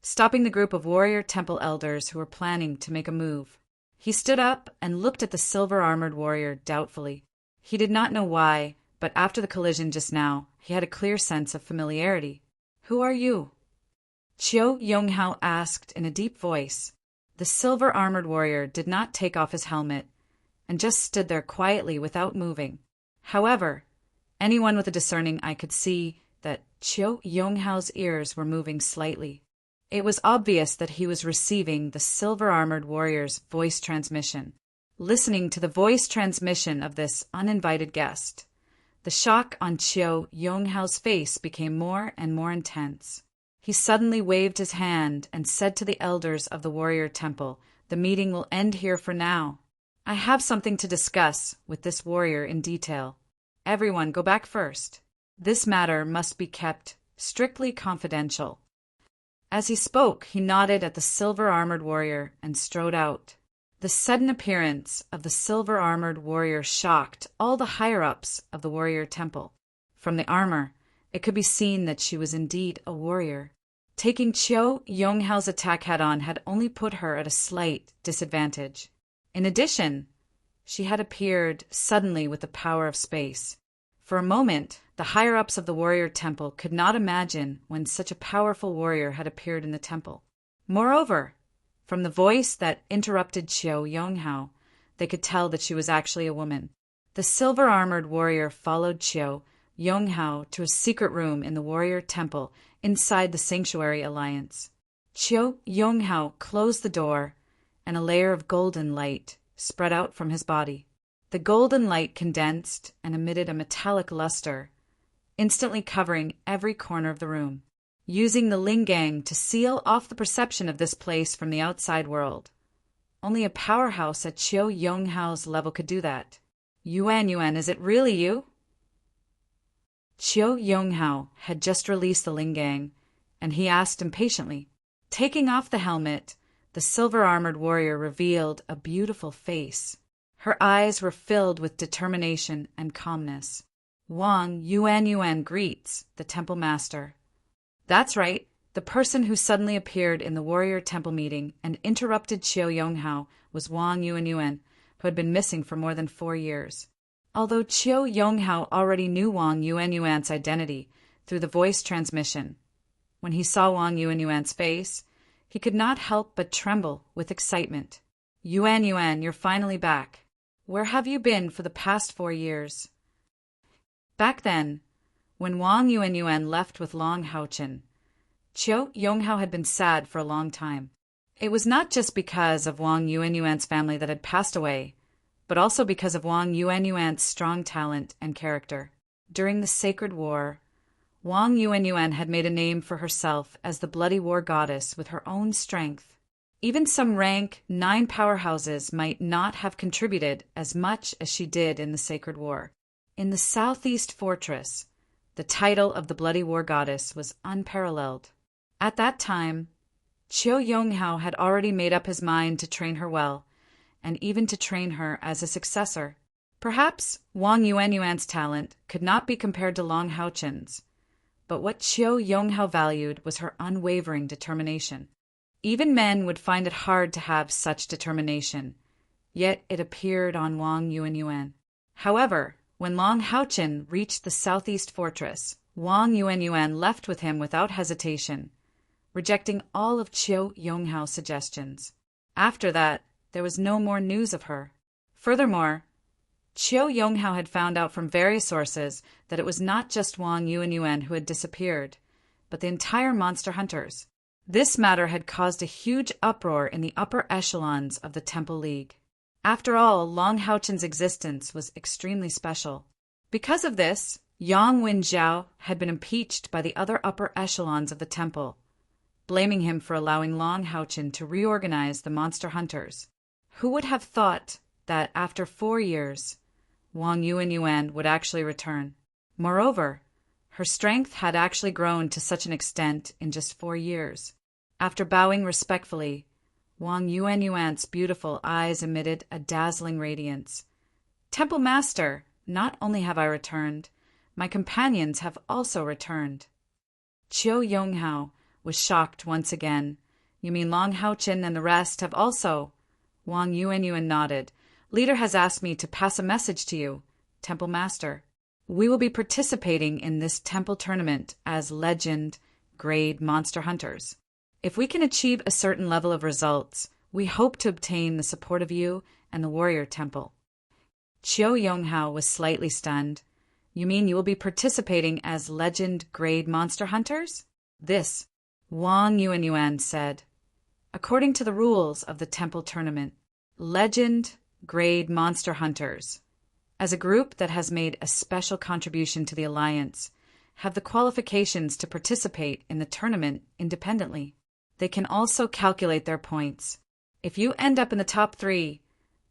stopping the group of warrior temple elders who were planning to make a move. He stood up and looked at the silver-armored warrior doubtfully. He did not know why, but after the collision just now, he had a clear sense of familiarity. "Who are you?" Chiu Yonghao asked in a deep voice. The silver-armored warrior did not take off his helmet and just stood there quietly without moving. However, anyone with a discerning eye could see that Chiu Yonghao's ears were moving slightly. It was obvious that he was receiving the silver-armored warrior's voice transmission. Listening to the voice transmission of this uninvited guest, the shock on Chiu Yonghao's face became more and more intense. He suddenly waved his hand and said to the elders of the warrior temple, "The meeting will end here for now. I have something to discuss with this warrior in detail. Everyone go back first. This matter must be kept strictly confidential." As he spoke, he nodded at the silver-armored warrior and strode out. The sudden appearance of the silver-armored warrior shocked all the higher-ups of the warrior temple. From the armor, it could be seen that she was indeed a warrior. Taking Chiu Yonghao's attack head-on had only put her at a slight disadvantage. In addition, she had appeared suddenly with the power of space. For a moment, the higher-ups of the warrior temple could not imagine when such a powerful warrior had appeared in the temple. Moreover, from the voice that interrupted Chiu Yonghao, they could tell that she was actually a woman. The silver-armored warrior followed Chiu Yonghao to a secret room in the warrior temple inside the Sanctuary Alliance. Chiu Yonghao closed the door, and a layer of golden light spread out from his body. The golden light condensed and emitted a metallic luster, instantly covering every corner of the room, using the Lingang to seal off the perception of this place from the outside world. Only a powerhouse at Qiu Yonghao's level could do that. Yuan, is it really you? Qiu Yonghao had just released the Lingang, and he asked impatiently. Taking off the helmet, the silver-armored warrior revealed a beautiful face. Her eyes were filled with determination and calmness. Wang Yuan greets the temple master. That's right, the person who suddenly appeared in the warrior temple meeting and interrupted Qiu Yonghao was Wang Yuan, who had been missing for more than 4 years. Although Qiu Yonghao already knew Wang Yuan's identity through the voice transmission, when he saw Wang Yuan's face, he could not help but tremble with excitement. Yuan, you're finally back. Where have you been for the past 4 years? Back then, when Wang Yuan left with Long Haochen, Qiu Yonghao had been sad for a long time. It was not just because of Wang Yuan's family that had passed away, but also because of Wang Yuan's strong talent and character. During the Sacred War, Wang Yuan had made a name for herself as the Bloody War Goddess with her own strength. Even some rank 9 powerhouses might not have contributed as much as she did in the Sacred War. In the Southeast Fortress, the title of the Bloody War Goddess was unparalleled. At that time, Qiu Yonghao had already made up his mind to train her well, and even to train her as a successor. Perhaps Wang Yuan's talent could not be compared to Long Haochen's, but what Qiu Yonghao valued was her unwavering determination. Even men would find it hard to have such determination, yet it appeared on Wang Yuan. However, when Long Haochen reached the Southeast Fortress, Wang Yuan left with him without hesitation, rejecting all of Qiu Yonghao's suggestions. After that, there was no more news of her. Furthermore, Qiu Yonghao had found out from various sources that it was not just Wang Yuan who had disappeared, but the entire monster hunters. This matter had caused a huge uproar in the upper echelons of the Temple League. After all, Long Haochen's existence was extremely special. Because of this, Yang Wenjiao had been impeached by the other upper echelons of the temple, blaming him for allowing Long Haochen to reorganize the monster hunters. Who would have thought that after 4 years, Wang Yuan would actually return? Moreover, her strength had actually grown to such an extent in just 4 years. After bowing respectfully, Wang Yuan's beautiful eyes emitted a dazzling radiance. Temple Master, not only have I returned, my companions have also returned. Qiu Yonghao was shocked once again. You mean Long Haochen and the rest have also? Wang Yuan nodded. Leader has asked me to pass a message to you, Temple Master. We will be participating in this temple tournament as legend grade monster hunters. If we can achieve a certain level of results, we hope to obtain the support of you and the warrior temple. Qiu Yonghao was slightly stunned. You mean you will be participating as legend grade monster hunters? This, Wang Yuan said. According to the rules of the temple tournament, legend grade monster hunters, as a group that has made a special contribution to the alliance, have the qualifications to participate in the tournament independently. They can also calculate their points. If you end up in the top 3,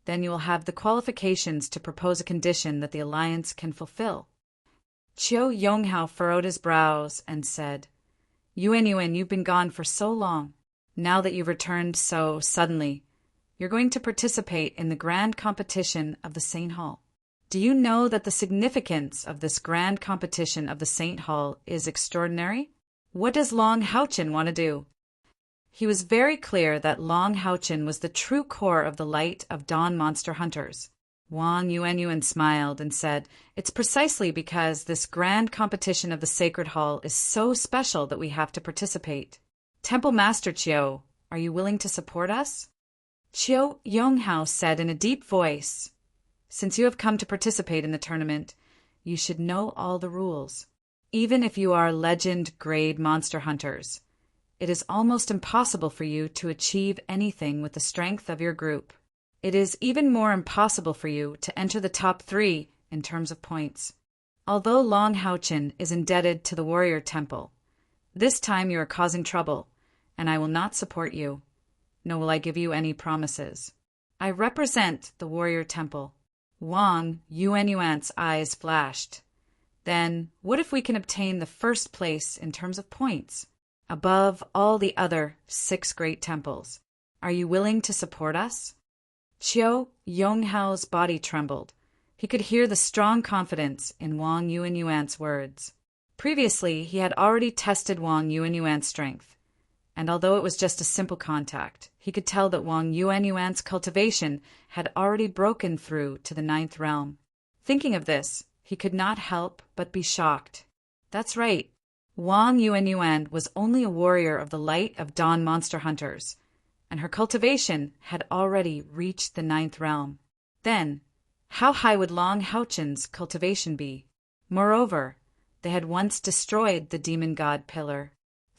then you will have the qualifications to propose a condition that the alliance can fulfill. Qiu Yonghao furrowed his brows and said, Yuan, you've been gone for so long. Now that you've returned so suddenly, you're going to participate in the grand competition of the Saint Hall. Do you know that the significance of this grand competition of the Saint Hall is extraordinary? What does Long Haochen want to do? He was very clear that Long Haochen was the true core of the light of dawn monster hunters. Wang Yuan smiled and said, It's precisely because this grand competition of the Sacred Hall is so special that we have to participate. Temple Master Qiu, are you willing to support us? Qiu Yonghao said in a deep voice, Since you have come to participate in the tournament, you should know all the rules. Even if you are legend grade monster hunters, it is almost impossible for you to achieve anything with the strength of your group. It is even more impossible for you to enter the top 3 in terms of points. Although Long Haochin is indebted to the Warrior Temple, this time you are causing trouble, and I will not support you, nor will I give you any promises. I represent the Warrior Temple. Wang Yuanyuan's eyes flashed. Then, what if we can obtain the first place in terms of points, above all the other 6 great temples? Are you willing to support us? Qiu Yonghao's body trembled. He could hear the strong confidence in Wang Yuanyuan's words. Previously, he had already tested Wang Yuanyuan's strength, and although it was just a simple contact, he could tell that Wang Yuanyuan's cultivation had already broken through to the 9th realm. Thinking of this, he could not help but be shocked. That's right. Wang Yuanyuan was only a warrior of the light of dawn monster hunters, and her cultivation had already reached the 9th realm. Then, how high would Long Haochin's cultivation be? Moreover, they had once destroyed the demon god pillar.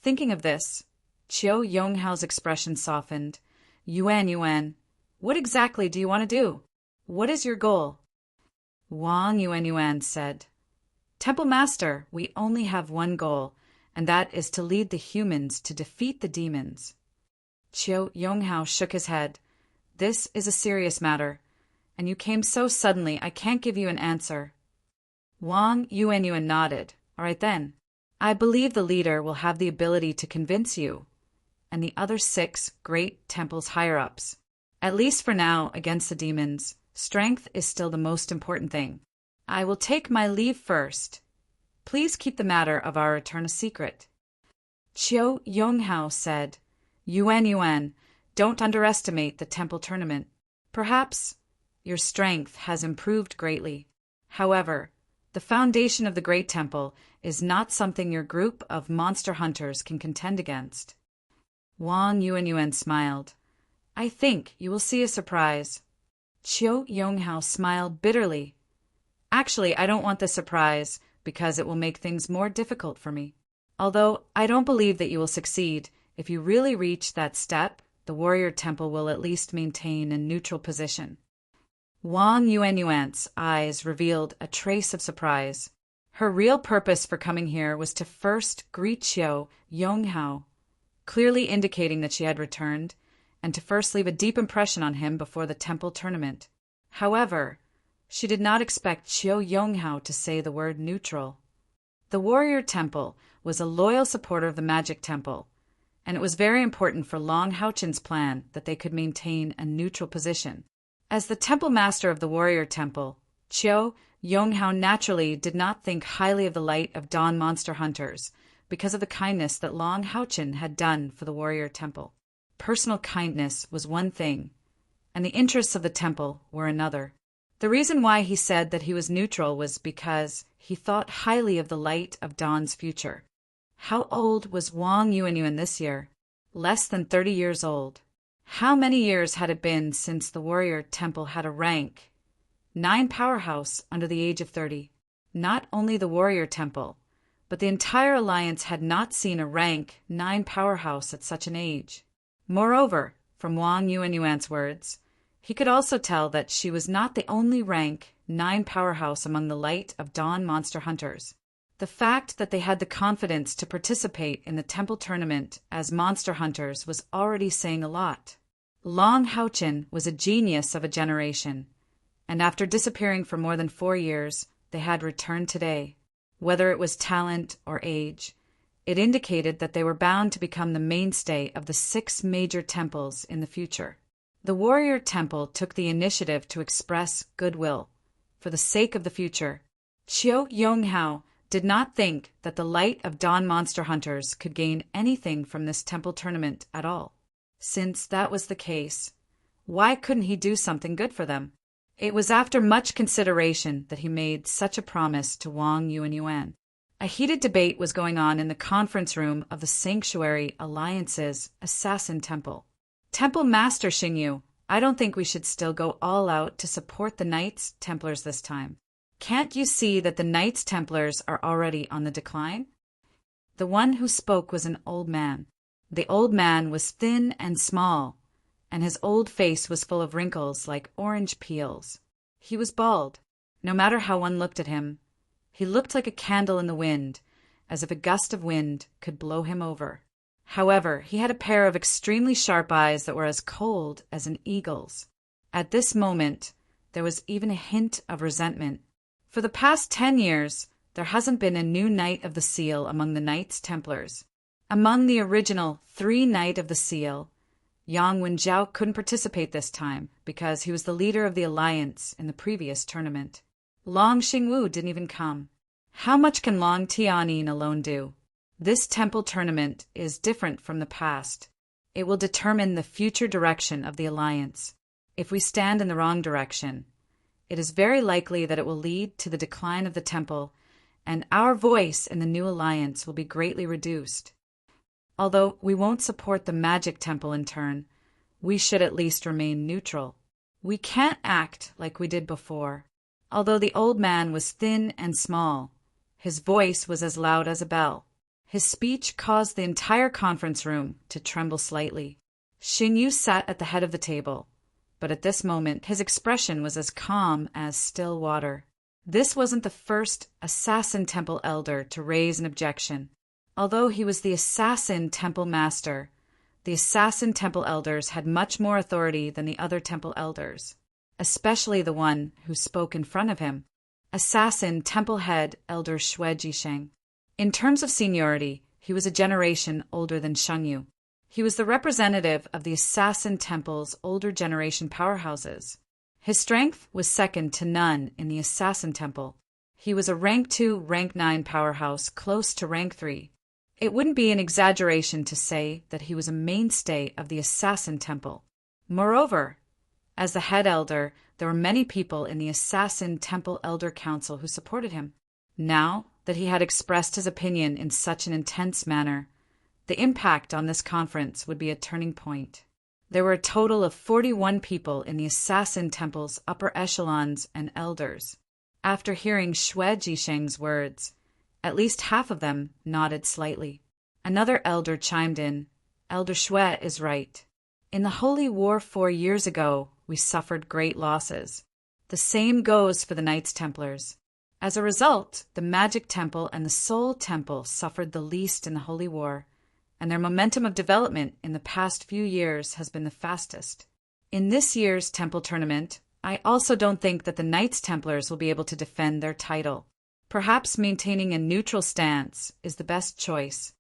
Thinking of this, Qiu Yonghao's expression softened. Yuanyuan, what exactly do you want to do? What is your goal? Wang Yuanyuan said, Temple Master, we only have one goal, and that is to lead the humans to defeat the demons. Qiu Yonghao shook his head. This is a serious matter, and you came so suddenly I can't give you an answer. Wang Yuanyuan nodded. All right then. I believe the leader will have the ability to convince you, and the other 6 great temples higher-ups. At least for now, against the demons, strength is still the most important thing. I will take my leave first. Please keep the matter of our return a secret. Qiu Yonghao said, Yuanyuan, don't underestimate the temple tournament. Perhaps your strength has improved greatly. However, the foundation of the Great Temple is not something your group of monster hunters can contend against. Wang Yuanyuan smiled. I think you will see a surprise. Qiu Yonghao smiled bitterly. Actually, I don't want the surprise because it will make things more difficult for me. Although I don't believe that you will succeed, if you really reach that step, the Warrior Temple will at least maintain a neutral position. Wang Yuanyuan's eyes revealed a trace of surprise. Her real purpose for coming here was to first greet Qiu Yonghao, clearly indicating that she had returned, and to first leave a deep impression on him before the temple tournament. However, she did not expect Qiu Yonghao to say the word neutral. The Warrior Temple was a loyal supporter of the Magic Temple, and it was very important for Long Haochin's plan that they could maintain a neutral position. As the Temple Master of the Warrior Temple, Qiu Yonghao naturally did not think highly of the light of dawn monster hunters because of the kindness that Long Haochin had done for the Warrior Temple. Personal kindness was one thing, and the interests of the temple were another. The reason why he said that he was neutral was because he thought highly of the light of dawn's future. How old was Wang Yuanyuan this year? Less than 30 years old. How many years had it been since the Warrior Temple had a rank 9 powerhouse under the age of 30? Not only the Warrior Temple, but the entire alliance had not seen a rank 9 powerhouse at such an age. Moreover, from Wang Yuanyuan's words, he could also tell that she was not the only rank 9 powerhouse among the light of dawn monster hunters. The fact that they had the confidence to participate in the temple tournament as monster hunters was already saying a lot. Long Haochin was a genius of a generation, and after disappearing for more than 4 years, they had returned today. Whether it was talent or age, it indicated that they were bound to become the mainstay of the 6 major temples in the future. The Warrior Temple took the initiative to express goodwill. For the sake of the future, Qiu Yonghao did not think that the light of dawn monster hunters could gain anything from this temple tournament at all. Since that was the case, why couldn't he do something good for them? It was after much consideration that he made such a promise to Wang Yuanyuan. A heated debate was going on in the conference room of the Sanctuary Alliance's Assassin Temple. Temple Master Xingyu, I don't think we should still go all out to support the Knights Templars this time. Can't you see that the Knights Templars are already on the decline? The one who spoke was an old man. The old man was thin and small, and his old face was full of wrinkles like orange peels. He was bald. No matter how one looked at him, he looked like a candle in the wind, as if a gust of wind could blow him over. However, he had a pair of extremely sharp eyes that were as cold as an eagle's. At this moment, there was even a hint of resentment. For the past 10 years, there hasn't been a new Knight of the Seal among the Knights Templars. Among the original 3 Knight of the Seal, Yang Wenjiao couldn't participate this time because he was the leader of the Alliance in the previous tournament. Long Xingwu didn't even come. How much can Long Tianyin alone do? This temple tournament is different from the past. It will determine the future direction of the Alliance. If we stand in the wrong direction, it is very likely that it will lead to the decline of the temple, and our voice in the new alliance will be greatly reduced. Although we won't support the magic temple in turn, we should at least remain neutral. We can't act like we did before. Although the old man was thin and small, his voice was as loud as a bell. His speech caused the entire conference room to tremble slightly. Xingyu sat at the head of the table, but at this moment his expression was as calm as still water. This wasn't the first assassin temple elder to raise an objection. Although he was the assassin temple master, the assassin temple elders had much more authority than the other temple elders, especially the one who spoke in front of him, assassin temple head Elder Xue Jisheng. In terms of seniority, he was a generation older than Shengyu. He was the representative of the assassin temple's older generation powerhouses. His strength was second to none in the assassin temple. He was a rank 2, rank 9 powerhouse close to rank 3. It wouldn't be an exaggeration to say that he was a mainstay of the assassin temple. Moreover, as the head elder, there were many people in the assassin temple elder council who supported him. Now that he had expressed his opinion in such an intense manner, the impact on this conference would be a turning point. There were a total of 41 people in the assassin temple's upper echelons and elders. After hearing Xue Jisheng's words, at least half of them nodded slightly. Another elder chimed in, "Elder Xue is right. In the Holy War 4 years ago, we suffered great losses. The same goes for the Knights Templars. As a result, the Magic Temple and the Soul Temple suffered the least in the Holy War, and their momentum of development in the past few years has been the fastest. In this year's Temple Tournament, I also don't think that the Knights Templars will be able to defend their title. Perhaps maintaining a neutral stance is the best choice."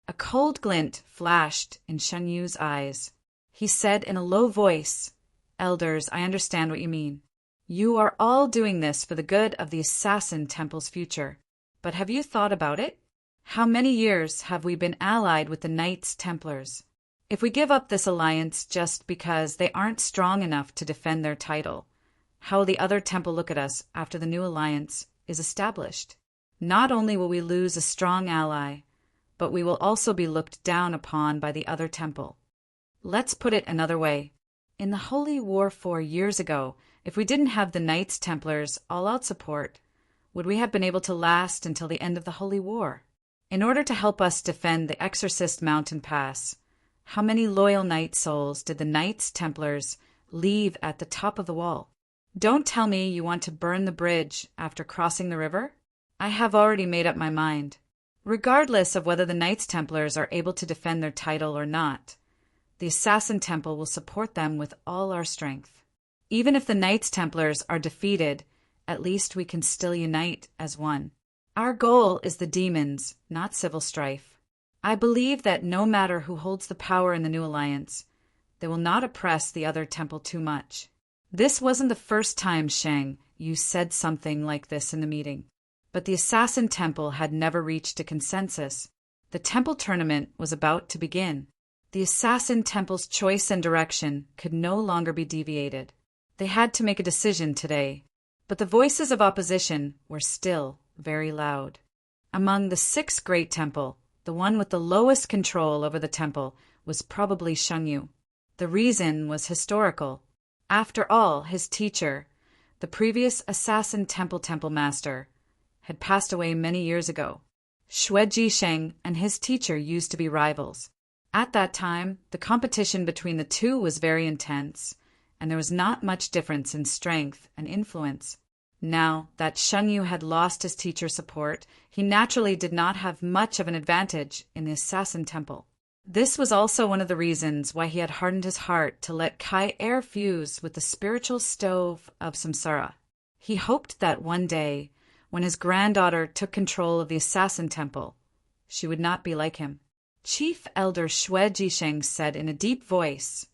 A cold glint flashed in Shen eyes. He said in a low voice, "Elders, I understand what you mean. You are all doing this for the good of the Assassin Temple's future. But have you thought about it? How many years have we been allied with the Knights Templars? If we give up this alliance just because they aren't strong enough to defend their title, how will the other temple look at us after the new alliance is established? Not only will we lose a strong ally, but we will also be looked down upon by the other temple. Let's put it another way. In the Holy War 4 years ago, if we didn't have the Knights Templars' all-out support, would we have been able to last until the end of the Holy War? In order to help us defend the Exorcist Mountain Pass, how many loyal knight souls did the Knights Templars leave at the top of the wall? Don't tell me you want to burn the bridge after crossing the river. I have already made up my mind. Regardless of whether the Knights Templars are able to defend their title or not, the Assassin Temple will support them with all our strength. Even if the Knights Templars are defeated, at least we can still unite as one. Our goal is the demons, not civil strife. I believe that no matter who holds the power in the new alliance, they will not oppress the other temple too much." This wasn't the first time Sheng Yu said something like this in the meeting, but the Assassin Temple had never reached a consensus. The temple tournament was about to begin. The Assassin Temple's choice and direction could no longer be deviated. They had to make a decision today, but the voices of opposition were still very loud. Among the 6 great temple, the one with the lowest control over the temple was probably Shengyu. The reason was historical. After all, his teacher, the previous Assassin Temple Master, had passed away many years ago. Xue Jisheng and his teacher used to be rivals. At that time, the competition between the two was very intense, and there was not much difference in strength and influence. Now that Shengyu had lost his teacher's support, he naturally did not have much of an advantage in the assassin temple. This was also one of the reasons why he had hardened his heart to let Kai air fuse with the spiritual stove of samsara. He hoped that one day, when his granddaughter took control of the assassin temple, she would not be like him. Chief Elder Xue Jisheng said in a deep voice,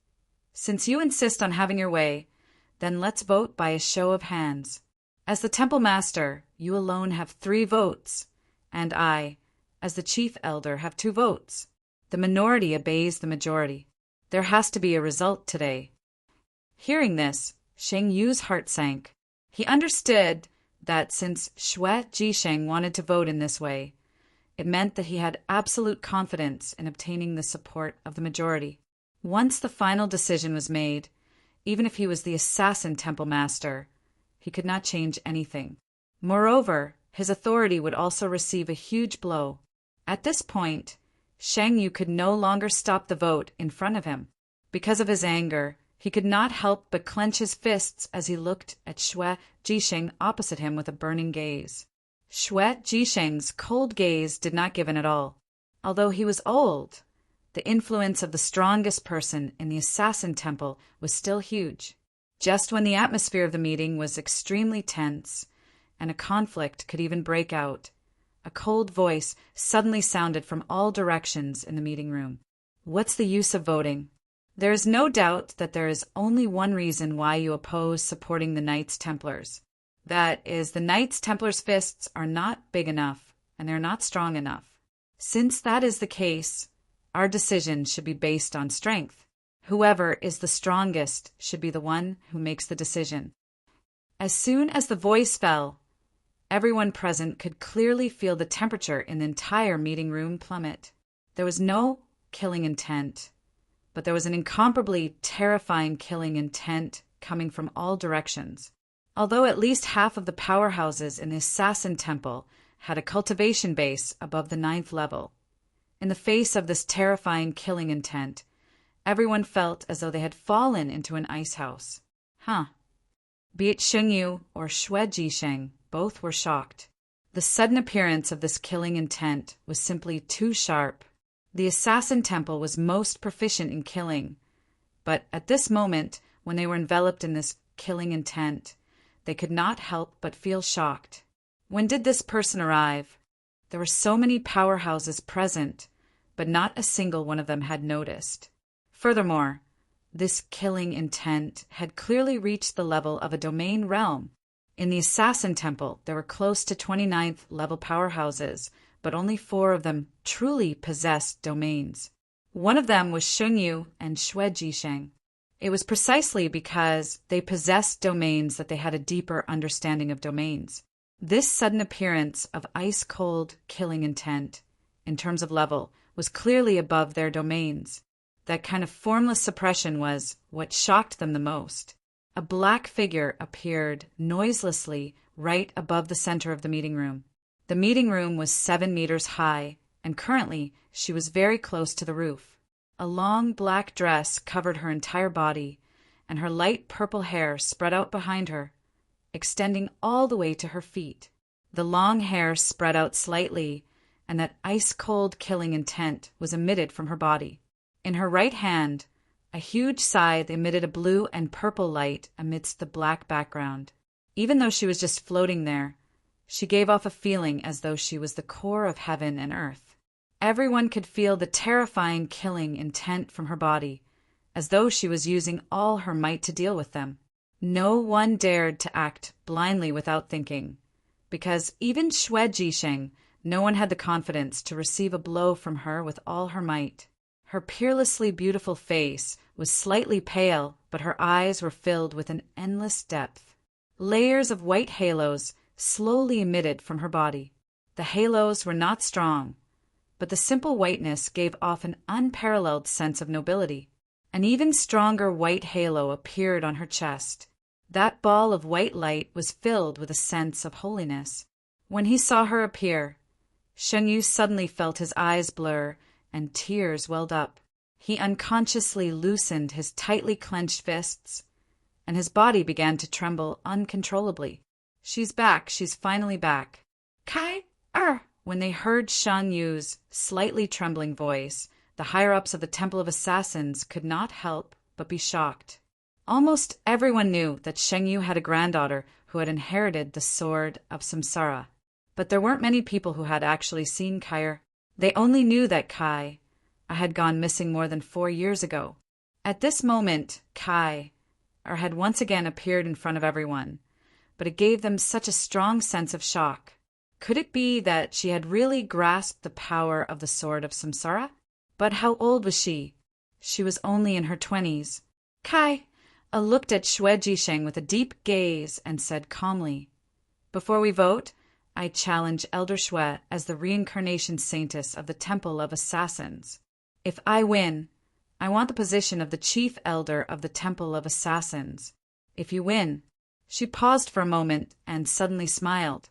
"Since you insist on having your way, then let's vote by a show of hands. As the temple master, you alone have 3 votes, and I, as the chief elder, have 2 votes. The minority obeys the majority. There has to be a result today." Hearing this, Sheng Yu's heart sank. He understood that since Xue Jisheng wanted to vote in this way, it meant that he had absolute confidence in obtaining the support of the majority. Once the final decision was made, even if he was the assassin temple master, he could not change anything. Moreover, his authority would also receive a huge blow. At this point, Sheng Yu could no longer stop the vote in front of him. Because of his anger, he could not help but clench his fists as he looked at Xue Jisheng opposite him with a burning gaze. Xue Jisheng's cold gaze did not give in at all. Although he was old, the influence of the strongest person in the assassin temple was still huge. Just when the atmosphere of the meeting was extremely tense, and a conflict could even break out, a cold voice suddenly sounded from all directions in the meeting room. "What's the use of voting? There is no doubt that there is only one reason why you oppose supporting the Knights Templars. That is, the Knights Templars' fists are not big enough, and they're not strong enough. Since that is the case, our decision should be based on strength. Whoever is the strongest should be the one who makes the decision." As soon as the voice fell, everyone present could clearly feel the temperature in the entire meeting room plummet. There was no killing intent, but there was an incomparably terrifying killing intent coming from all directions. Although at least half of the powerhouses in the Assassin Temple had a cultivation base above the 9th level, in the face of this terrifying killing intent, everyone felt as though they had fallen into an ice house. Be it Sheng Yu or Xue Jisheng, both were shocked. The sudden appearance of this killing intent was simply too sharp. The Assassin Temple was most proficient in killing, but at this moment, when they were enveloped in this killing intent, they could not help but feel shocked. When did this person arrive? There were so many powerhouses present, but not a single one of them had noticed. Furthermore, this killing intent had clearly reached the level of a domain realm. In the Assassin Temple, there were close to 29th level powerhouses, but only 4 of them truly possessed domains. One of them was Sheng Yu and Xue Jisheng. It was precisely because they possessed domains that they had a deeper understanding of domains. This sudden appearance of ice-cold killing intent, in terms of level, was clearly above their domains. That kind of formless suppression was what shocked them the most. A black figure appeared noiselessly right above the center of the meeting room. The meeting room was 7 meters high, and currently she was very close to the roof. A long black dress covered her entire body, and her light purple hair spread out behind her, extending all the way to her feet. The long hair spread out slightly, and that ice-cold killing intent was emitted from her body. In her right hand, a huge scythe emitted a blue and purple light amidst the black background. Even though she was just floating there, she gave off a feeling as though she was the core of heaven and earth. Everyone could feel the terrifying killing intent from her body, as though she was using all her might to deal with them. No one dared to act blindly without thinking, because even Xue Jisheng, no one had the confidence to receive a blow from her with all her might. Her peerlessly beautiful face was slightly pale, but her eyes were filled with an endless depth. Layers of white halos slowly emitted from her body. The halos were not strong, but the simple whiteness gave off an unparalleled sense of nobility. An even stronger white halo appeared on her chest. That ball of white light was filled with a sense of holiness. When he saw her appear, Sheng Yu suddenly felt his eyes blur, and tears welled up. He unconsciously loosened his tightly clenched fists, and his body began to tremble uncontrollably. She's back, she's finally back. Kai, When they heard Shan Yu's slightly trembling voice, the higher-ups of the Temple of Assassins could not help but be shocked. Almost everyone knew that Sheng Yu had a granddaughter who had inherited the Sword of Samsara, but there weren't many people who had actually seen Kai. They only knew that Kai had gone missing more than 4 years ago. At this moment, Kai had once again appeared in front of everyone, but it gave them such a strong sense of shock. Could it be that she had really grasped the power of the Sword of Samsara? But how old was she? She was only in her 20s. Kai looked at Xue Jisheng with a deep gaze and said calmly, "Before we vote, I challenge Elder Xue as the reincarnation saintess of the Temple of Assassins. If I win, I want the position of the chief elder of the Temple of Assassins. If you win—" She paused for a moment and suddenly smiled.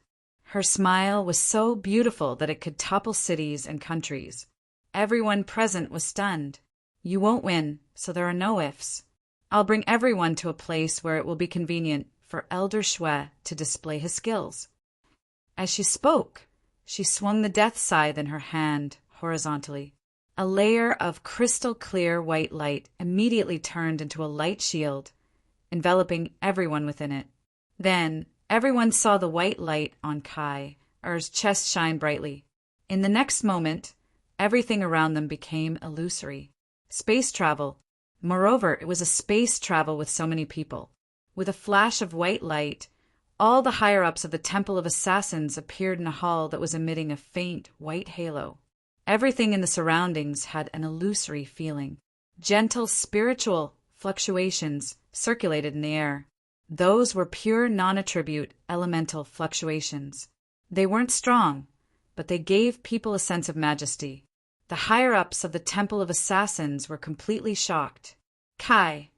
Her smile was so beautiful that it could topple cities and countries. Everyone present was stunned. "You won't win, so there are no ifs. I'll bring everyone to a place where it will be convenient for Elder Xue to display his skills." As she spoke, she swung the death scythe in her hand horizontally. A layer of crystal-clear white light immediately turned into a light shield, enveloping everyone within it. Then, everyone saw the white light on Kai's chest shine brightly. In the next moment, everything around them became illusory. Space travel. Moreover, it was a space travel with so many people. With a flash of white light, all the higher-ups of the Temple of Assassins appeared in a hall that was emitting a faint white halo. Everything in the surroundings had an illusory feeling. Gentle spiritual fluctuations circulated in the air. Those were pure non-attribute elemental fluctuations. They weren't strong, but they gave people a sense of majesty. The higher-ups of the Temple of Assassins were completely shocked. Kai's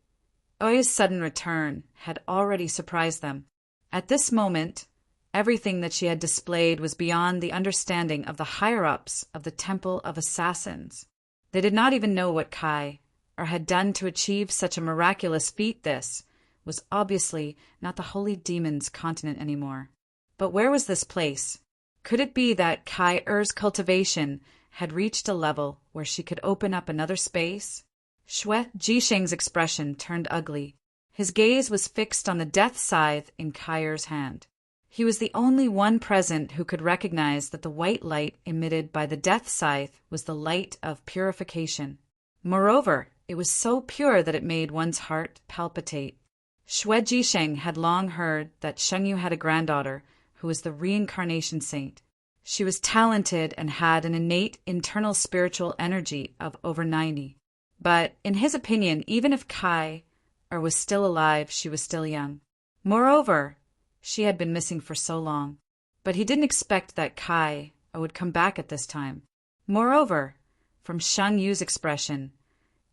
sudden return had already surprised them. At this moment, everything that she had displayed was beyond the understanding of the higher-ups of the Temple of Assassins. They did not even know what Kai had done to achieve such a miraculous feat. This was obviously not the Holy Demon's continent anymore. But where was this place? Could it be that Kai's cultivation had reached a level where she could open up another space? Xue Jisheng's expression turned ugly. His gaze was fixed on the death scythe in Kai's hand. He was the only one present who could recognize that the white light emitted by the death scythe was the light of purification. Moreover, it was so pure that it made one's heart palpitate. Xue Jisheng had long heard that Sheng Yu had a granddaughter who was the reincarnation saint. She was talented and had an innate internal spiritual energy of over 90. But, in his opinion, even if Kai was still alive, she was still young. Moreover, she had been missing for so long. But he didn't expect that Kai would come back at this time. Moreover, from Shang Yu's expression,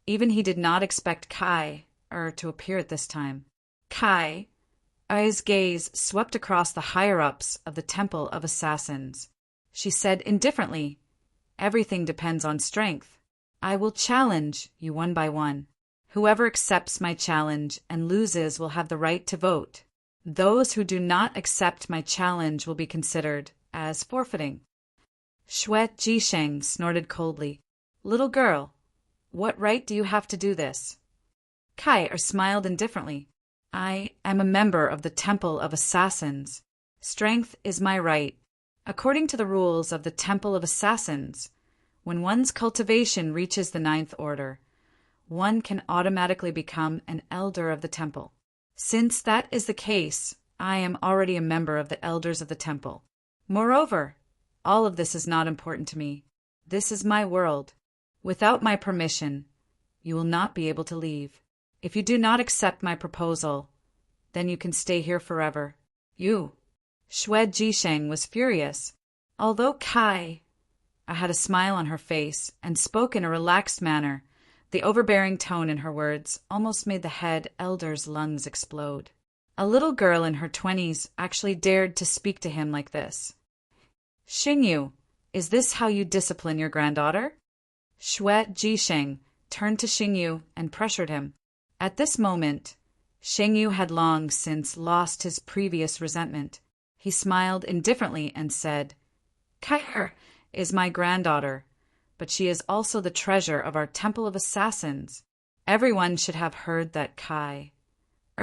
even he did not expect Kai to appear at this time. Kai's gaze swept across the higher-ups of the Temple of Assassins. She said indifferently, "Everything depends on strength. I will challenge you one by one. Whoever accepts my challenge and loses will have the right to vote. Those who do not accept my challenge will be considered as forfeiting." Xue Jisheng snorted coldly. "Little girl, what right do you have to do this?" Kai smiled indifferently. "I am a member of the Temple of Assassins. Strength is my right. According to the rules of the Temple of Assassins, when one's cultivation reaches the 9th order, one can automatically become an elder of the temple. Since that is the case, I am already a member of the elders of the temple. Moreover, all of this is not important to me. This is my world. Without my permission, you will not be able to leave. If you do not accept my proposal, then you can stay here forever. You." Xue Jisheng was furious. Although Kai had a smile on her face and spoke in a relaxed manner, the overbearing tone in her words almost made the head elder's lungs explode. A little girl in her 20s actually dared to speak to him like this. "Xing Yu, is this how you discipline your granddaughter?" Xue Jisheng turned to Xingyu and pressured him. At this moment, Xingyu had long since lost his previous resentment. He smiled indifferently and said, "Kai is my granddaughter, but she is also the treasure of our Temple of Assassins." Everyone should have heard that Kai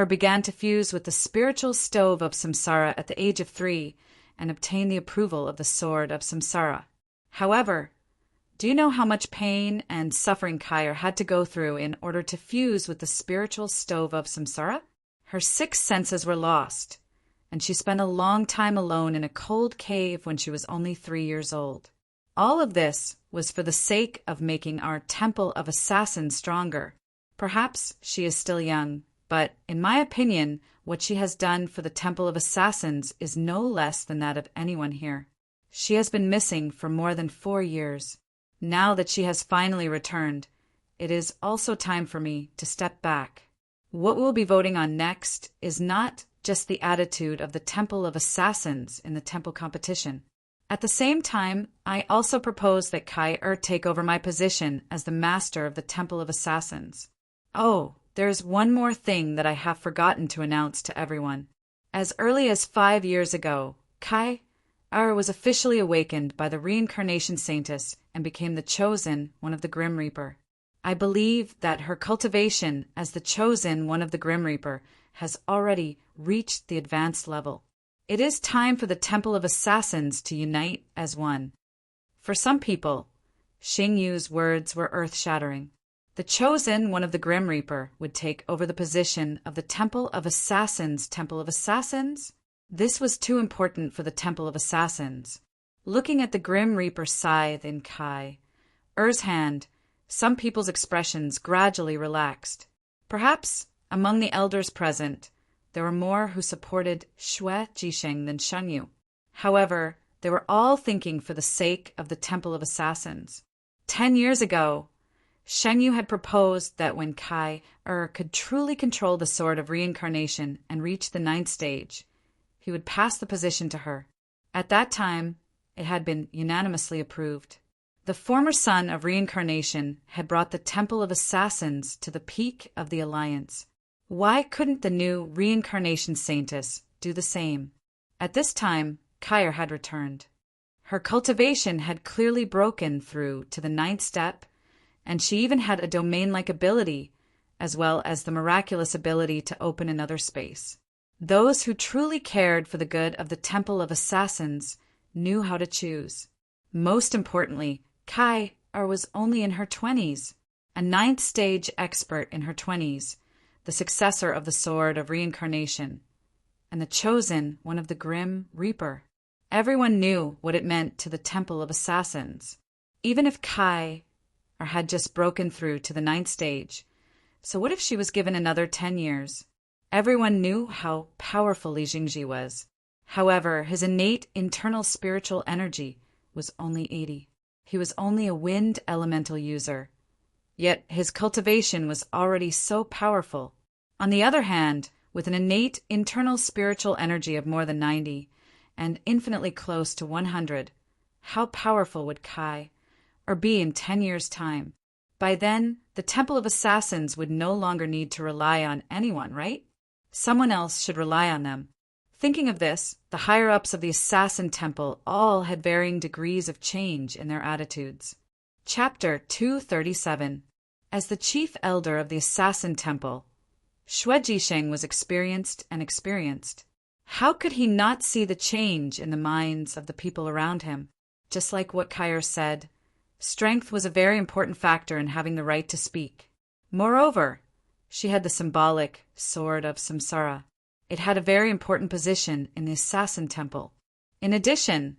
began to fuse with the spiritual stove of samsara at the age of 3 and obtain the approval of the sword of samsara. However, do you know how much pain and suffering Kai had to go through in order to fuse with the spiritual stove of samsara? Her 6 senses were lost, and she spent a long time alone in a cold cave when she was only 3 years old. All of this was for the sake of making our Temple of Assassins stronger. Perhaps she is still young, but in my opinion, what she has done for the Temple of Assassins is no less than that of anyone here. She has been missing for more than 4 years. Now that she has finally returned, it is also time for me to step back. What we'll be voting on next is not just the attitude of the Temple of Assassins in the temple competition. At the same time, I also propose that Kai take over my position as the master of the Temple of Assassins. Oh, there's one more thing that I have forgotten to announce to everyone. As early as 5 years ago, Kai was officially awakened by the reincarnation saintess and became the chosen one of the Grim Reaper. I believe that her cultivation as the chosen one of the Grim Reaper has already reached the advanced level. It is time for the Temple of Assassins to unite as one. For some people, Xingyu's words were earth-shattering. The chosen one of the Grim Reaper would take over the position of the Temple of Assassins. Temple of Assassins? This was too important for the Temple of Assassins. Looking at the Grim Reaper scythe in Kai's hand, some people's expressions gradually relaxed. Perhaps, among the elders present, there were more who supported Xue Jisheng than Shengyu. However, they were all thinking for the sake of the Temple of Assassins. 10 years ago, Shengyu had proposed that when Kai could truly control the Sword of Reincarnation and reach the 9th stage, he would pass the position to her. At that time, it had been unanimously approved. The former son of Reincarnation had brought the Temple of Assassins to the peak of the Alliance. Why couldn't the new Reincarnation Saintess do the same? At this time, Kai had returned. Her cultivation had clearly broken through to the 9th step, and she even had a domain-like ability, as well as the miraculous ability to open another space. Those who truly cared for the good of the Temple of Assassins knew how to choose. Most importantly, Kai was only in her 20s, a 9th stage expert in her 20s, the successor of the Sword of Reincarnation, and the chosen one of the Grim Reaper. Everyone knew what it meant to the Temple of Assassins. Even if Kai had just broken through to the 9th stage, so what if she was given another 10 years? Everyone knew how powerful Li Jingji was. However, his innate internal spiritual energy was only 80. He was only a wind elemental user. Yet his cultivation was already so powerful. On the other hand, with an innate internal spiritual energy of more than 90 and infinitely close to 100, how powerful would Kai be in 10 years' time? By then, the Temple of Assassins would no longer need to rely on anyone, right? Someone else should rely on them. Thinking of this, the higher-ups of the Assassin Temple all had varying degrees of change in their attitudes. Chapter 237. As the chief elder of the Assassin Temple, Xue Jisheng was experienced. How could he not see the change in the minds of the people around him? Just like what Kai said, strength was a very important factor in having the right to speak. Moreover, she had the symbolic Sword of Samsara. It had a very important position in the Assassin Temple. In addition,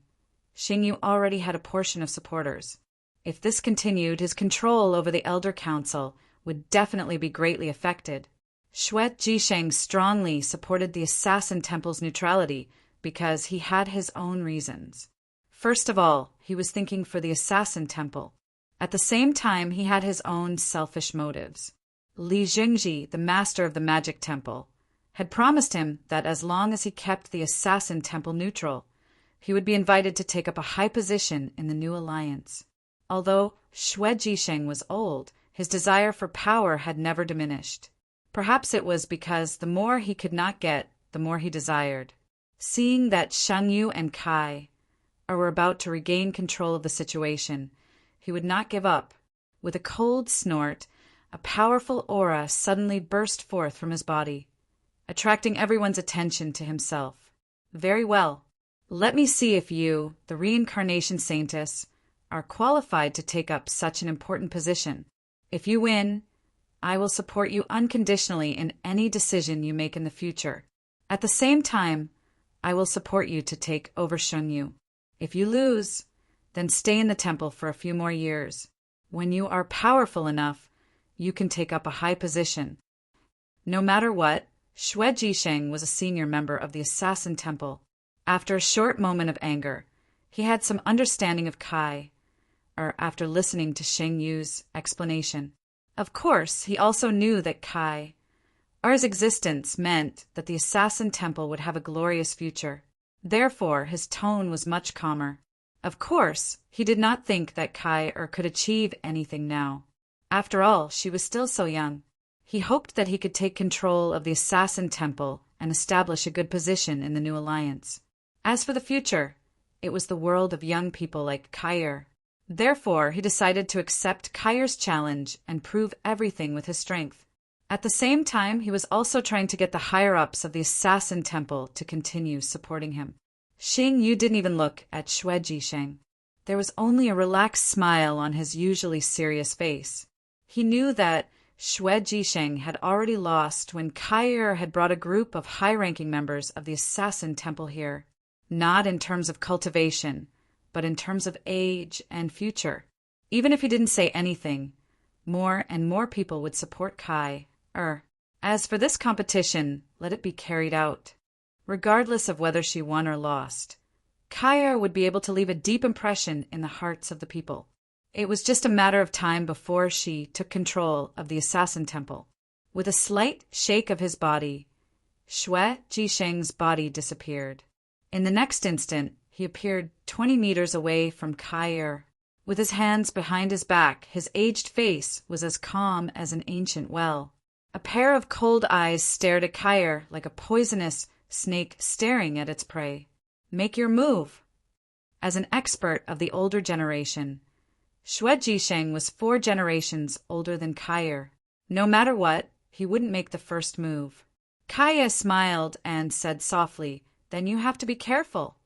Xingyu already had a portion of supporters. If this continued, his control over the Elder Council would definitely be greatly affected. Xue Jisheng strongly supported the Assassin Temple's neutrality because he had his own reasons. First of all, he was thinking for the Assassin Temple. At the same time, he had his own selfish motives. Li Jingji, the master of the Magic Temple, had promised him that as long as he kept the Assassin Temple neutral, he would be invited to take up a high position in the new alliance. Although Xue Jisheng was old, His desire for power had never diminished. Perhaps it was because the more he could not get, the more he desired. Seeing that Shan Yu and Kai were about to regain control of the situation, he would not give up. With a cold snort, a powerful aura suddenly burst forth from his body, attracting everyone's attention to himself. Very well. Let me see if you, the reincarnation saintess, are qualified to take up such an important position. If you win, I will support you unconditionally in any decision you make in the future. At the same time, I will support you to take over Shunyu. If you lose, then stay in the temple for a few more years. When you are powerful enough, you can take up a high position. No matter what, Xue Jisheng was a senior member of the Assassin Temple. After a short moment of anger, he had some understanding of Kai, after listening to Sheng Yu's explanation. Of course, he also knew that Kai's existence meant that the Assassin Temple would have a glorious future. Therefore, his tone was much calmer. Of course, he did not think that Kai could achieve anything now. After all, she was still so young. He hoped that he could take control of the Assassin Temple and establish a good position in the new alliance. As for the future, it was the world of young people like Kai. Therefore, he decided to accept Kai's challenge and prove everything with his strength. At the same time, he was also trying to get the higher-ups of the Assassin Temple to continue supporting him. Xing Yu didn't even look at Xue Jisheng. There was only a relaxed smile on his usually serious face. He knew that Xue Jisheng had already lost when Kai had brought a group of high-ranking members of the Assassin Temple here, not in terms of cultivation, but in terms of age and future. Even if he didn't say anything, more and more people would support Kai. As for this competition, let it be carried out. Regardless of whether she won or lost, Kai would be able to leave a deep impression in the hearts of the people. It was just a matter of time before she took control of the Assassin Temple. With a slight shake of his body, Xue Jisheng's body disappeared. In the next instant, he appeared 20 meters away from Kai. With his hands behind his back, his aged face was as calm as an ancient well. A pair of cold eyes stared at Kai like a poisonous snake staring at its prey. Make your move. As an expert of the older generation, Xue Jisheng was 4 generations older than Kai. No matter what, he wouldn't make the first move. Kai smiled and said softly, "Then you have to be careful."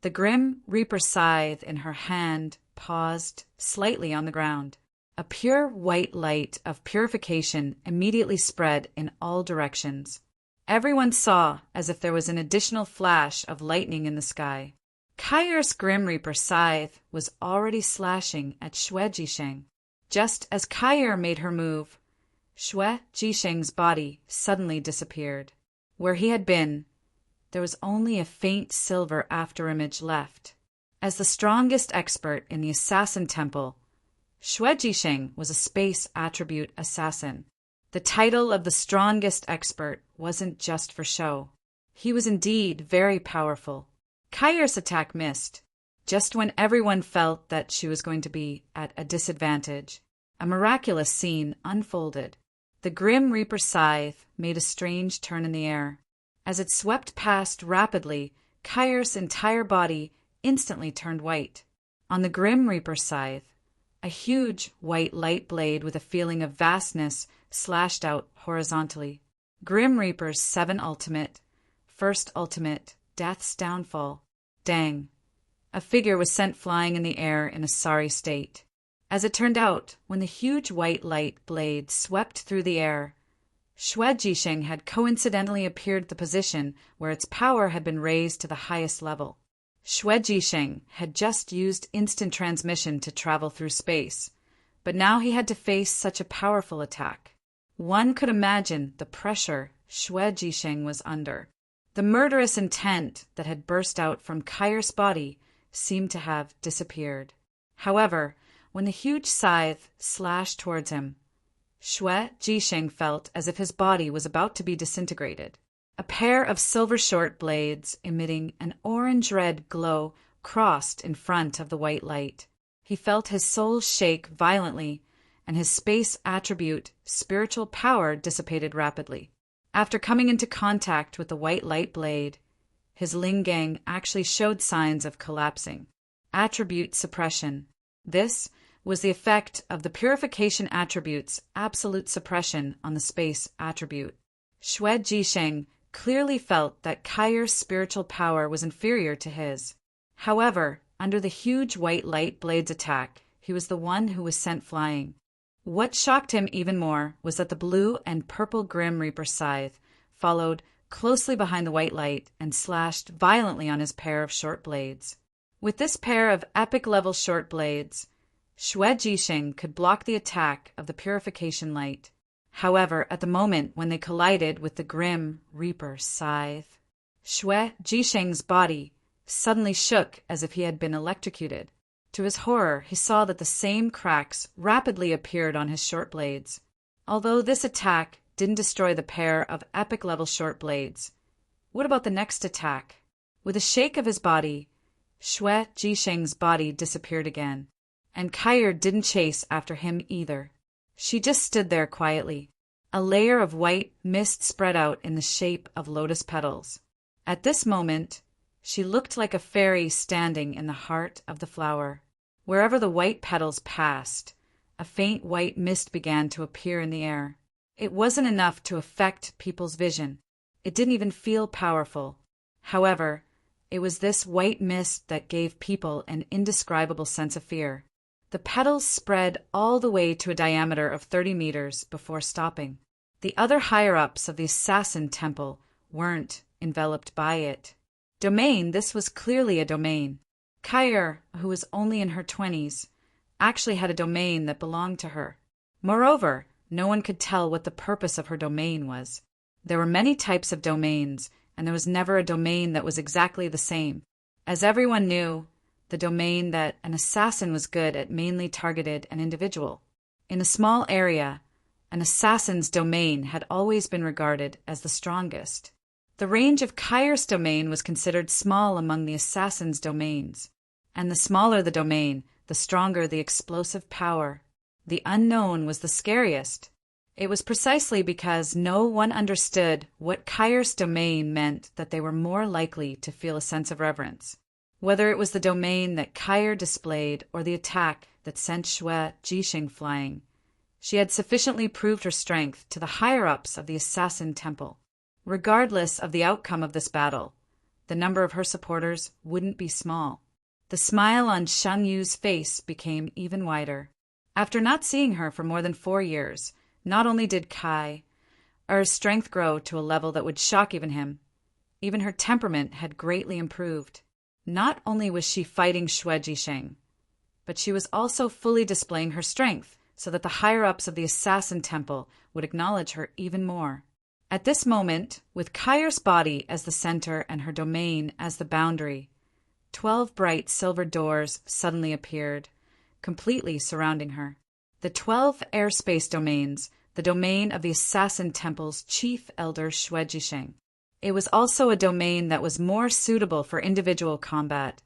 The Grim Reaper's scythe in her hand paused slightly on the ground. A pure white light of purification immediately spread in all directions. Everyone saw as if there was an additional flash of lightning in the sky. Kai's Grim Reaper scythe was already slashing at Xue Jisheng. Just as Kai made her move, Xue Jisheng's body suddenly disappeared. Where he had been, there was only a faint silver afterimage left. As the strongest expert in the Assassin Temple, Xue Jisheng was a space attribute assassin. The title of the strongest expert wasn't just for show. He was indeed very powerful. Kai's attack missed. Just when everyone felt that she was going to be at a disadvantage, a miraculous scene unfolded. The Grim Reaper scythe made a strange turn in the air. As it swept past rapidly, Kai's entire body instantly turned white. On the Grim Reaper scythe, a huge white light blade with a feeling of vastness slashed out horizontally. Grim Reaper's 7 ultimate, first ultimate, Death's Downfall. Dang. A figure was sent flying in the air in a sorry state. As it turned out, when the huge white light blade swept through the air, Xue Jisheng had coincidentally appeared at the position where its power had been raised to the highest level. Xue Jisheng had just used instant transmission to travel through space, but now he had to face such a powerful attack. One could imagine the pressure Xue Jisheng was under. The murderous intent that had burst out from Kai's body seemed to have disappeared. However, when the huge scythe slashed towards him, Xue Jisheng felt as if his body was about to be disintegrated. A pair of silver short blades emitting an orange-red glow crossed in front of the white light. He felt his soul shake violently and his space attribute, spiritual power, dissipated rapidly. After coming into contact with the white light blade, his Lingang actually showed signs of collapsing. Attribute suppression. This was the effect of the purification attribute's absolute suppression on the space attribute. Xue Jisheng clearly felt that Kair's spiritual power was inferior to his. However, under the huge white light blade's attack, he was the one who was sent flying. What shocked him even more was that the blue and purple Grim Reaper scythe followed closely behind the white light and slashed violently on his pair of short blades. With this pair of epic-level short blades, Xue Jisheng could block the attack of the purification light. However, at the moment when they collided with the Grim Reaper scythe, Xue Jisheng's body suddenly shook as if he had been electrocuted. To his horror, he saw that the same cracks rapidly appeared on his short blades. Although this attack didn't destroy the pair of epic-level short blades, what about the next attack? With a shake of his body, Xue Jisheng's body disappeared again, and Kair didn't chase after him either. She just stood there quietly. A layer of white mist spread out in the shape of lotus petals. At this moment, she looked like a fairy standing in the heart of the flower. Wherever the white petals passed, a faint white mist began to appear in the air. It wasn't enough to affect people's vision. It didn't even feel powerful. However, it was this white mist that gave people an indescribable sense of fear. The petals spread all the way to a diameter of 30 meters before stopping. The other higher-ups of the Assassin Temple weren't enveloped by it. This was clearly a domain. Kair, who was only in her 20s, actually had a domain that belonged to her. Moreover, no one could tell what the purpose of her domain was. There were many types of domains, and there was never a domain that was exactly the same. As everyone knew, the domain that an assassin was good at mainly targeted an individual. In a small area, an assassin's domain had always been regarded as the strongest. The range of Kair's domain was considered small among the assassin's domains, and the smaller the domain, the stronger the explosive power. The unknown was the scariest. It was precisely because no one understood what Kair's domain meant that they were more likely to feel a sense of reverence. Whether it was the domain that Kair displayed or the attack that sent Xue Jisheng flying, she had sufficiently proved her strength to the higher-ups of the Assassin Temple. Regardless of the outcome of this battle, the number of her supporters wouldn't be small. The smile on Shang Yu's face became even wider. After not seeing her for more than 4 years, not only did Kair's strength grow to a level that would shock even him, even her temperament had greatly improved. Not only was she fighting Xue Jisheng, but she was also fully displaying her strength so that the higher-ups of the Assassin Temple would acknowledge her even more. At this moment, with Kair's body as the center and her domain as the boundary, 12 bright silver doors suddenly appeared, completely surrounding her. The 12 airspace domains, the domain of the Assassin Temple's chief elder Xue Jisheng. It was also a domain that was more suitable for individual combat,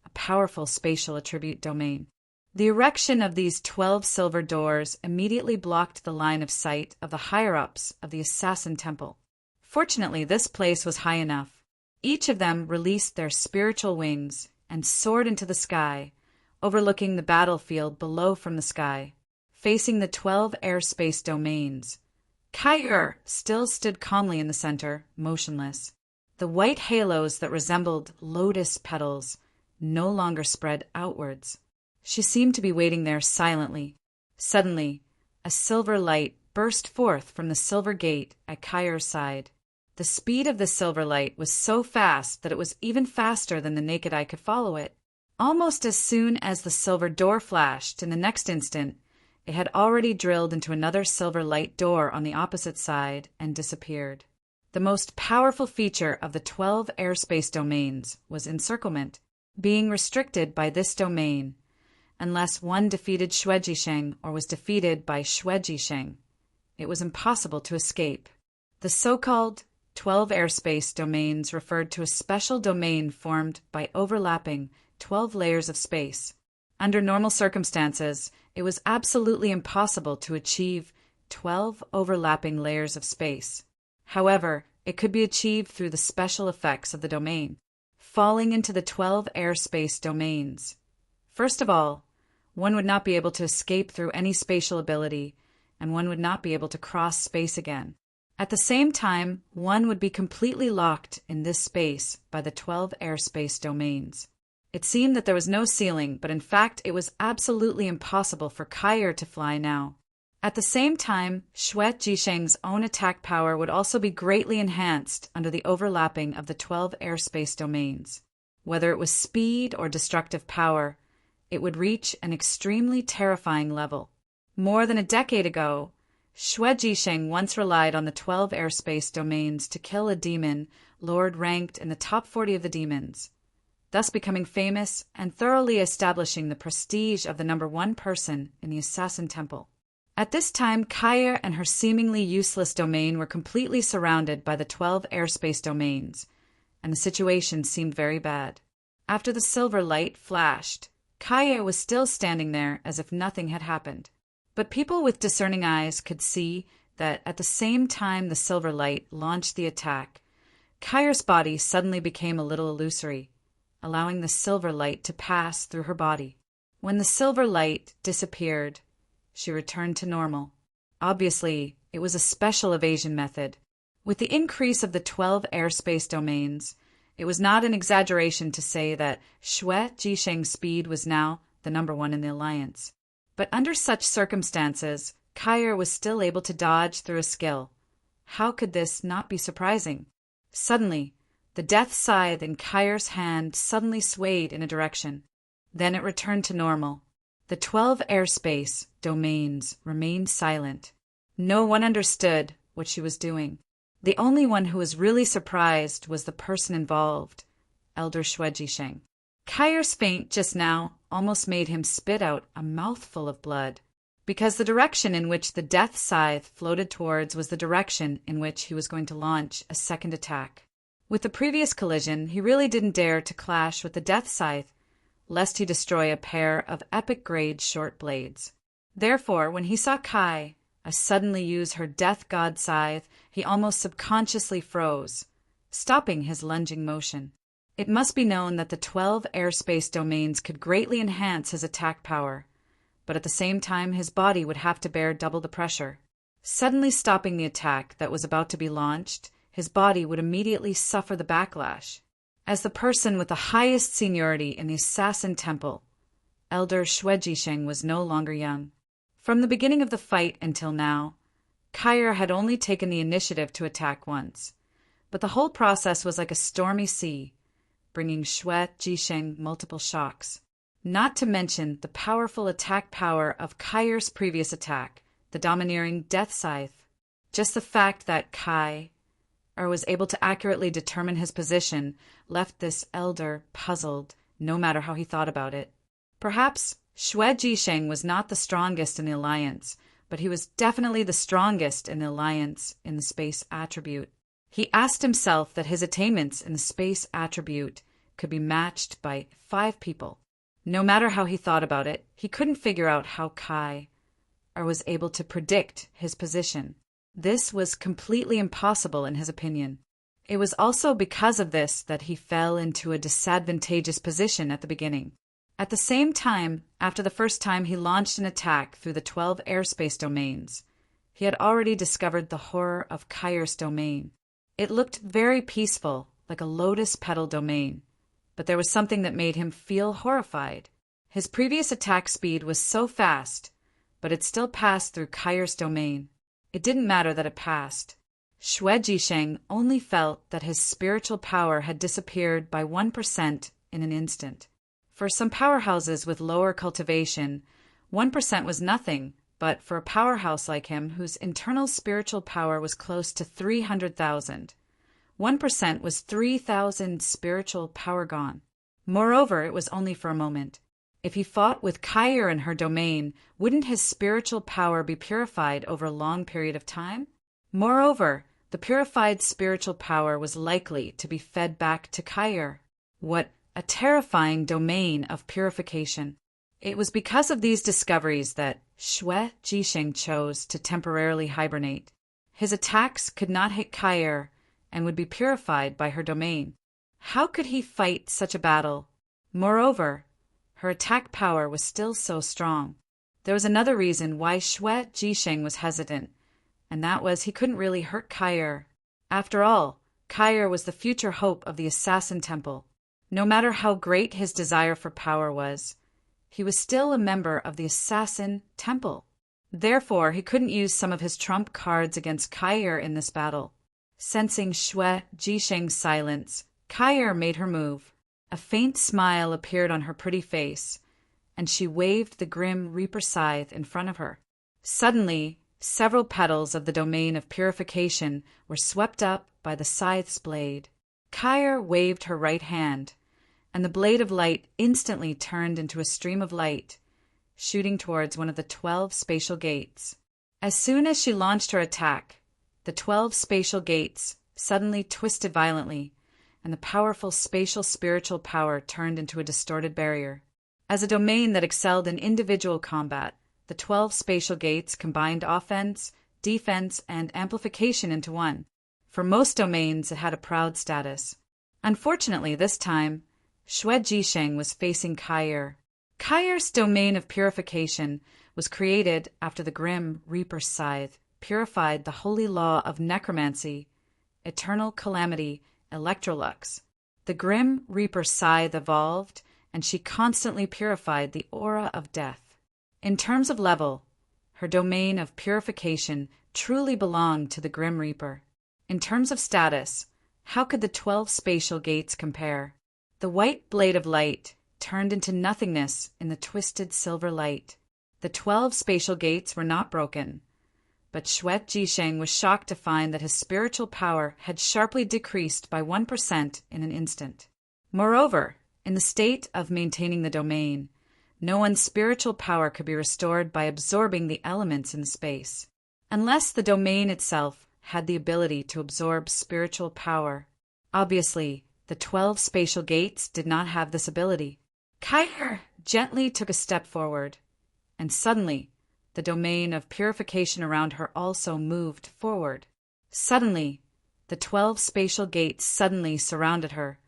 a powerful spatial attribute domain. The erection of these 12 silver doors immediately blocked the line of sight of the higher-ups of the Assassin Temple. Fortunately, this place was high enough. Each of them released their spiritual wings and soared into the sky, overlooking the battlefield below from the sky, facing the 12 airspace domains. Kair still stood calmly in the center, motionless. The white halos that resembled lotus petals no longer spread outwards. She seemed to be waiting there silently. Suddenly, a silver light burst forth from the silver gate at Kair's side. The speed of the silver light was so fast that it was even faster than the naked eye could follow it. Almost as soon as the silver door flashed, in the next instant, it had already drilled into another silver light door on the opposite side and disappeared. The most powerful feature of the 12 airspace domains was encirclement. Being restricted by this domain, unless one defeated Xue Jisheng or was defeated by Xue Jisheng, it was impossible to escape. The so-called 12 airspace domains referred to a special domain formed by overlapping 12 layers of space. Under normal circumstances, it was absolutely impossible to achieve 12 overlapping layers of space. However, it could be achieved through the special effects of the domain, falling into the 12 airspace domains. First of all, one would not be able to escape through any spatial ability, and one would not be able to cross space again. At the same time, one would be completely locked in this space by the 12 airspace domains. It seemed that there was no ceiling, but in fact it was absolutely impossible for Kaier to fly now. At the same time, Xue Jisheng's own attack power would also be greatly enhanced under the overlapping of the 12 airspace domains. Whether it was speed or destructive power, it would reach an extremely terrifying level. More than a decade ago, Xue Jisheng once relied on the 12 airspace domains to kill a demon lord ranked in the top 40 of the demons, thus becoming famous and thoroughly establishing the prestige of the #1 person in the Assassin Temple. At this time, Kaier and her seemingly useless domain were completely surrounded by the 12 airspace domains, and the situation seemed very bad. After the silver light flashed, Kaier was still standing there as if nothing had happened. But people with discerning eyes could see that at the same time the silver light launched the attack, Kaier's body suddenly became a little illusory, allowing the silver light to pass through her body. When the silver light disappeared, she returned to normal. Obviously, it was a special evasion method. With the increase of the 12 airspace domains, it was not an exaggeration to say that Xue Jisheng's speed was now the #1 in the alliance. But under such circumstances, Kaier was still able to dodge through a skill. How could this not be surprising? Suddenly, the death scythe in Kaier's hand suddenly swayed in a direction. Then it returned to normal. The 12 airspace domains remained silent. No one understood what she was doing. The only one who was really surprised was the person involved, Elder Xue Jisheng. Kaier's feint just now almost made him spit out a mouthful of blood, because the direction in which the death scythe floated towards was the direction in which he was going to launch a second attack. With the previous collision, he really didn't dare to clash with the death scythe, lest he destroy a pair of epic-grade short blades. Therefore, when he saw Kai suddenly use her death god scythe, he almost subconsciously froze, stopping his lunging motion. It must be known that the 12 airspace domains could greatly enhance his attack power, but at the same time his body would have to bear double the pressure. Suddenly stopping the attack that was about to be launched, his body would immediately suffer the backlash. As the person with the highest seniority in the Assassin Temple, Elder Xue Jisheng was no longer young. From the beginning of the fight until now, Kaier had only taken the initiative to attack once, but the whole process was like a stormy sea, bringing Xue Jisheng multiple shocks. Not to mention the powerful attack power of Kaier's previous attack, the domineering death scythe. Just the fact that Kaier was able to accurately determine his position left this elder puzzled, no matter how he thought about it. Perhaps Xue Jisheng was not the strongest in the alliance, but he was definitely the strongest in the alliance in the space attribute. He asked himself that his attainments in the space attribute could be matched by 5 people. No matter how he thought about it, he couldn't figure out how Kai was able to predict his position. This was completely impossible in his opinion. It was also because of this that he fell into a disadvantageous position at the beginning. At the same time, after the first time he launched an attack through the 12 airspace domains, he had already discovered the horror of Kaier's domain. It looked very peaceful, like a lotus petal domain, but there was something that made him feel horrified. His previous attack speed was so fast, but it still passed through Kaier's domain. It didn't matter that it passed. Xue Jisheng only felt that his spiritual power had disappeared by 1% in an instant. For some powerhouses with lower cultivation, 1% was nothing, but for a powerhouse like him, whose internal spiritual power was close to 300,000, 1% was 3,000 spiritual power gone. Moreover, it was only for a moment. If he fought with Kaier in her domain, wouldn't his spiritual power be purified over a long period of time? Moreover, the purified spiritual power was likely to be fed back to Kaier. What a terrifying domain of purification. It was because of these discoveries that Xue Jisheng chose to temporarily hibernate. His attacks could not hit Kair and would be purified by her domain. How could he fight such a battle? Moreover, her attack power was still so strong. There was another reason why Xue Jisheng was hesitant, and that was he couldn't really hurt Kair. After all, Kair was the future hope of the Assassin Temple. No matter how great his desire for power was, he was still a member of the Assassin Temple. Therefore, he couldn't use some of his trump cards against Kair in this battle. Sensing Xue Jisheng's silence, Kair made her move. A faint smile appeared on her pretty face, and she waved the grim Reaper scythe in front of her. Suddenly, several petals of the domain of purification were swept up by the scythe's blade. Kair waved her right hand, and the blade of light instantly turned into a stream of light, shooting towards one of the 12 spatial gates. As soon as she launched her attack, the 12 spatial gates suddenly twisted violently, and the powerful spatial spiritual power turned into a distorted barrier. As a domain that excelled in individual combat, the 12 spatial gates combined offense, defense, and amplification into one. For most domains, it had a proud status. Unfortunately, this time, Xue Jisheng was facing Kair. Kair's domain of purification was created after the grim Reaper scythe purified the holy law of necromancy, eternal calamity, Electrolux. The grim Reaper scythe evolved, and she constantly purified the aura of death. In terms of level, her domain of purification truly belonged to the grim Reaper. In terms of status, how could the 12 spatial gates compare? The white blade of light turned into nothingness in the twisted silver light. The 12 spatial gates were not broken, but Xue Jisheng was shocked to find that his spiritual power had sharply decreased by 1% in an instant. Moreover, in the state of maintaining the domain, no one's spiritual power could be restored by absorbing the elements in space, unless the domain itself had the ability to absorb spiritual power. Obviously, the 12 spatial gates did not have this ability. Kair gently took a step forward, and suddenly, the domain of purification around her also moved forward. Suddenly, the 12 spatial gates suddenly surrounded her,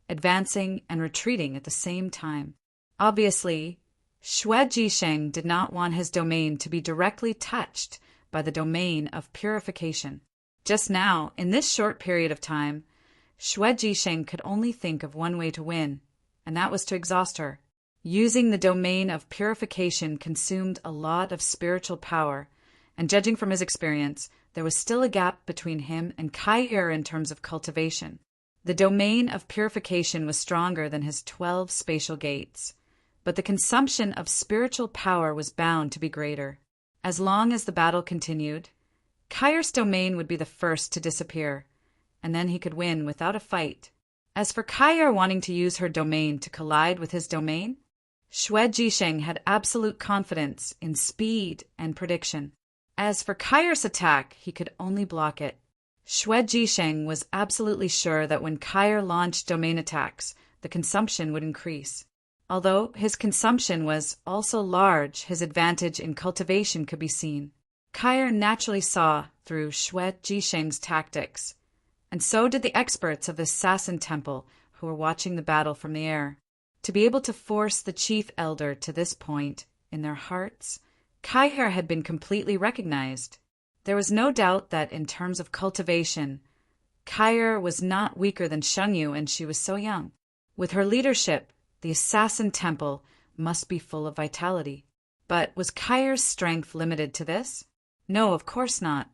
advancing and retreating at the same time. Obviously, Xue Jisheng did not want his domain to be directly touched by the domain of purification. Just now, in this short period of time, Xue Jisheng could only think of one way to win, and that was to exhaust her. Using the domain of purification consumed a lot of spiritual power, and judging from his experience, there was still a gap between him and Kair in terms of cultivation. The domain of purification was stronger than his 12 spatial gates, but the consumption of spiritual power was bound to be greater. As long as the battle continued, Kair's domain would be the first to disappear, and then he could win without a fight. As for Kair wanting to use her domain to collide with his domain, Xue Jisheng had absolute confidence in speed and prediction. As for Kair's attack, he could only block it. Xue Jisheng was absolutely sure that when Kair launched domain attacks, the consumption would increase. Although his consumption was also large, his advantage in cultivation could be seen. Kair naturally saw through Xue Jisheng's tactics, and so did the experts of the Assassin Temple who were watching the battle from the air. To be able to force the chief elder to this point in their hearts, Kair had been completely recognized. There was no doubt that in terms of cultivation, Kair was not weaker than Shengyu, and she was so young. With her leadership, the Assassin Temple must be full of vitality. But was Kair's strength limited to this? No, of course not.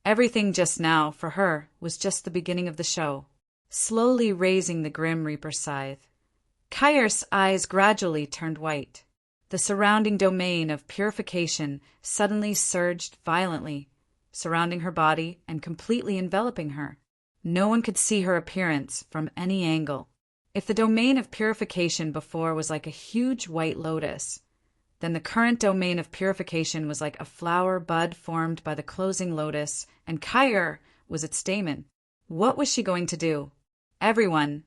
Everything just now, for her, was just the beginning of the show. Slowly raising the grim Reaper scythe, Kair's eyes gradually turned white. The surrounding domain of purification suddenly surged violently, surrounding her body and completely enveloping her. No one could see her appearance from any angle. If the domain of purification before was like a huge white lotus, then the current domain of purification was like a flower bud formed by the closing lotus, and Kair was its stamen. What was she going to do? Everyone,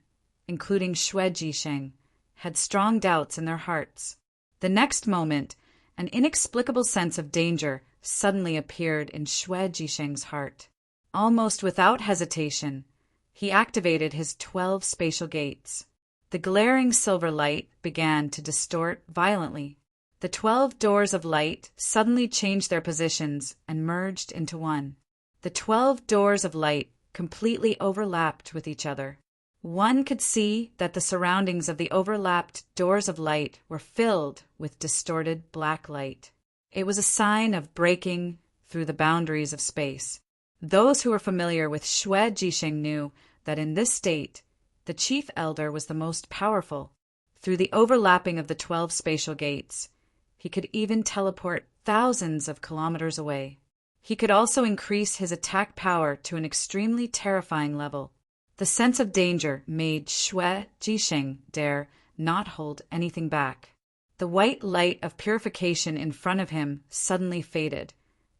including Xue Jisheng, had strong doubts in their hearts. The next moment, an inexplicable sense of danger suddenly appeared in Xue Jisheng's heart. Almost without hesitation, he activated his 12 spatial gates. The glaring silver light began to distort violently. The 12 doors of light suddenly changed their positions and merged into one. The 12 doors of light completely overlapped with each other. One could see that the surroundings of the overlapped doors of light were filled with distorted black light. It was a sign of breaking through the boundaries of space. Those who were familiar with Xue Jisheng knew that in this state, the chief elder was the most powerful. Through the overlapping of the 12 spatial gates, he could even teleport thousands of kilometers away. He could also increase his attack power to an extremely terrifying level. The sense of danger made Xue Jisheng dare not hold anything back. The white light of purification in front of him suddenly faded,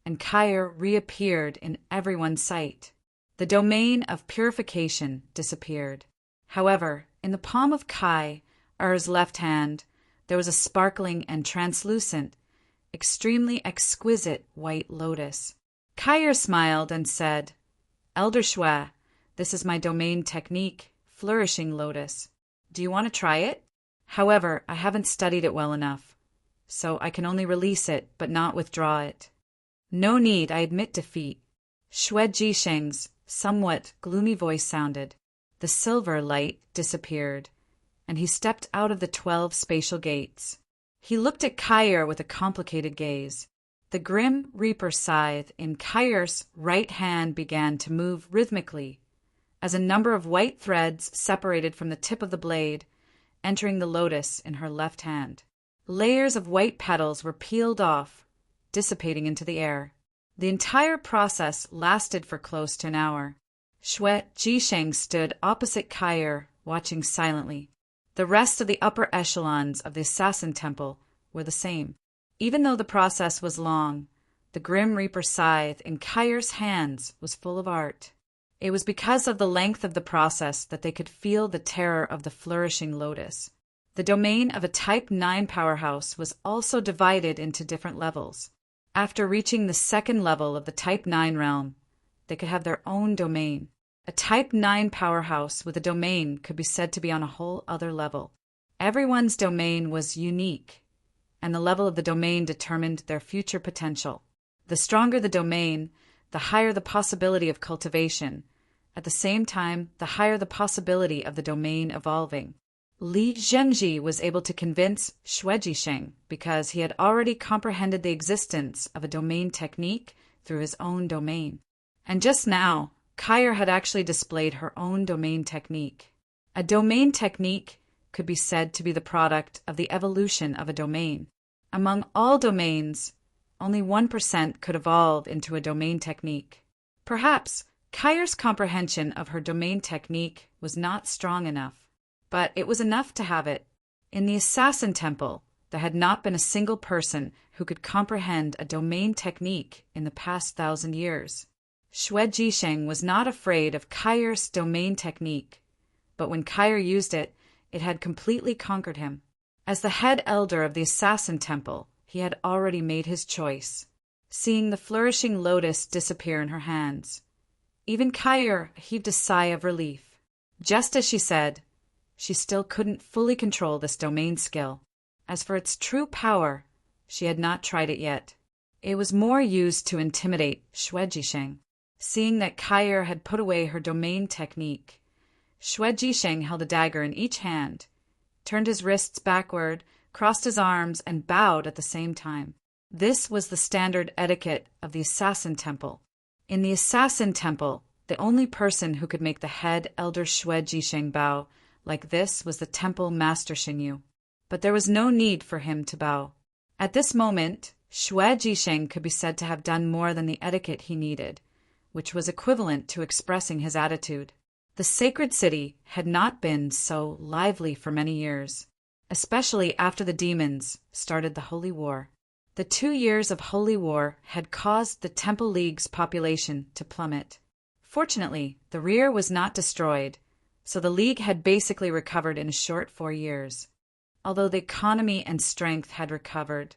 and Kair reappeared in everyone's sight. The domain of purification disappeared. However, in the palm of Kair's left hand, there was a sparkling and translucent, extremely exquisite white lotus. Kair smiled and said, "Elder Xue, this is my domain technique, Flourishing Lotus. Do you want to try it? However, I haven't studied it well enough, so I can only release it but not withdraw it." "No need, I admit defeat." Xue Jisheng's somewhat gloomy voice sounded. The silver light disappeared, and he stepped out of the 12 spatial gates. He looked at Kair with a complicated gaze. The Grim Reaper scythe in Kair's right hand began to move rhythmically, as a number of white threads separated from the tip of the blade, entering the lotus in her left hand. Layers of white petals were peeled off, dissipating into the air. The entire process lasted for close to an hour. Xue Jisheng stood opposite Kair, watching silently. The rest of the upper echelons of the Assassin Temple were the same. Even though the process was long, the Grim Reaper scythe in Kair's hands was full of art. It was because of the length of the process that they could feel the terror of the flourishing lotus. The domain of a Type 9 powerhouse was also divided into different levels. After reaching the second level of the Type 9 realm, they could have their own domain. A Type 9 powerhouse with a domain could be said to be on a whole other level. Everyone's domain was unique, and the level of the domain determined their future potential. The stronger the domain, the higher the possibility of cultivation. At the same time, the higher the possibility of the domain evolving. Li Zhenji was able to convince Xue Jisheng because he had already comprehended the existence of a domain technique through his own domain. And just now, Kair had actually displayed her own domain technique. A domain technique could be said to be the product of the evolution of a domain. Among all domains, only 1% could evolve into a domain technique. Perhaps Kair's comprehension of her domain technique was not strong enough, but it was enough to have it. In the Assassin Temple, there had not been a single person who could comprehend a domain technique in the past 1,000 years. Xue Jisheng was not afraid of Kair's domain technique, but when Kair used it, it had completely conquered him. As the head elder of the Assassin Temple, he had already made his choice. Seeing the flourishing lotus disappear in her hands, even Kair heaved a sigh of relief. Just as she said, she still couldn't fully control this domain skill. As for its true power, she had not tried it yet. It was more used to intimidate Xue Jisheng. Seeing that Kair had put away her domain technique, Xue Jisheng held a dagger in each hand, turned his wrists backward, crossed his arms, and bowed at the same time. This was the standard etiquette of the Assassin Temple. In the Assassin Temple, the only person who could make the head elder Xue Jisheng bow like this was the Temple Master Xinyu. But there was no need for him to bow. At this moment, Xue Jisheng could be said to have done more than the etiquette he needed, which was equivalent to expressing his attitude. The sacred city had not been so lively for many years, especially after the demons started the Holy War. The 2 years of Holy War had caused the Temple League's population to plummet. Fortunately, the rear was not destroyed, so the League had basically recovered in a short 4 years. Although the economy and strength had recovered,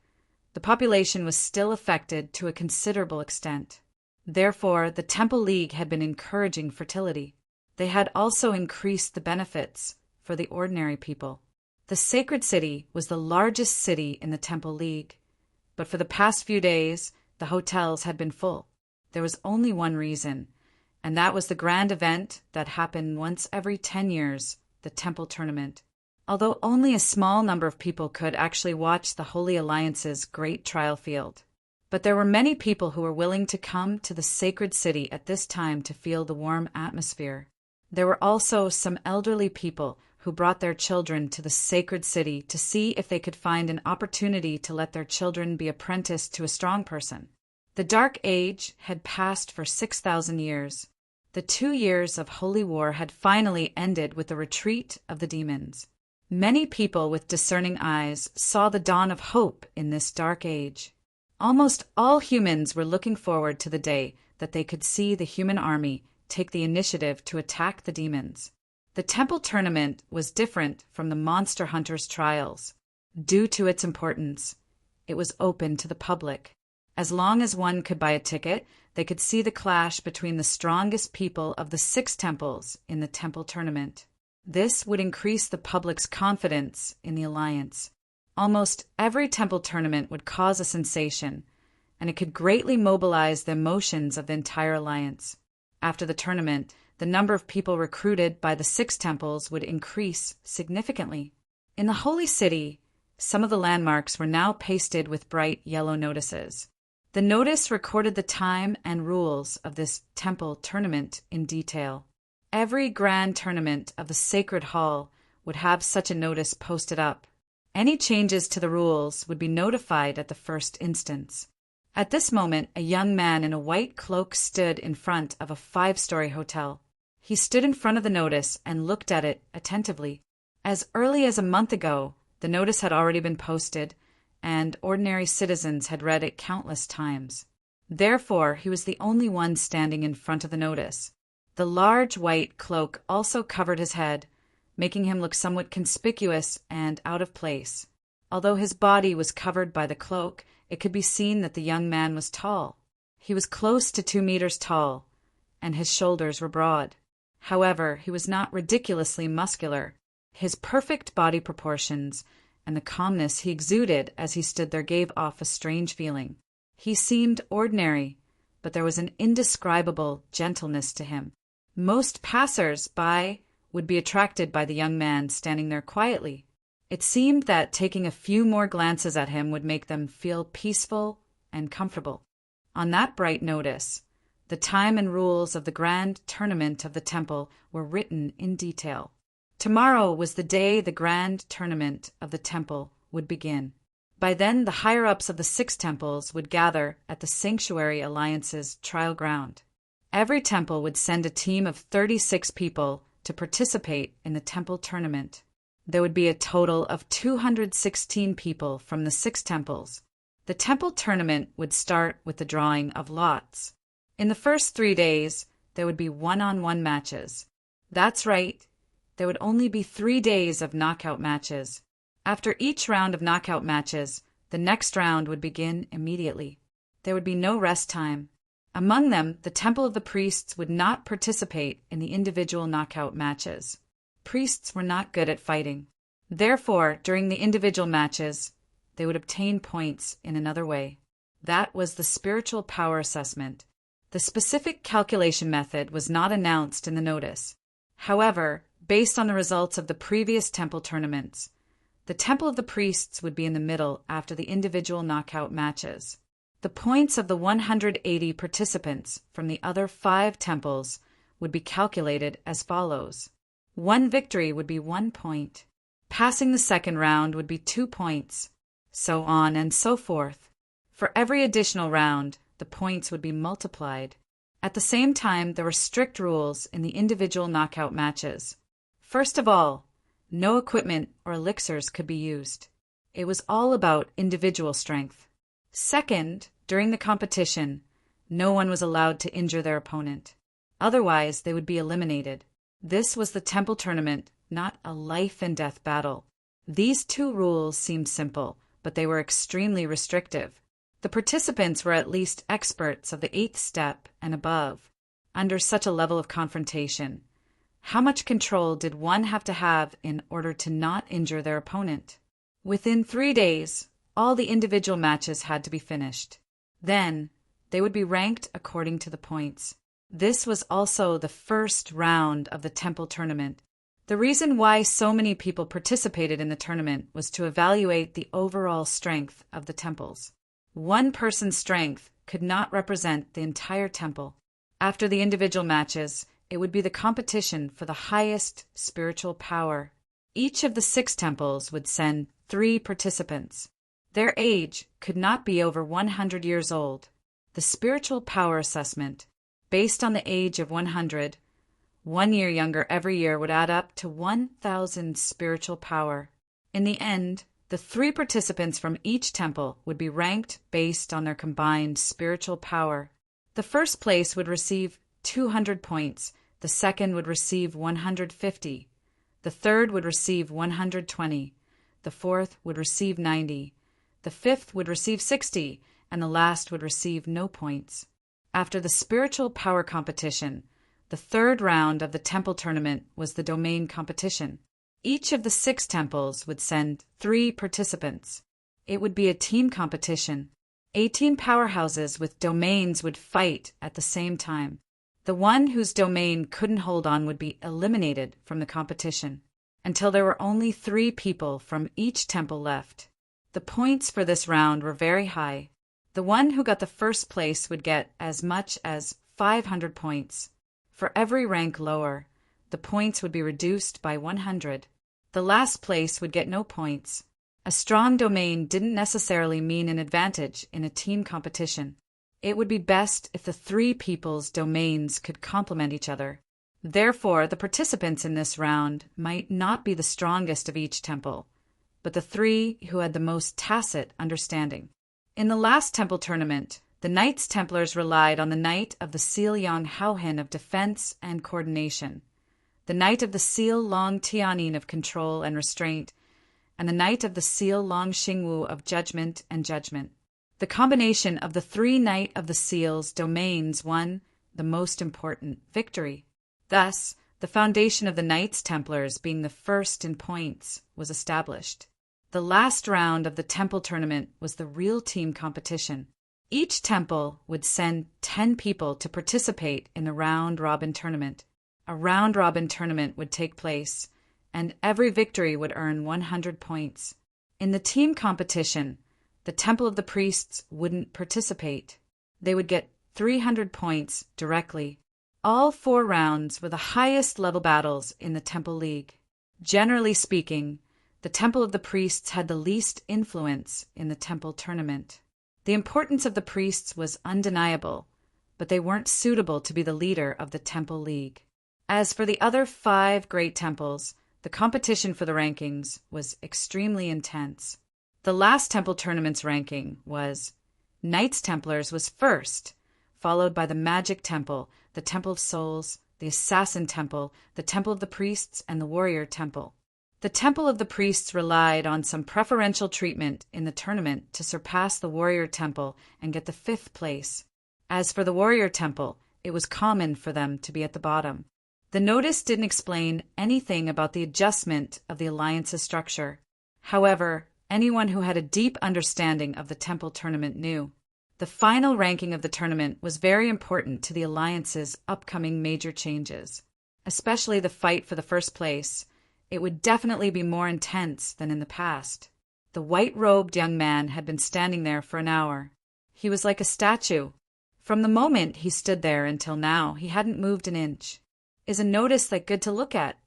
the population was still affected to a considerable extent. Therefore, the Temple League had been encouraging fertility. They had also increased the benefits for the ordinary people. The sacred city was the largest city in the Temple League, but for the past few days, the hotels had been full. There was only one reason, and that was the grand event that happened once every 10 years, the Temple Tournament. Although only a small number of people could actually watch the Holy Alliance's great trial field. But there were many people who were willing to come to the sacred city at this time to feel the warm atmosphere. There were also some elderly people who brought their children to the sacred city to see if they could find an opportunity to let their children be apprenticed to a strong person. The Dark Age had passed for 6,000 years. The 2 years of holy war had finally ended with the retreat of the demons. Many people with discerning eyes saw the dawn of hope in this dark age. Almost all humans were looking forward to the day that they could see the human army take the initiative to attack the demons. The Temple Tournament was different from the Monster Hunters trials. Due to its importance, it was open to the public. As long as one could buy a ticket, they could see the clash between the strongest people of the 6 temples in the Temple Tournament. This would increase the public's confidence in the alliance. Almost every temple tournament would cause a sensation, and it could greatly mobilize the emotions of the entire alliance. After the tournament, the number of people recruited by the 6 temples would increase significantly. In the Holy City, some of the landmarks were now pasted with bright yellow notices. The notice recorded the time and rules of this temple tournament in detail. Every grand tournament of the Sacred Hall would have such a notice posted up. Any changes to the rules would be notified at the first instance. At this moment, a young man in a white cloak stood in front of a 5-story hotel. He stood in front of the notice and looked at it attentively. As early as a month ago, the notice had already been posted, and ordinary citizens had read it countless times. Therefore, he was the only one standing in front of the notice. The large white cloak also covered his head, making him look somewhat conspicuous and out of place. Although his body was covered by the cloak, it could be seen that the young man was tall. He was close to 2 meters tall, and his shoulders were broad. However, he was not ridiculously muscular. His perfect body proportions and the calmness he exuded as he stood there gave off a strange feeling. He seemed ordinary, but there was an indescribable gentleness to him. Most passers-by would be attracted by the young man standing there quietly. It seemed that taking a few more glances at him would make them feel peaceful and comfortable. On that bright notice, the time and rules of the grand tournament of the temple were written in detail. Tomorrow was the day the grand tournament of the temple would begin. By then, the higher-ups of the 6 temples would gather at the Sanctuary Alliance's trial ground. Every temple would send a team of 36 people to participate in the temple tournament. There would be a total of 216 people from the 6 temples. The temple tournament would start with the drawing of lots. In the first 3 days, there would be one-on-one matches. That's right, there would only be 3 days of knockout matches. After each round of knockout matches, the next round would begin immediately. There would be no rest time. Among them, the Temple of the Priests would not participate in the individual knockout matches. Priests were not good at fighting. Therefore, during the individual matches, they would obtain points in another way. That was the spiritual power assessment. The specific calculation method was not announced in the notice. However, based on the results of the previous temple tournaments, the Temple of the Priests would be in the middle after the individual knockout matches. The points of the 180 participants from the other 5 temples would be calculated as follows. 1 victory would be 1 point. Passing the second round would be 2 points. So on and so forth. For every additional round, the points would be multiplied. At the same time, there were strict rules in the individual knockout matches. First of all, no equipment or elixirs could be used. It was all about individual strength. Second, during the competition, no one was allowed to injure their opponent. Otherwise, they would be eliminated. This was the temple tournament, not a life-and-death battle. These two rules seemed simple, but they were extremely restrictive. The participants were at least experts of the 8th step and above. Under such a level of confrontation, how much control did one have to have in order to not injure their opponent? Within 3 days, all the individual matches had to be finished. Then, they would be ranked according to the points. This was also the first round of the temple tournament. The reason why so many people participated in the tournament was to evaluate the overall strength of the temples. One person's strength could not represent the entire temple. After the individual matches, it would be the competition for the highest spiritual power. Each of the 6 temples would send 3 participants. Their age could not be over 100 years old. The spiritual power assessment, based on the age of 100, 1 year younger every year would add up to 1,000 spiritual power. In the end, the 3 participants from each temple would be ranked based on their combined spiritual power. The first place would receive 200 points, the second would receive 150, the third would receive 120, the fourth would receive 90, the fifth would receive 60, and the last would receive no points. After the spiritual power competition, the third round of the temple tournament was the domain competition. Each of the 6 temples would send 3 participants. It would be a team competition. 18 powerhouses with domains would fight at the same time. The one whose domain couldn't hold on would be eliminated from the competition, until there were only 3 people from each temple left. The points for this round were very high. The one who got the first place would get as much as 500 points. For every rank lower, the points would be reduced by 100. The last place would get no points. A strong domain didn't necessarily mean an advantage in a team competition. It would be best if the 3 people's domains could complement each other. Therefore, the participants in this round might not be the strongest of each temple, but the 3 who had the most tacit understanding. In the last temple tournament, the Knights Templars relied on the Knight of the Seal Yang Haohin of defense and coordination, the Knight of the Seal Long Tianyin of control and restraint, and the Knight of the Seal Long Xingwu of judgment and judgment. The combination of the 3 Knight of the Seal's domains won the most important victory. Thus, the foundation of the Knights Templars being the first in points was established. The last round of the temple tournament was the real team competition. Each temple would send 10 people to participate in the round-robin tournament. A round-robin tournament would take place, and every victory would earn 100 points. In the team competition, the Temple of the Priests wouldn't participate. They would get 300 points directly. All 4 rounds were the highest level battles in the Temple League. Generally speaking, the Temple of the Priests had the least influence in the temple tournament. The importance of the priests was undeniable, but they weren't suitable to be the leader of the Temple League. As for the other 5 great temples, the competition for the rankings was extremely intense. The last temple tournament's ranking was Knights Templars was first, followed by the Magic Temple, the Temple of Souls, the Assassin Temple, the Temple of the Priests, and the Warrior Temple. The Temple of the Priests relied on some preferential treatment in the tournament to surpass the Warrior Temple and get the 5th place. As for the Warrior Temple, it was common for them to be at the bottom. The notice didn't explain anything about the adjustment of the alliance's structure. However, anyone who had a deep understanding of the temple tournament knew. The final ranking of the tournament was very important to the alliance's upcoming major changes, especially the fight for the first place. It would definitely be more intense than in the past. The white-robed young man had been standing there for an hour. He was like a statue. From the moment he stood there until now, he hadn't moved an inch. Is a notice that good to look at?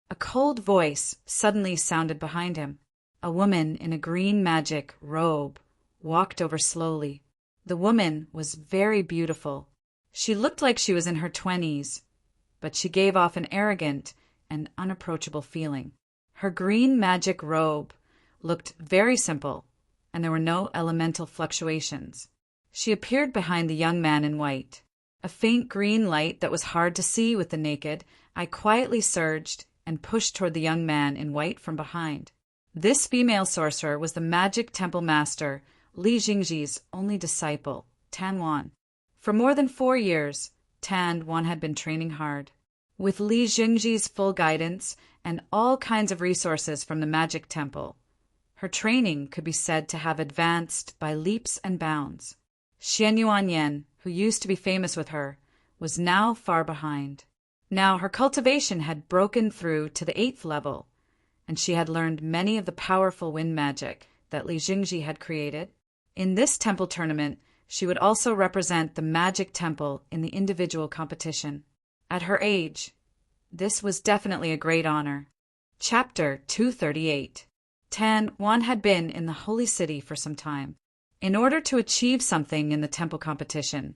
A cold voice suddenly sounded behind him. A woman in a green magic robe walked over slowly. The woman was very beautiful. She looked like she was in her 20s, but she gave off an arrogant and unapproachable feeling. Her green magic robe looked very simple, and there were no elemental fluctuations. She appeared behind the young man in white. A faint green light that was hard to see with the naked eye quietly surged and pushed toward the young man in white from behind. This female sorcerer was the magic temple master, Li Jingji's only disciple, Tan Wan. For more than 4 years, Tan Wan had been training hard. With Li Jingji's full guidance and all kinds of resources from the magic temple, her training could be said to have advanced by leaps and bounds. Xian Yuanyan, who used to be famous with her, was now far behind. Now her cultivation had broken through to the 8th level, and she had learned many of the powerful wind magic that Li Jingji had created. In this temple tournament, she would also represent the magic temple in the individual competition. At her age, this was definitely a great honor. Chapter 238. Tan Wan had been in the Holy City for some time. In order to achieve something in the temple competition,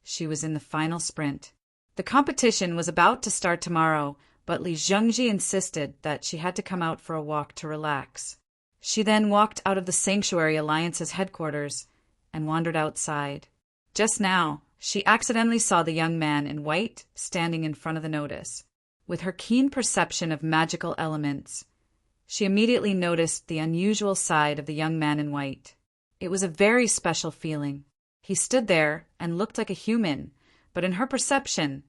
she was in the final sprint. The competition was about to start tomorrow, but Li Jingji insisted that she had to come out for a walk to relax. She then walked out of the Sanctuary Alliance's headquarters and wandered outside. Just now, she accidentally saw the young man in white standing in front of the notice. With her keen perception of magical elements, she immediately noticed the unusual side of the young man in white. It was a very special feeling. He stood there and looked like a human, but in her perception,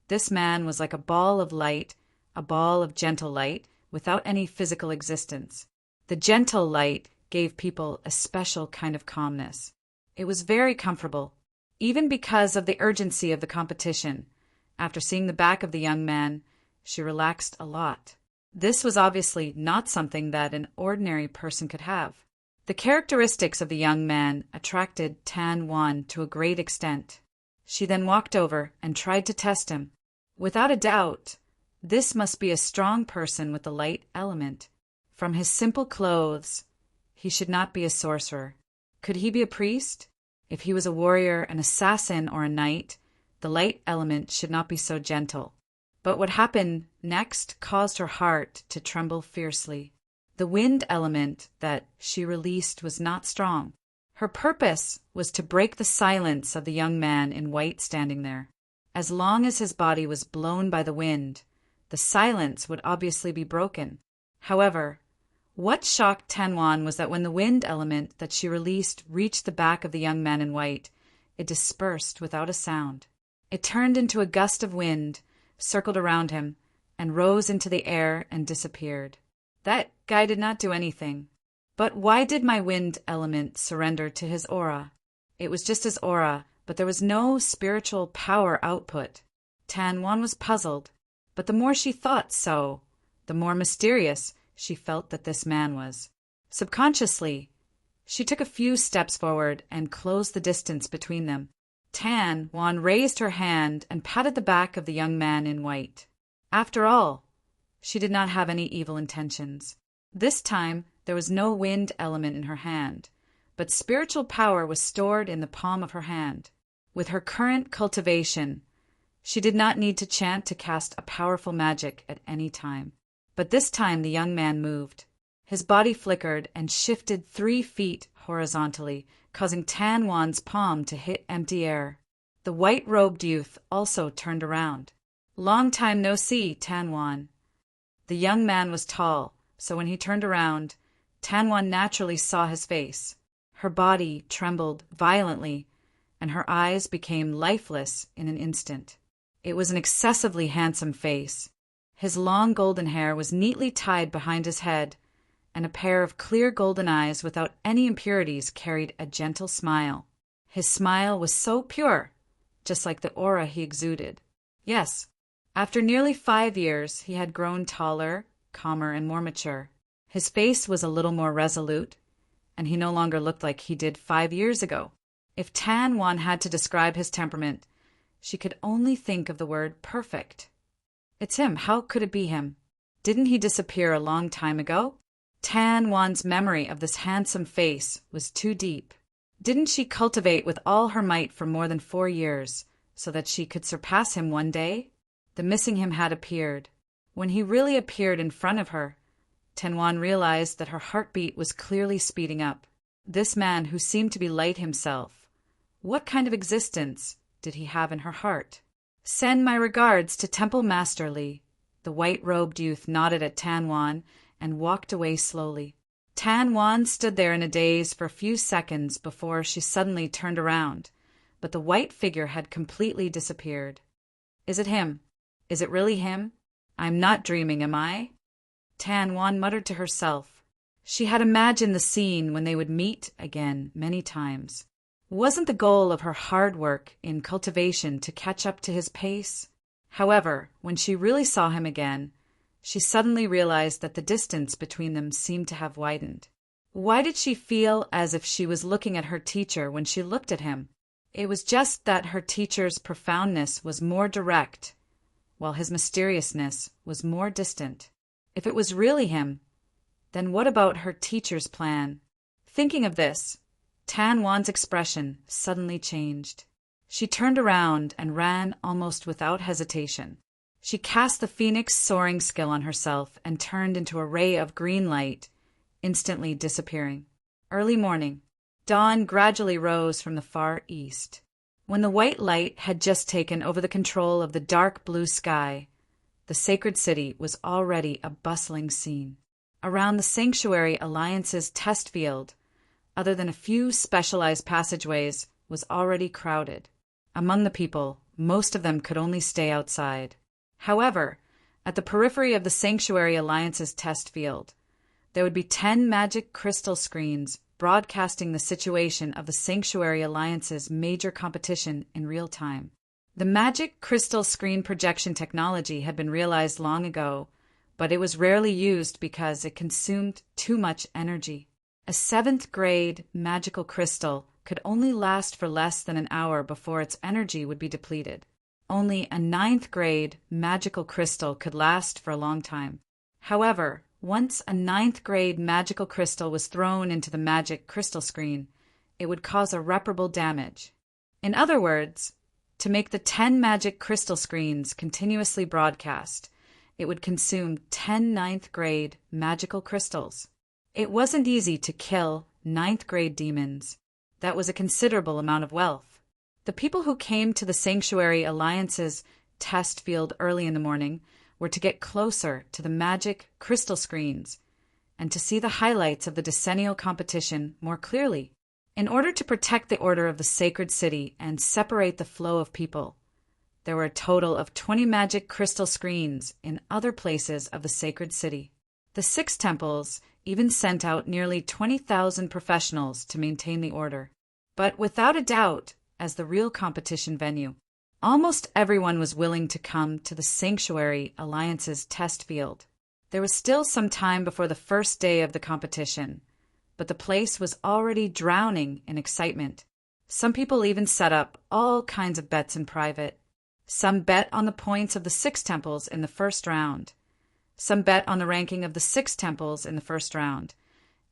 this man was like a ball of light, a ball of gentle light, without any physical existence. The gentle light gave people a special kind of calmness. It was very comfortable, even because of the urgency of the competition. After seeing the back of the young man, she relaxed a lot. This was obviously not something that an ordinary person could have. The characteristics of the young man attracted Tan Wan to a great extent. She then walked over and tried to test him. Without a doubt, this must be a strong person with the light element. From his simple clothes, he should not be a sorcerer. Could he be a priest? If he was a warrior, an assassin, or a knight, the light element should not be so gentle. But what happened next caused her heart to tremble fiercely. The wind element that she released was not strong. Her purpose was to break the silence of the young man in white standing there. As long as his body was blown by the wind, the silence would obviously be broken. However, what shocked Tan Wan was that when the wind element that she released reached the back of the young man in white, it dispersed without a sound. It turned into a gust of wind, circled around him, and rose into the air and disappeared. That guy did not do anything. But why did my wind element surrender to his aura? It was just his aura, but there was no spiritual power output. Tan Wan was puzzled, but the more she thought so, the more mysterious she felt that this man was. Subconsciously, she took a few steps forward and closed the distance between them. Tan Wan raised her hand and patted the back of the young man in white. After all, she did not have any evil intentions. This time, there was no wind element in her hand, but spiritual power was stored in the palm of her hand. With her current cultivation, she did not need to chant to cast a powerful magic at any time. But this time the young man moved. His body flickered and shifted 3 feet horizontally, causing Tan Wan's palm to hit empty air. The white-robed youth also turned around. "Long time no see, Tan Wan." The young man was tall, so when he turned around, Tan Wan naturally saw his face. Her body trembled violently, and her eyes became lifeless in an instant. It was an excessively handsome face. His long golden hair was neatly tied behind his head, and a pair of clear golden eyes without any impurities carried a gentle smile. His smile was so pure, just like the aura he exuded. Yes, after nearly 5 years, he had grown taller, calmer, and more mature. His face was a little more resolute, and he no longer looked like he did 5 years ago. If Tan Wan had to describe his temperament, she could only think of the word perfect. It's him. How could it be him? Didn't he disappear a long time ago? Tan Wan's memory of this handsome face was too deep. Didn't she cultivate with all her might for more than 4 years, so that she could surpass him one day? The missing him had appeared. When he really appeared in front of her, Tan Wan realized that her heartbeat was clearly speeding up. This man who seemed to be light himself, what kind of existence did he have in her heart? "Send my regards to Temple Master Li." The white-robed youth nodded at Tan Wan and walked away slowly. Tan Wan stood there in a daze for a few seconds before she suddenly turned around, but the white figure had completely disappeared. Is it him? Is it really him? I'm not dreaming, am I? Tan Wan muttered to herself. She had imagined the scene when they would meet again many times. Wasn't the goal of her hard work in cultivation to catch up to his pace? However, when she really saw him again, she suddenly realized that the distance between them seemed to have widened. Why did she feel as if she was looking at her teacher when she looked at him? It was just that her teacher's profoundness was more direct, while his mysteriousness was more distant. If it was really him, then what about her teacher's plan? Thinking of this, Tan Wan's expression suddenly changed. She turned around and ran almost without hesitation. She cast the phoenix soaring skill on herself and turned into a ray of green light, instantly disappearing. Early morning. Dawn gradually rose from the far east. When the white light had just taken over the control of the dark blue sky, the sacred city was already a bustling scene. Around the Sanctuary Alliance's test field, other than a few specialized passageways, was already crowded. Among the people, most of them could only stay outside. However, at the periphery of the Sanctuary Alliance's test field, there would be 10 magic crystal screens broadcasting the situation of the Sanctuary Alliance's major competition in real time. The magic crystal screen projection technology had been realized long ago, but it was rarely used because it consumed too much energy. A 7th grade magical crystal could only last for less than an hour before its energy would be depleted. Only a 9th grade magical crystal could last for a long time. However, once a 9th grade magical crystal was thrown into the magic crystal screen, it would cause irreparable damage. In other words, to make the 10 magic crystal screens continuously broadcast, it would consume 10 9th grade magical crystals. It wasn't easy to kill 9th grade demons. That was a considerable amount of wealth. The people who came to the Sanctuary Alliance's test field early in the morning were to get closer to the magic crystal screens and to see the highlights of the decennial competition more clearly. In order to protect the order of the sacred city and separate the flow of people, there were a total of 20 magic crystal screens in other places of the sacred city. The 6 temples even sent out nearly 20,000 professionals to maintain the order. But without a doubt, as the real competition venue, almost everyone was willing to come to the Sanctuary Alliance's test field. There was still some time before the first day of the competition, but the place was already drowning in excitement. Some people even set up all kinds of bets in private. Some bet on the points of the 6 temples in the first round. Some bet on the ranking of the 6 temples in the first round,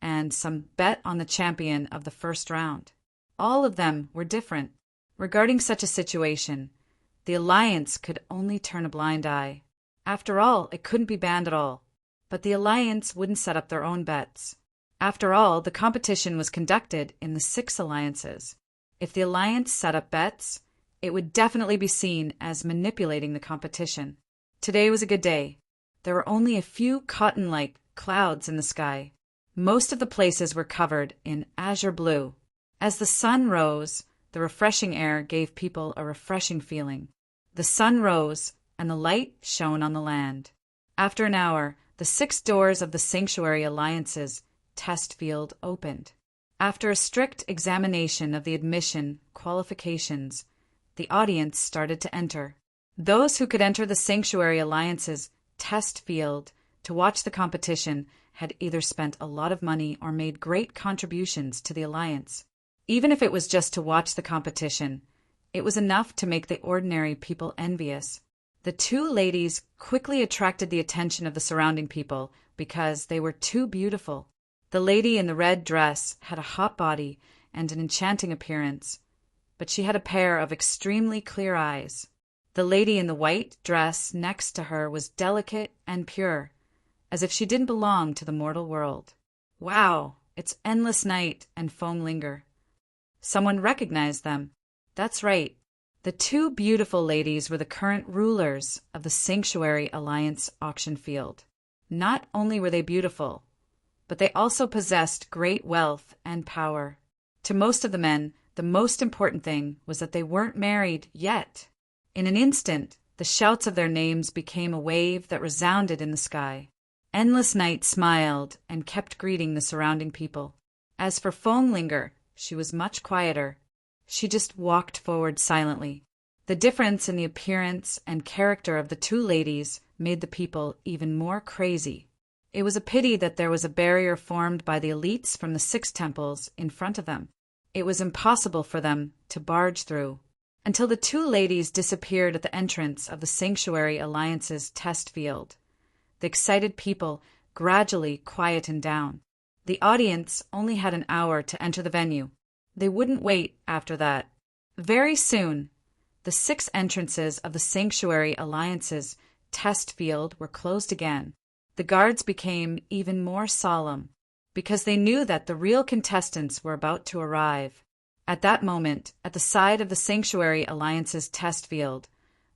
and some bet on the champion of the first round. All of them were different. Regarding such a situation, the Alliance could only turn a blind eye. After all, it couldn't be banned at all. But the Alliance wouldn't set up their own bets. After all, the competition was conducted in the 6 alliances. If the Alliance set up bets, it would definitely be seen as manipulating the competition. Today was a good day. There were only a few cotton-like clouds in the sky. Most of the places were covered in azure blue. As the sun rose, the refreshing air gave people a refreshing feeling. The sun rose, and the light shone on the land. After an hour, the 6 doors of the Sanctuary Alliance's test field opened. After a strict examination of the admission qualifications, the audience started to enter. Those who could enter the Sanctuary Alliance's test field to watch the competition had either spent a lot of money or made great contributions to the Alliance. Even if it was just to watch the competition, it was enough to make the ordinary people envious. The 2 ladies quickly attracted the attention of the surrounding people because they were too beautiful. The lady in the red dress had a hot body and an enchanting appearance, but she had a pair of extremely clear eyes. The lady in the white dress next to her was delicate and pure, as if she didn't belong to the mortal world. Wow, it's endless night and foam linger. Someone recognized them. That's right. The 2 beautiful ladies were the current rulers of the Sanctuary Alliance auction field. Not only were they beautiful, but they also possessed great wealth and power. To most of the men, the most important thing was that they weren't married yet. In an instant, the shouts of their names became a wave that resounded in the sky. Endless Night smiled and kept greeting the surrounding people. As for Fonglinger, she was much quieter. She just walked forward silently. The difference in the appearance and character of the two ladies made the people even more crazy. It was a pity that there was a barrier formed by the elites from the 6 temples in front of them. It was impossible for them to barge through, until the two ladies disappeared at the entrance of the Sanctuary Alliance's test field. The excited people gradually quietened down. The audience only had an hour to enter the venue. They wouldn't wait after that. Very soon, the 6 entrances of the Sanctuary Alliance's test field were closed again. The guards became even more solemn, because they knew that the real contestants were about to arrive. At that moment, at the side of the Sanctuary Alliance's test field,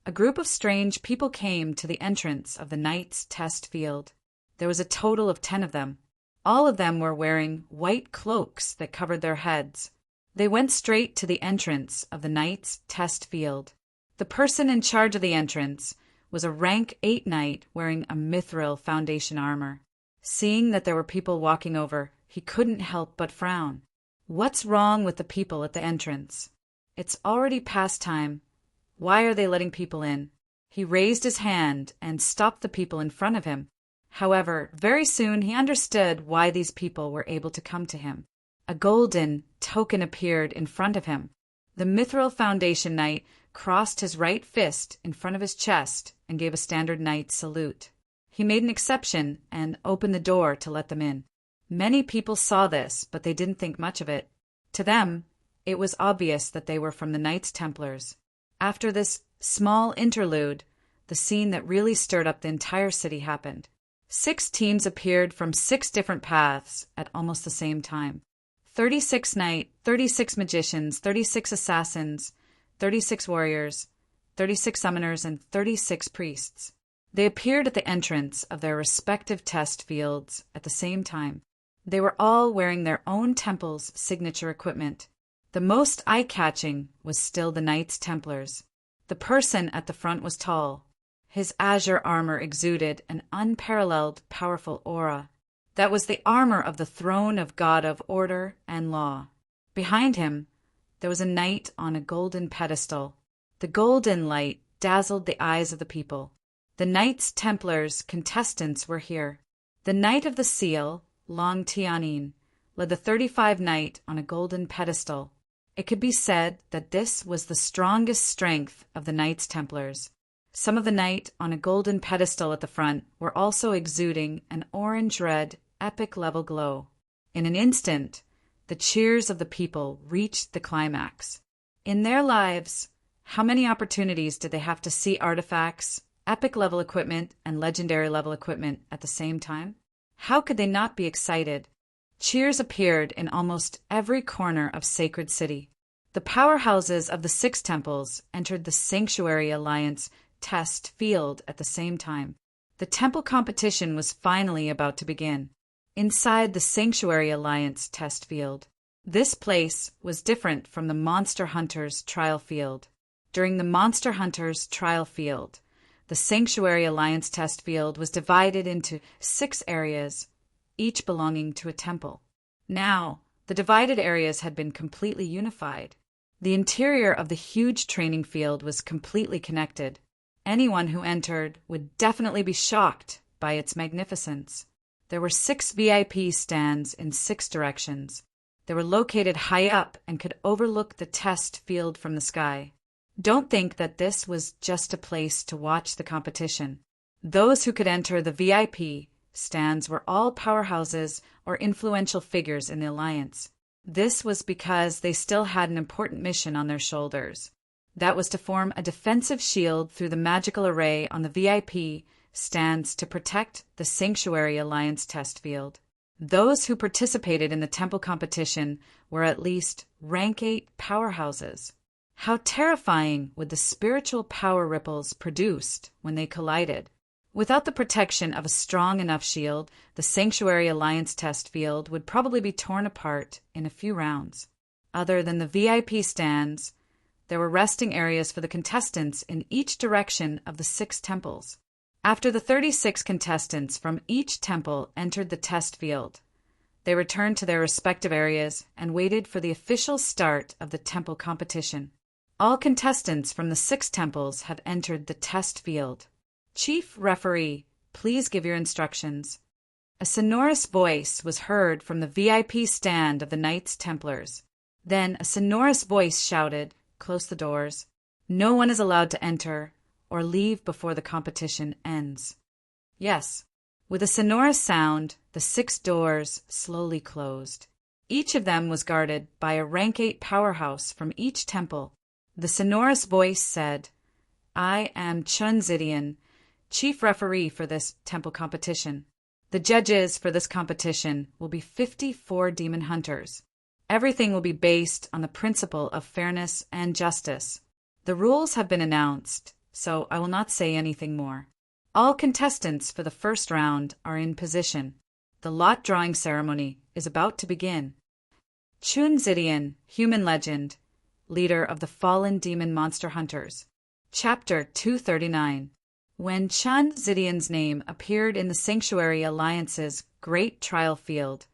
a group of strange people came to the entrance of the Knights' test field. There was a total of 10 of them. All of them were wearing white cloaks that covered their heads. They went straight to the entrance of the Knights' test field. The person in charge of the entrance was a rank 8 knight wearing a mithril foundation armor. Seeing that there were people walking over, he couldn't help but frown. What's wrong with the people at the entrance? It's already past time. Why are they letting people in? He raised his hand and stopped the people in front of him. However, very soon he understood why these people were able to come to him. A golden token appeared in front of him. The mithril foundation knight crossed his right fist in front of his chest and gave a standard knight salute. He made an exception and opened the door to let them in. Many people saw this, but they didn't think much of it. To them, it was obvious that they were from the Knights Templars. After this small interlude, the scene that really stirred up the entire city happened. 6 teams appeared from 6 different paths at almost the same time. 36 knights, 36 magicians, 36 assassins, 36 warriors, 36 summoners, and 36 priests. They appeared at the entrance of their respective test fields at the same time. They were all wearing their own temple's signature equipment. The most eye-catching was still the Knights Templars. The person at the front was tall. His azure armor exuded an unparalleled, powerful aura. That was the armor of the throne of God of order and law. Behind him, there was a knight on a golden pedestal. The golden light dazzled the eyes of the people. The Knights Templars contestants were here. The Knight of the Seal, Long Tianin, led the 35 knight on a golden pedestal. It could be said that this was the strongest strength of the Knights Templars. Some of the knight on a golden pedestal at the front were also exuding an orange-red, epic-level glow. In an instant, the cheers of the people reached the climax. In their lives, how many opportunities did they have to see artifacts, epic-level equipment, and legendary-level equipment at the same time? How could they not be excited? Cheers appeared in almost every corner of Sacred City. The powerhouses of the 6 temples entered the Sanctuary Alliance test field at the same time. The temple competition was finally about to begin. Inside the Sanctuary Alliance test field, this place was different from the Monster Hunters trial field. During the Monster Hunters trial field, the Sanctuary Alliance test field was divided into 6 areas, each belonging to a temple. Now, the divided areas had been completely unified. The interior of the huge training field was completely connected. Anyone who entered would definitely be shocked by its magnificence. There were 6 VIP stands in 6 directions. They were located high up and could overlook the test field from the sky. Don't think that this was just a place to watch the competition. Those who could enter the VIP stands were all powerhouses or influential figures in the Alliance. This was because they still had an important mission on their shoulders. That was to form a defensive shield through the magical array on the VIP stands to protect the Sanctuary Alliance test field. Those who participated in the temple competition were at least rank 8 powerhouses. How terrifying would the spiritual power ripples produced when they collided? Without the protection of a strong enough shield, the Sanctuary Alliance test field would probably be torn apart in a few rounds. Other than the VIP stands, there were resting areas for the contestants in each direction of the 6 temples. After the 36 contestants from each temple entered the test field, they returned to their respective areas and waited for the official start of the temple competition. All contestants from the 6 temples have entered the test field. Chief Referee, please give your instructions. A sonorous voice was heard from the VIP stand of the Knights Templars. Then a sonorous voice shouted, "Close the doors. No one is allowed to enter or leave before the competition ends." Yes, with a sonorous sound, the 6 doors slowly closed. Each of them was guarded by a rank 8 powerhouse from each temple. The sonorous voice said, "I am Chun Zidian, Chief Referee for this temple competition. The judges for this competition will be 54 demon hunters. Everything will be based on the principle of fairness and justice. The rules have been announced, so I will not say anything more. All contestants for the first round are in position. The lot drawing ceremony is about to begin." Chun Zidian, Human Legend, leader of the fallen demon monster hunters. Chapter 239. When Chun Zidian's name appeared in the Sanctuary Alliance's great trial field,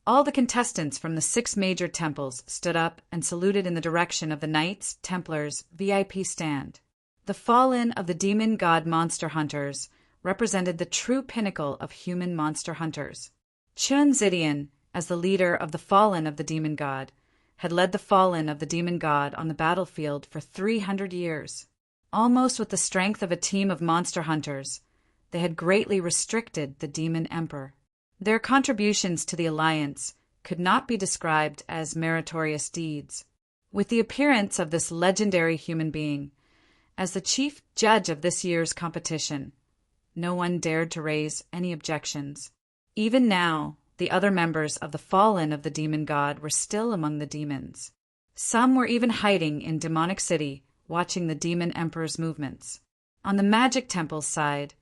all the contestants from the 6 major temples stood up and saluted in the direction of the Knights Templars VIP stand. The fallen of the demon god monster hunters represented the true pinnacle of human monster hunters. Chun Zidian, as the leader of the fallen of the demon god, had led the fallen of the demon god on the battlefield for 300 years. Almost with the strength of a team of monster hunters, they had greatly restricted the demon emperor. Their contributions to the alliance could not be described as meritorious deeds. With the appearance of this legendary human being as the chief judge of this year's competition, no one dared to raise any objections. Even now, the other members of the fallen of the demon god were still among the demons. Some were even hiding in Demonic City, watching the demon emperor's movements. On the magic temple's side,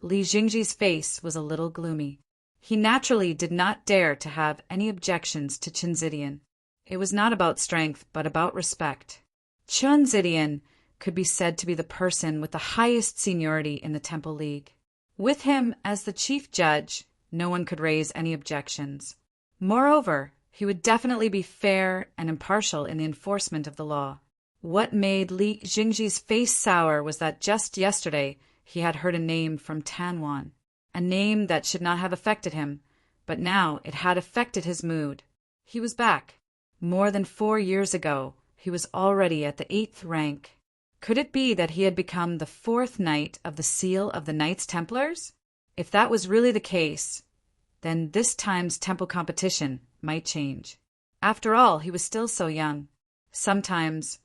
Li Jingji's face was a little gloomy. He naturally did not dare to have any objections to Chun Zidian. It was not about strength, but about respect. Chun Zidian could be said to be the person with the highest seniority in the Temple League. With him as the chief judge, no one could raise any objections. Moreover, he would definitely be fair and impartial in the enforcement of the law. What made Li Jingji's face sour was that just yesterday he had heard a name from Tanwan, a name that should not have affected him, but now it had affected his mood. He was back. More than 4 years ago, he was already at the 8th rank. Could it be that he had become the 4th knight of the Seal of the Knights Templars? If that was really the case, then this time's temple competition might change. After all, he was still so young. Sometimes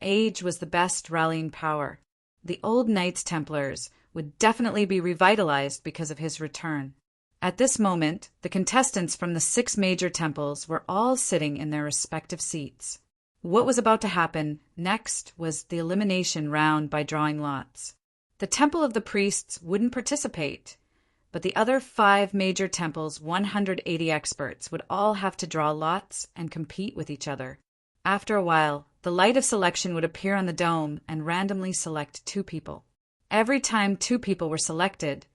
age was the best rallying power. The old Knights Templars would definitely be revitalized because of his return. At this moment, the contestants from the 6 major temples were all sitting in their respective seats. What was about to happen next was the elimination round by drawing lots. The Temple of the Priests wouldn't participate, but the other 5 major temples' 180 experts would all have to draw lots and compete with each other. After a while, the light of selection would appear on the dome and randomly select 2 people. Every time 2 people were selected,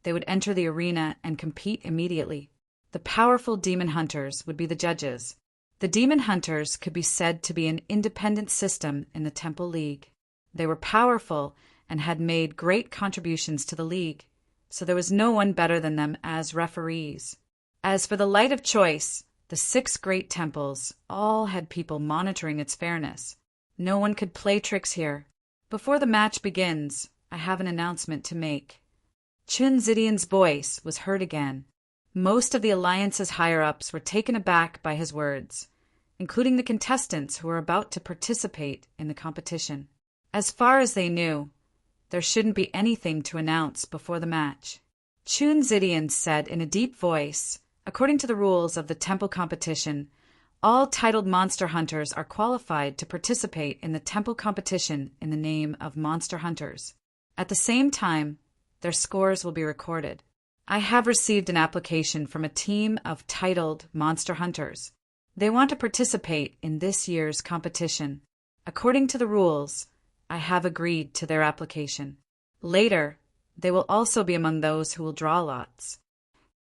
they would enter the arena and compete immediately. The powerful demon hunters would be the judges. The demon hunters could be said to be an independent system in the Temple League. They were powerful and had made great contributions to the league, so there was no one better than them as referees. As for the light of choice, the 6 great temples all had people monitoring its fairness. No one could play tricks here. Before the match begins, I have an announcement to make. Chun Zidian's voice was heard again. Most of the Alliance's higher-ups were taken aback by his words, including the contestants who were about to participate in the competition. As far as they knew, there shouldn't be anything to announce before the match. Chun Zidian said in a deep voice, "According to the rules of the temple competition, all titled monster hunters are qualified to participate in the temple competition in the name of monster hunters. At the same time, their scores will be recorded. I have received an application from a team of titled Monster Hunters. They want to participate in this year's competition. According to the rules, I have agreed to their application. Later, they will also be among those who will draw lots.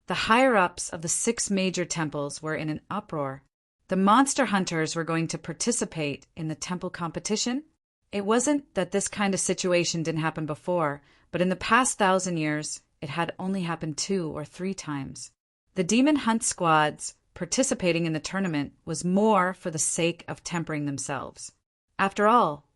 The higher-ups of the 6 major temples were in an uproar. The monster hunters were going to participate in the temple competition? It wasn't that this kind of situation didn't happen before, but in the past 1,000 years, it had only happened 2 or 3 times. The demon hunt squads participating in the tournament was more for the sake of tempering themselves. After all,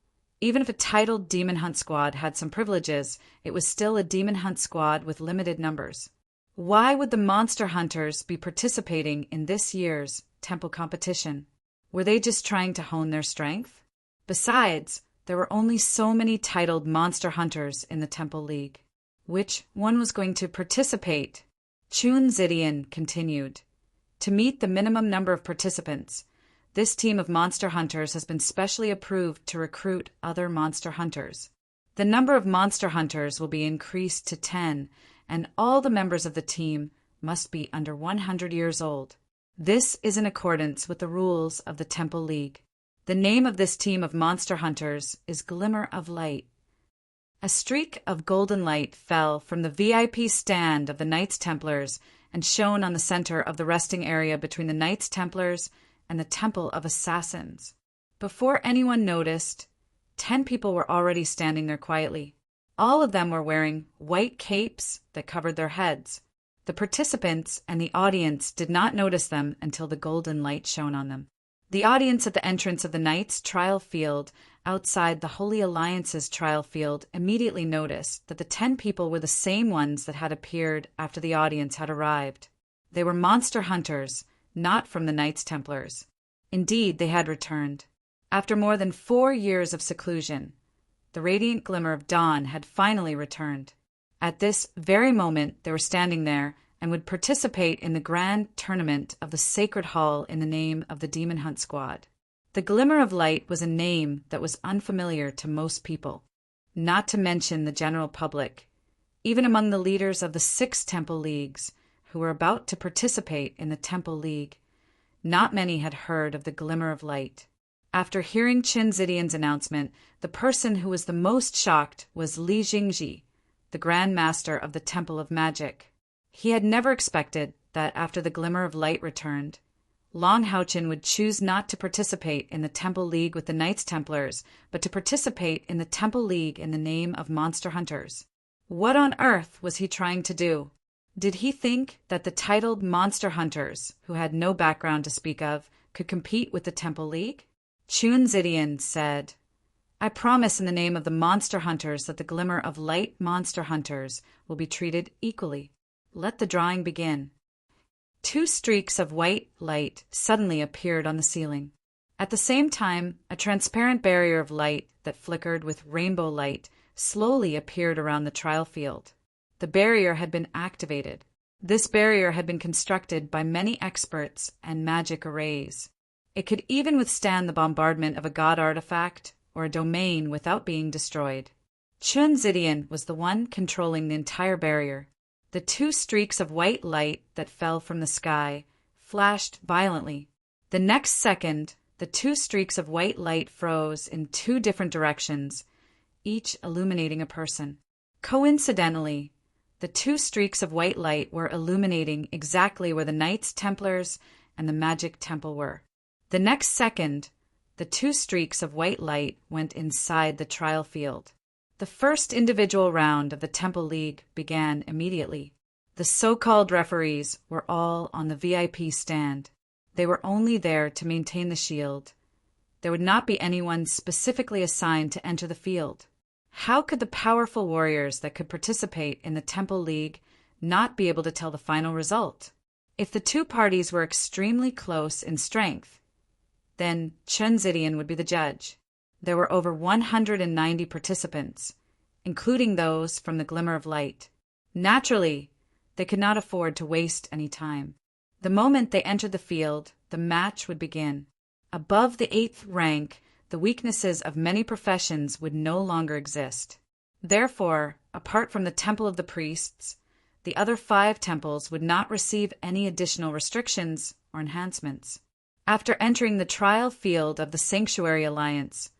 even if a titled demon hunt squad had some privileges, it was still a demon hunt squad with limited numbers. Why would the monster hunters be participating in this year's temple competition? Were they just trying to hone their strength? Besides, there were only so many titled monster hunters in the Temple League. Which one was going to participate? Chun Zidian continued. To meet the minimum number of participants, this team of monster hunters has been specially approved to recruit other monster hunters. The number of monster hunters will be increased to 10, and all the members of the team must be under 100 years old. This is in accordance with the rules of the Temple League. The name of this team of monster hunters is Glimmer of Light. A streak of golden light fell from the VIP stand of the Knights Templars and shone on the center of the resting area between the Knights Templars and the Temple of Assassins. Before anyone noticed, 10 people were already standing there quietly. All of them were wearing white capes that covered their heads. The participants and the audience did not notice them until the golden light shone on them. The audience at the entrance of the Knights' trial field outside the Holy Alliance's trial field immediately noticed that the 10 people were the same ones that had appeared after the audience had arrived. They were monster hunters, not from the Knights Templars. Indeed, they had returned. After more than 4 years of seclusion, the radiant glimmer of dawn had finally returned. At this very moment, they were standing there and would participate in the grand tournament of the Sacred Hall in the name of the Demon Hunt Squad. The Glimmer of Light was a name that was unfamiliar to most people, not to mention the general public. Even among the leaders of the 6 Temple Leagues, who were about to participate in the Temple League, not many had heard of the Glimmer of Light. After hearing Qin Zidian's announcement, the person who was the most shocked was Li Jingji, the Grand Master of the Temple of Magic. He had never expected that after the Glimmer of Light returned, Long Haochen would choose not to participate in the Temple League with the Knights Templars, but to participate in the Temple League in the name of Monster Hunters. What on earth was he trying to do? Did he think that the titled Monster Hunters, who had no background to speak of, could compete with the Temple League? Chun Zidian said, I promise in the name of the Monster Hunters that the Glimmer of Light Monster Hunters will be treated equally. Let the drawing begin. 2 streaks of white light suddenly appeared on the ceiling. At the same time, a transparent barrier of light that flickered with rainbow light slowly appeared around the trial field. The barrier had been activated. This barrier had been constructed by many experts and magic arrays. It could even withstand the bombardment of a god artifact or a domain without being destroyed. Chun Zidian was the one controlling the entire barrier. The 2 streaks of white light that fell from the sky flashed violently. The next second, the 2 streaks of white light froze in 2 different directions, each illuminating a person. Coincidentally, the 2 streaks of white light were illuminating exactly where the Knights Templars and the Magic Temple were. The next second, the 2 streaks of white light went inside the trial field. The first individual round of the Temple League began immediately. The so-called referees were all on the VIP stand. They were only there to maintain the shield. There would not be anyone specifically assigned to enter the field. How could the powerful warriors that could participate in the Temple League not be able to tell the final result? If the 2 parties were extremely close in strength, then Chun Zidian would be the judge. There were over 190 participants, including those from the Glimmer of Light. Naturally, they could not afford to waste any time. The moment they entered the field, the match would begin. Above the 8th rank, the weaknesses of many professions would no longer exist. Therefore, apart from the Temple of the Priests, the other 5 temples would not receive any additional restrictions or enhancements. After entering the trial field of the Sanctuary Alliance,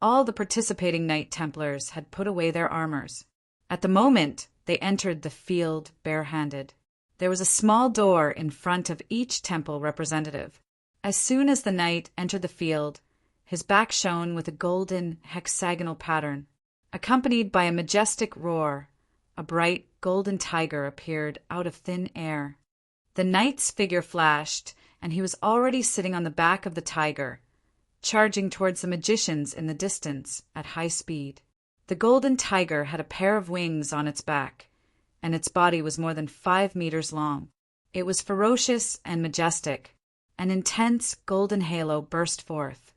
all the participating Knight Templars had put away their armors. At the moment, they entered the field barehanded. There was a small door in front of each temple representative. As soon as the knight entered the field, his back shone with a golden hexagonal pattern. Accompanied by a majestic roar, a bright golden tiger appeared out of thin air. The knight's figure flashed, and he was already sitting on the back of the tiger, charging towards the magicians in the distance at high speed. The golden tiger had a pair of wings on its back, and its body was more than 5 meters long. It was ferocious and majestic. An intense golden halo burst forth,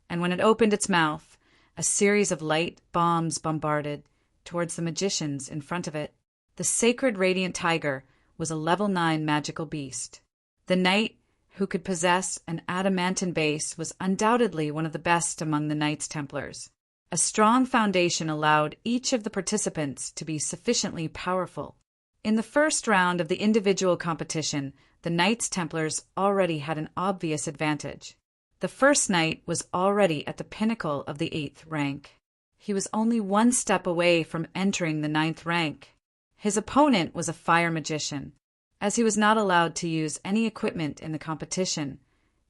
and when it opened its mouth, a series of light bombs bombarded towards the magicians in front of it. The sacred radiant tiger was a level 9 magical beast. The knight who could possess an adamantine base was undoubtedly one of the best among the Knights Templars. A strong foundation allowed each of the participants to be sufficiently powerful. In the first round of the individual competition, the Knights Templars already had an obvious advantage. The first knight was already at the pinnacle of the 8th rank. He was only 1 step away from entering the 9th rank. His opponent was a fire magician. As he was not allowed to use any equipment in the competition,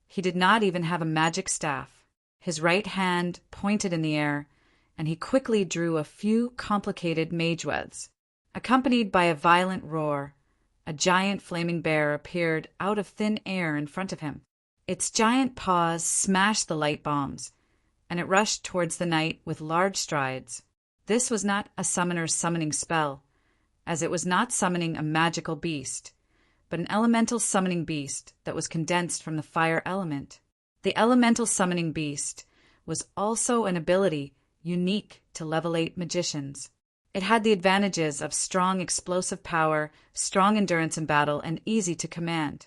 he did not even have a magic staff. His right hand pointed in the air, and he quickly drew a few complicated mage webs. Accompanied by a violent roar, a giant flaming bear appeared out of thin air in front of him. Its giant paws smashed the light bombs, and it rushed towards the knight with large strides. This was not a summoner's summoning spell, as it was not summoning a magical beast, but an elemental summoning beast that was condensed from the fire element. The elemental summoning beast was also an ability unique to level 8 magicians. It had the advantages of strong explosive power, strong endurance in battle, and easy to command.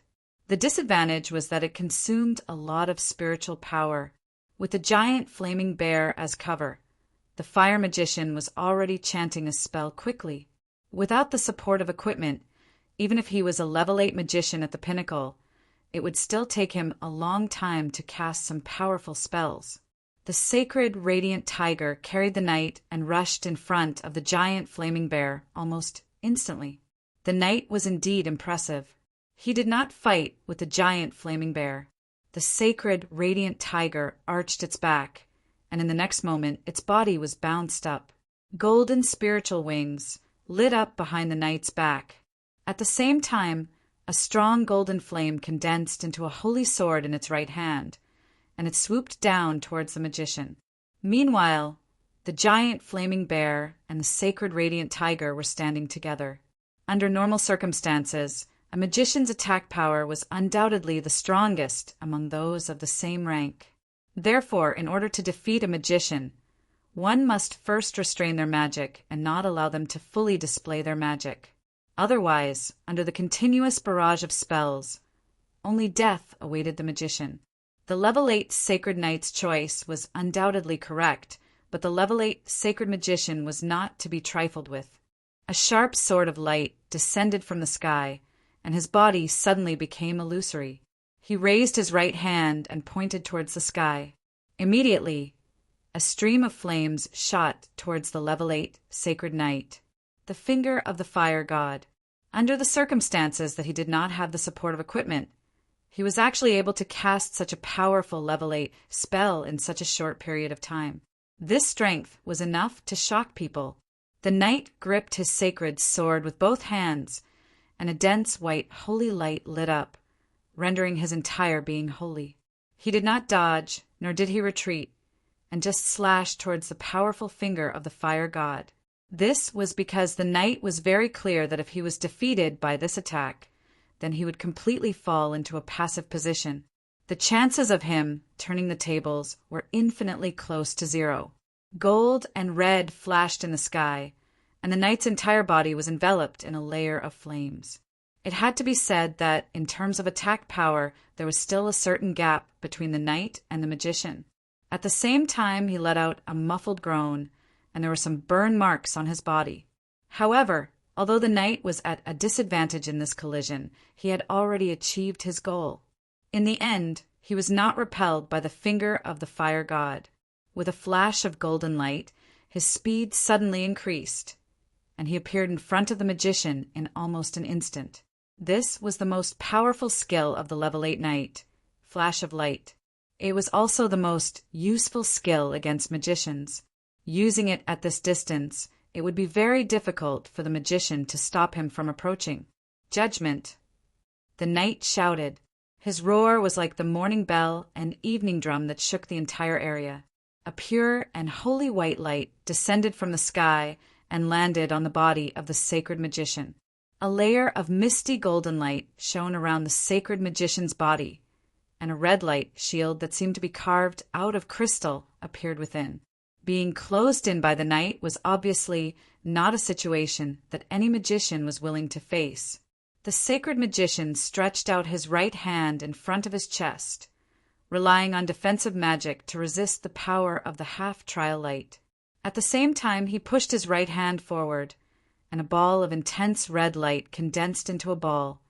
The disadvantage was that it consumed a lot of spiritual power. With the giant flaming bear as cover, the fire magician was already chanting a spell quickly. Without the support of equipment, even if he was a level 8 magician at the pinnacle, it would still take him a long time to cast some powerful spells. The sacred radiant tiger carried the knight and rushed in front of the giant flaming bear almost instantly. The knight was indeed impressive. He did not fight with the giant flaming bear. The sacred radiant tiger arched its back, and in the next moment its body was bounced up. Golden spiritual wings lit up behind the knight's back. At the same time, a strong golden flame condensed into a holy sword in its right hand, and it swooped down towards the magician. Meanwhile, the giant flaming bear and the sacred radiant tiger were standing together. Under normal circumstances, a magician's attack power was undoubtedly the strongest among those of the same rank. Therefore, in order to defeat a magician, one must first restrain their magic and not allow them to fully display their magic. Otherwise, under the continuous barrage of spells, only death awaited the magician. The level 8 sacred knight's choice was undoubtedly correct, but the level 8 sacred magician was not to be trifled with. A sharp sword of light descended from the sky, and his body suddenly became illusory. He raised his right hand and pointed towards the sky. Immediately, a stream of flames shot towards the level 8 sacred knight, the finger of the fire god. Under the circumstances that he did not have the support of equipment, he was actually able to cast such a powerful level 8 spell in such a short period of time. This strength was enough to shock people. The knight gripped his sacred sword with both hands, and a dense white holy light lit up, rendering his entire being holy. He did not dodge, nor did he retreat, and just slashed towards the powerful finger of the fire god. This was because the knight was very clear that if he was defeated by this attack, then he would completely fall into a passive position. The chances of him turning the tables were infinitely close to 0. Gold and red flashed in the sky, and the knight's entire body was enveloped in a layer of flames. It had to be said that, in terms of attack power, there was still a certain gap between the knight and the magician. At the same time he let out a muffled groan, and there were some burn marks on his body. However, although the knight was at a disadvantage in this collision, he had already achieved his goal. In the end, he was not repelled by the finger of the fire god. With a flash of golden light, his speed suddenly increased, and he appeared in front of the magician in almost an instant. This was the most powerful skill of the level 8 knight, flash of light. It was also the most useful skill against magicians. Using it at this distance, it would be very difficult for the magician to stop him from approaching. Judgment. The knight shouted. His roar was like the morning bell and evening drum that shook the entire area. A pure and holy white light descended from the sky and landed on the body of the sacred magician. A layer of misty golden light shone around the sacred magician's body, and a red light shield that seemed to be carved out of crystal appeared within. Being closed in by the knight was obviously not a situation that any magician was willing to face. The sacred magician stretched out his right hand in front of his chest, relying on defensive magic to resist the power of the half-trial light. At the same time, he pushed his right hand forward, and a ball of intense red light condensed into a ball,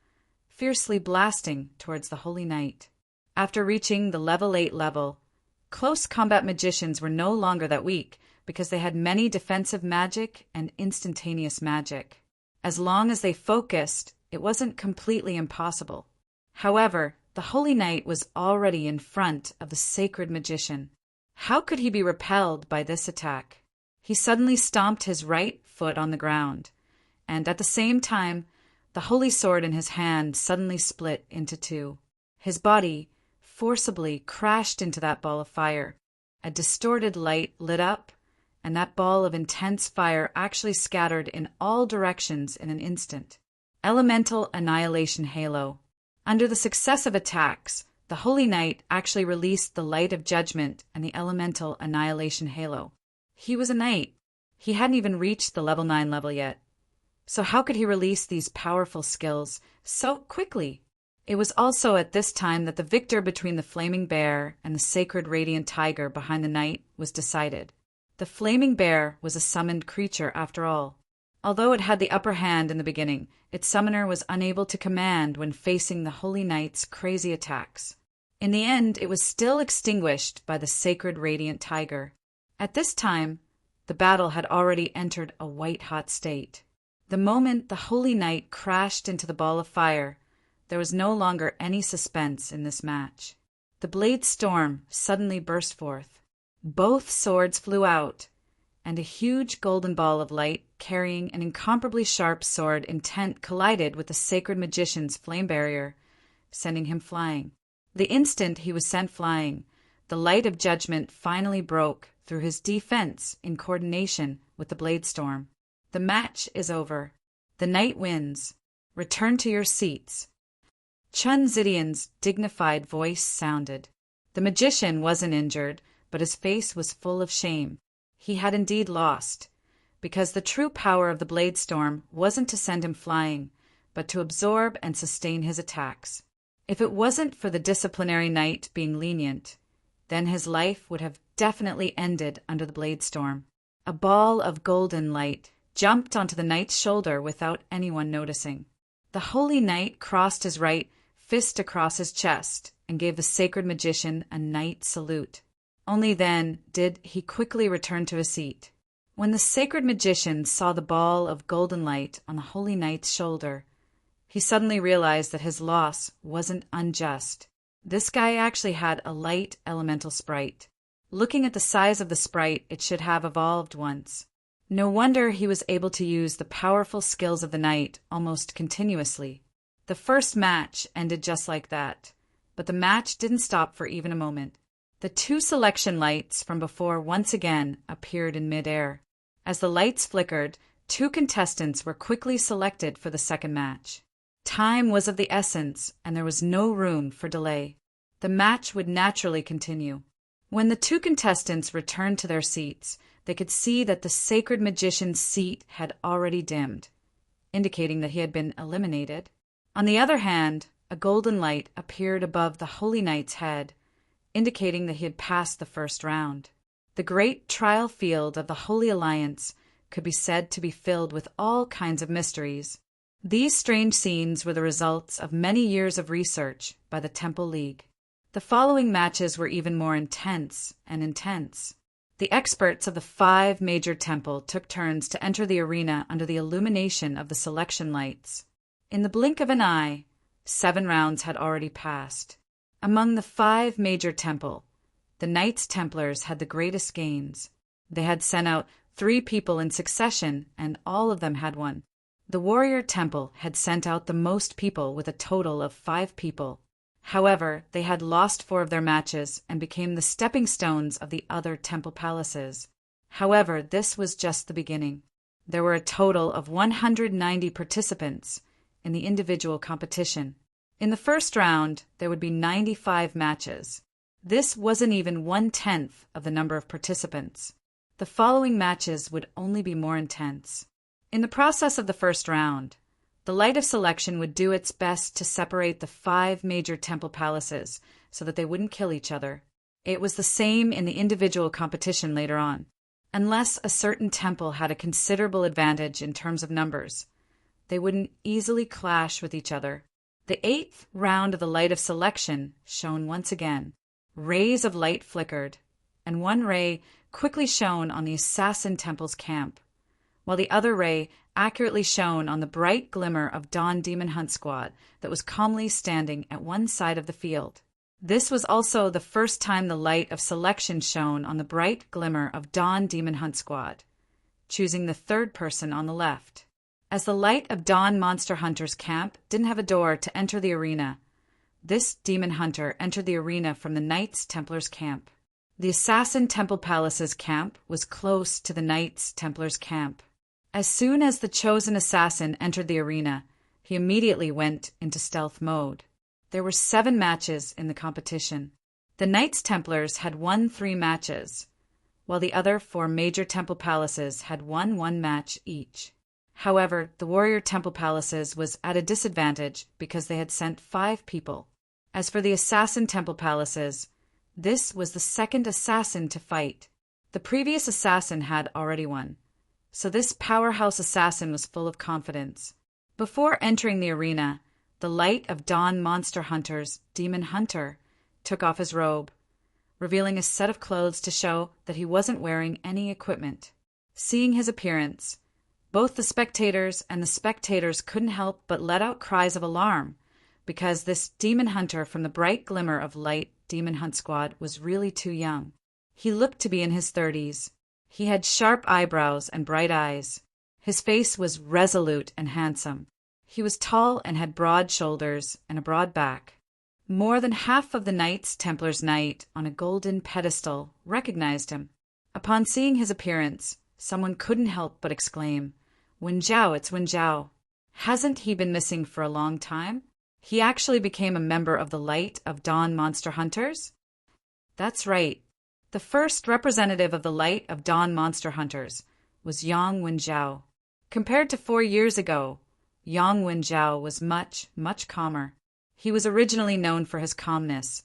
fiercely blasting towards the holy knight. After reaching the level 8 level, close combat magicians were no longer that weak because they had many defensive magic and instantaneous magic. As long as they focused, it wasn't completely impossible. However, the holy knight was already in front of the sacred magician. How could he be repelled by this attack? He suddenly stomped his right foot on the ground, and at the same time, the holy sword in his hand suddenly split into two. His body forcibly crashed into that ball of fire. A distorted light lit up, and that ball of intense fire actually scattered in all directions in an instant. Elemental Annihilation Halo. Under the successive attacks, the Holy Knight actually released the Light of Judgment and the Elemental Annihilation Halo. He was a knight. He hadn't even reached the level 9 level yet. So how could he release these powerful skills so quickly? It was also at this time that the victor between the Flaming Bear and the Sacred Radiant Tiger behind the knight was decided. The Flaming Bear was a summoned creature after all. Although it had the upper hand in the beginning, its summoner was unable to command when facing the Holy Knight's crazy attacks. In the end, it was still extinguished by the Sacred Radiant Tiger. At this time, the battle had already entered a white-hot state. The moment the Holy Knight crashed into the ball of fire, there was no longer any suspense in this match. The blade storm suddenly burst forth. Both swords flew out, and a huge golden ball of light carrying an incomparably sharp sword intent collided with the sacred magician's flame barrier, sending him flying. The instant he was sent flying, the light of judgment finally broke through his defense in coordination with the blade storm. The match is over. The knight wins. Return to your seats. Chun Zidian's dignified voice sounded. The magician wasn't injured, but his face was full of shame. He had indeed lost, because the true power of the blade storm wasn't to send him flying, but to absorb and sustain his attacks. If it wasn't for the disciplinary knight being lenient, then his life would have definitely ended under the blade storm. A ball of golden light jumped onto the knight's shoulder without anyone noticing. The holy knight crossed his right fist across his chest and gave the sacred magician a knight salute. Only then did he quickly return to his seat. When the sacred magician saw the ball of golden light on the holy knight's shoulder, he suddenly realized that his loss wasn't unjust. This guy actually had a light elemental sprite. Looking at the size of the sprite, it should have evolved once. No wonder he was able to use the powerful skills of the knight almost continuously. The first match ended just like that, but the match didn't stop for even a moment. The two selection lights from before once again appeared in midair. As the lights flickered, two contestants were quickly selected for the second match. Time was of the essence, and there was no room for delay. The match would naturally continue. When the two contestants returned to their seats, they could see that the sacred magician's seat had already dimmed, indicating that he had been eliminated. On the other hand, a golden light appeared above the holy knight's head, indicating that he had passed the first round. The great trial field of the Holy Alliance could be said to be filled with all kinds of mysteries. These strange scenes were the results of many years of research by the Temple League. The following matches were even more intense and intense. The experts of the 5 major temple took turns to enter the arena under the illumination of the selection lights. In the blink of an eye, 7 rounds had already passed. Among the 5 major temple, the Knights Templars had the greatest gains. They had sent out 3 people in succession, and all of them had won. The Warrior Temple had sent out the most people with a total of 5 people. However, they had lost 4 of their matches and became the stepping stones of the other temple palaces. However, this was just the beginning. There were a total of 190 participants in the individual competition. In the first round, there would be 95 matches. This wasn't even 1/10 of the number of participants. The following matches would only be more intense. In the process of the first round, the light of selection would do its best to separate the 5 major temple palaces so that they wouldn't kill each other. It was the same in the individual competition later on. Unless a certain temple had a considerable advantage in terms of numbers, they wouldn't easily clash with each other. The 8th round of the light of selection shone once again. Rays of light flickered, and one ray quickly shone on the assassin temple's camp, while the other ray accurately shone on the bright glimmer of Dawn Demon Hunt Squad that was calmly standing at one side of the field. This was also the first time the light of selection shone on the bright glimmer of Dawn Demon Hunt Squad, choosing the 3rd person on the left. As the light of Dawn Monster Hunter's camp didn't have a door to enter the arena, this demon hunter entered the arena from the Knights Templars camp. The Assassin Temple Palace's camp was close to the Knights Templars camp. As soon as the chosen assassin entered the arena, he immediately went into stealth mode. There were 7 matches in the competition. The Knights Templars had won 3 matches, while the other 4 major temple palaces had won 1 match each. However, the Warrior Temple Palaces was at a disadvantage because they had sent 5 people. As for the Assassin Temple Palaces, this was the 2nd assassin to fight. The previous assassin had already won, so this powerhouse assassin was full of confidence. Before entering the arena, the light of Dawn Monster Hunter's Demon Hunter took off his robe, revealing a set of clothes to show that he wasn't wearing any equipment. Seeing his appearance, both the spectators and the spectators couldn't help but let out cries of alarm, because this demon hunter from the bright glimmer of light Demon Hunt Squad was really too young. He looked to be in his 30s. He had sharp eyebrows and bright eyes. His face was resolute and handsome. He was tall and had broad shoulders and a broad back. More than half of the Knights Templars Knight on a golden pedestal recognized him. Upon seeing his appearance, someone couldn't help but exclaim, "Wen Zhao, it's Wen Zhao. Hasn't he been missing for a long time? He actually became a member of the Light of Dawn Monster Hunters?" That's right. The first representative of the Light of Dawn Monster Hunters was Yang Wen Zhao. Compared to 4 years ago, Yang Wen Zhao was much, much calmer. He was originally known for his calmness,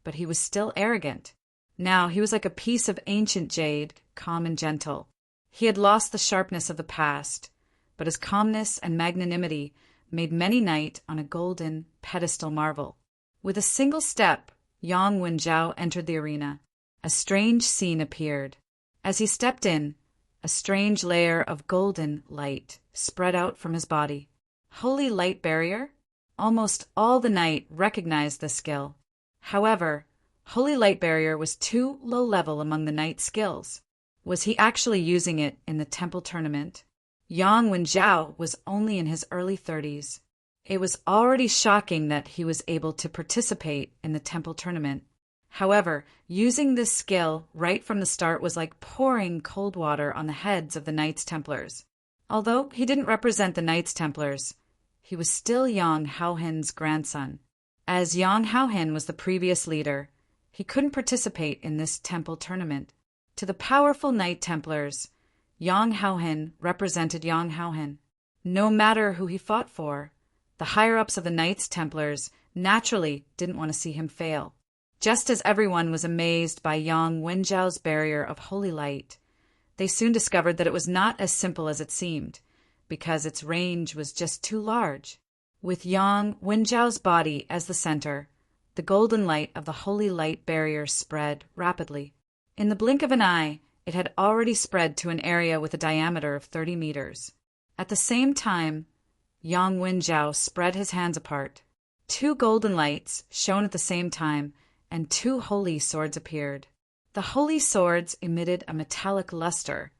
but he was still arrogant. Now he was like a piece of ancient jade, calm and gentle. He had lost the sharpness of the past, but his calmness and magnanimity made many knight on a golden pedestal marvel. With a single step, Yang Wen Zhao entered the arena. A strange scene appeared. As he stepped in, a strange layer of golden light spread out from his body. Holy light barrier? Almost all the knight recognized this skill. However, Holy Light Barrier was too low level among the knight's skills. Was he actually using it in the temple tournament? Yang Wen Zhao was only in his early 30s. It was already shocking that he was able to participate in the temple tournament. However, using this skill right from the start was like pouring cold water on the heads of the Knights Templars. Although he didn't represent the Knights Templars, he was still Yang Haohen's grandson. As Yang Haohen was the previous leader, he couldn't participate in this temple tournament. To the powerful Knight Templars, Yang Haohen represented Yang Haohen. No matter who he fought for, the higher-ups of the Knights Templars naturally didn't want to see him fail. Just as everyone was amazed by Yang Wenjiao's barrier of holy light, they soon discovered that it was not as simple as it seemed, because its range was just too large. With Yang Wenjiao's body as the center, the golden light of the holy light barrier spread rapidly. In the blink of an eye, it had already spread to an area with a diameter of 30 meters. At the same time, Yang Wenjiao spread his hands apart. 2 golden lights shone at the same time, and 2 holy swords appeared. The holy swords emitted a metallic luster,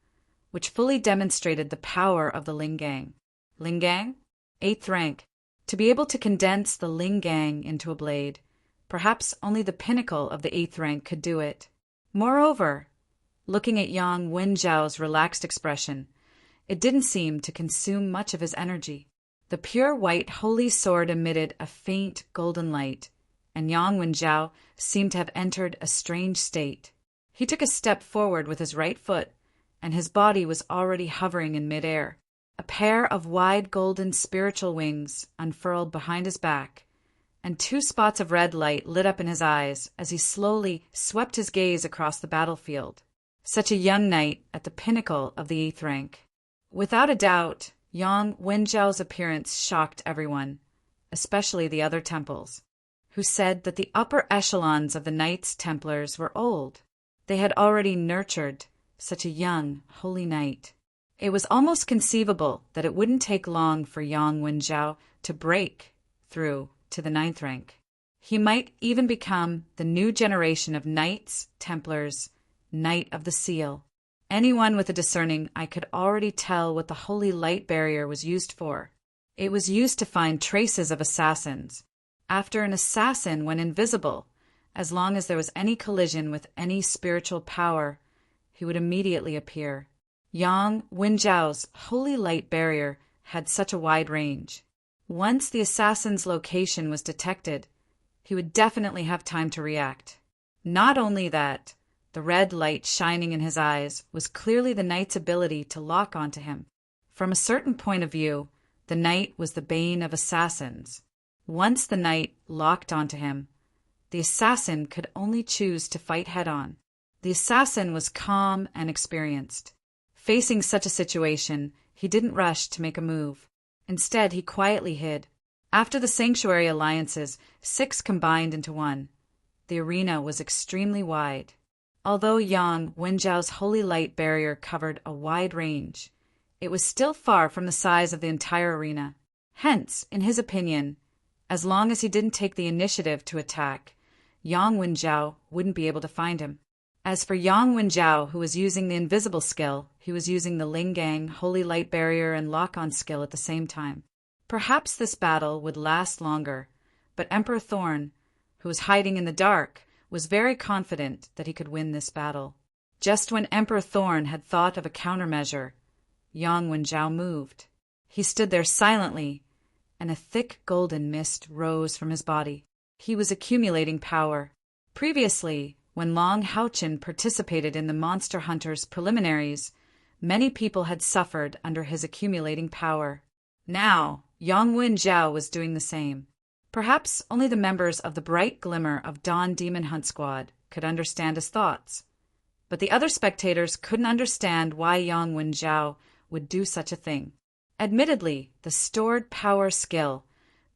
which fully demonstrated the power of the Lingang. Lingang? 8th rank. To be able to condense the Lingang into a blade, perhaps only the pinnacle of the 8th rank could do it. Moreover, looking at Yang Wenjiao's relaxed expression, it didn't seem to consume much of his energy. The pure white holy sword emitted a faint golden light, and Yang Wenjiao seemed to have entered a strange state. He took a step forward with his right foot, and his body was already hovering in midair. A pair of wide golden spiritual wings unfurled behind his back, and 2 spots of red light lit up in his eyes as he slowly swept his gaze across the battlefield. Such a young knight at the pinnacle of the 8th rank. Without a doubt, Yang Wenjiao's appearance shocked everyone, especially the other temples, who said that the upper echelons of the Knights Templars were old. They had already nurtured such a young, holy knight. It was almost conceivable that it wouldn't take long for Yang Wenjiao to break through to the 9th rank. He might even become the new generation of Knights Templars, Knight of the Seal. Anyone with a discerning eye could already tell what the holy light barrier was used for. It was used to find traces of assassins. After an assassin went invisible, as long as there was any collision with any spiritual power, he would immediately appear. Yang Wenjiao's holy light barrier had such a wide range. Once the assassin's location was detected, he would definitely have time to react. Not only that, the red light shining in his eyes was clearly the knight's ability to lock onto him. From a certain point of view, the knight was the bane of assassins. Once the knight locked onto him, the assassin could only choose to fight head-on. The assassin was calm and experienced. Facing such a situation, he didn't rush to make a move. Instead, he quietly hid. After the sanctuary alliances, 6 combined into 1. The arena was extremely wide. Although Yang Wenjiao's holy light barrier covered a wide range, it was still far from the size of the entire arena. Hence, in his opinion, as long as he didn't take the initiative to attack, Yang Wenjiao wouldn't be able to find him. As for Yang Wenjiao, who was using the invisible skill, he was using the Lingang, holy light barrier, and lock-on skill at the same time. Perhaps this battle would last longer, but Emperor Thorn, who was hiding in the dark, was very confident that he could win this battle. Just when Emperor Thorn had thought of a countermeasure, Yang Wenjiao moved. He stood there silently, and a thick golden mist rose from his body. He was accumulating power. Previously, when Long Haochen participated in the Monster Hunters preliminaries, many people had suffered under his accumulating power. Now, Yang Wenjiao was doing the same. Perhaps only the members of the Bright Glimmer of Dawn Demon Hunt Squad could understand his thoughts, but the other spectators couldn't understand why Yang Wenjiao would do such a thing. Admittedly, the stored power skill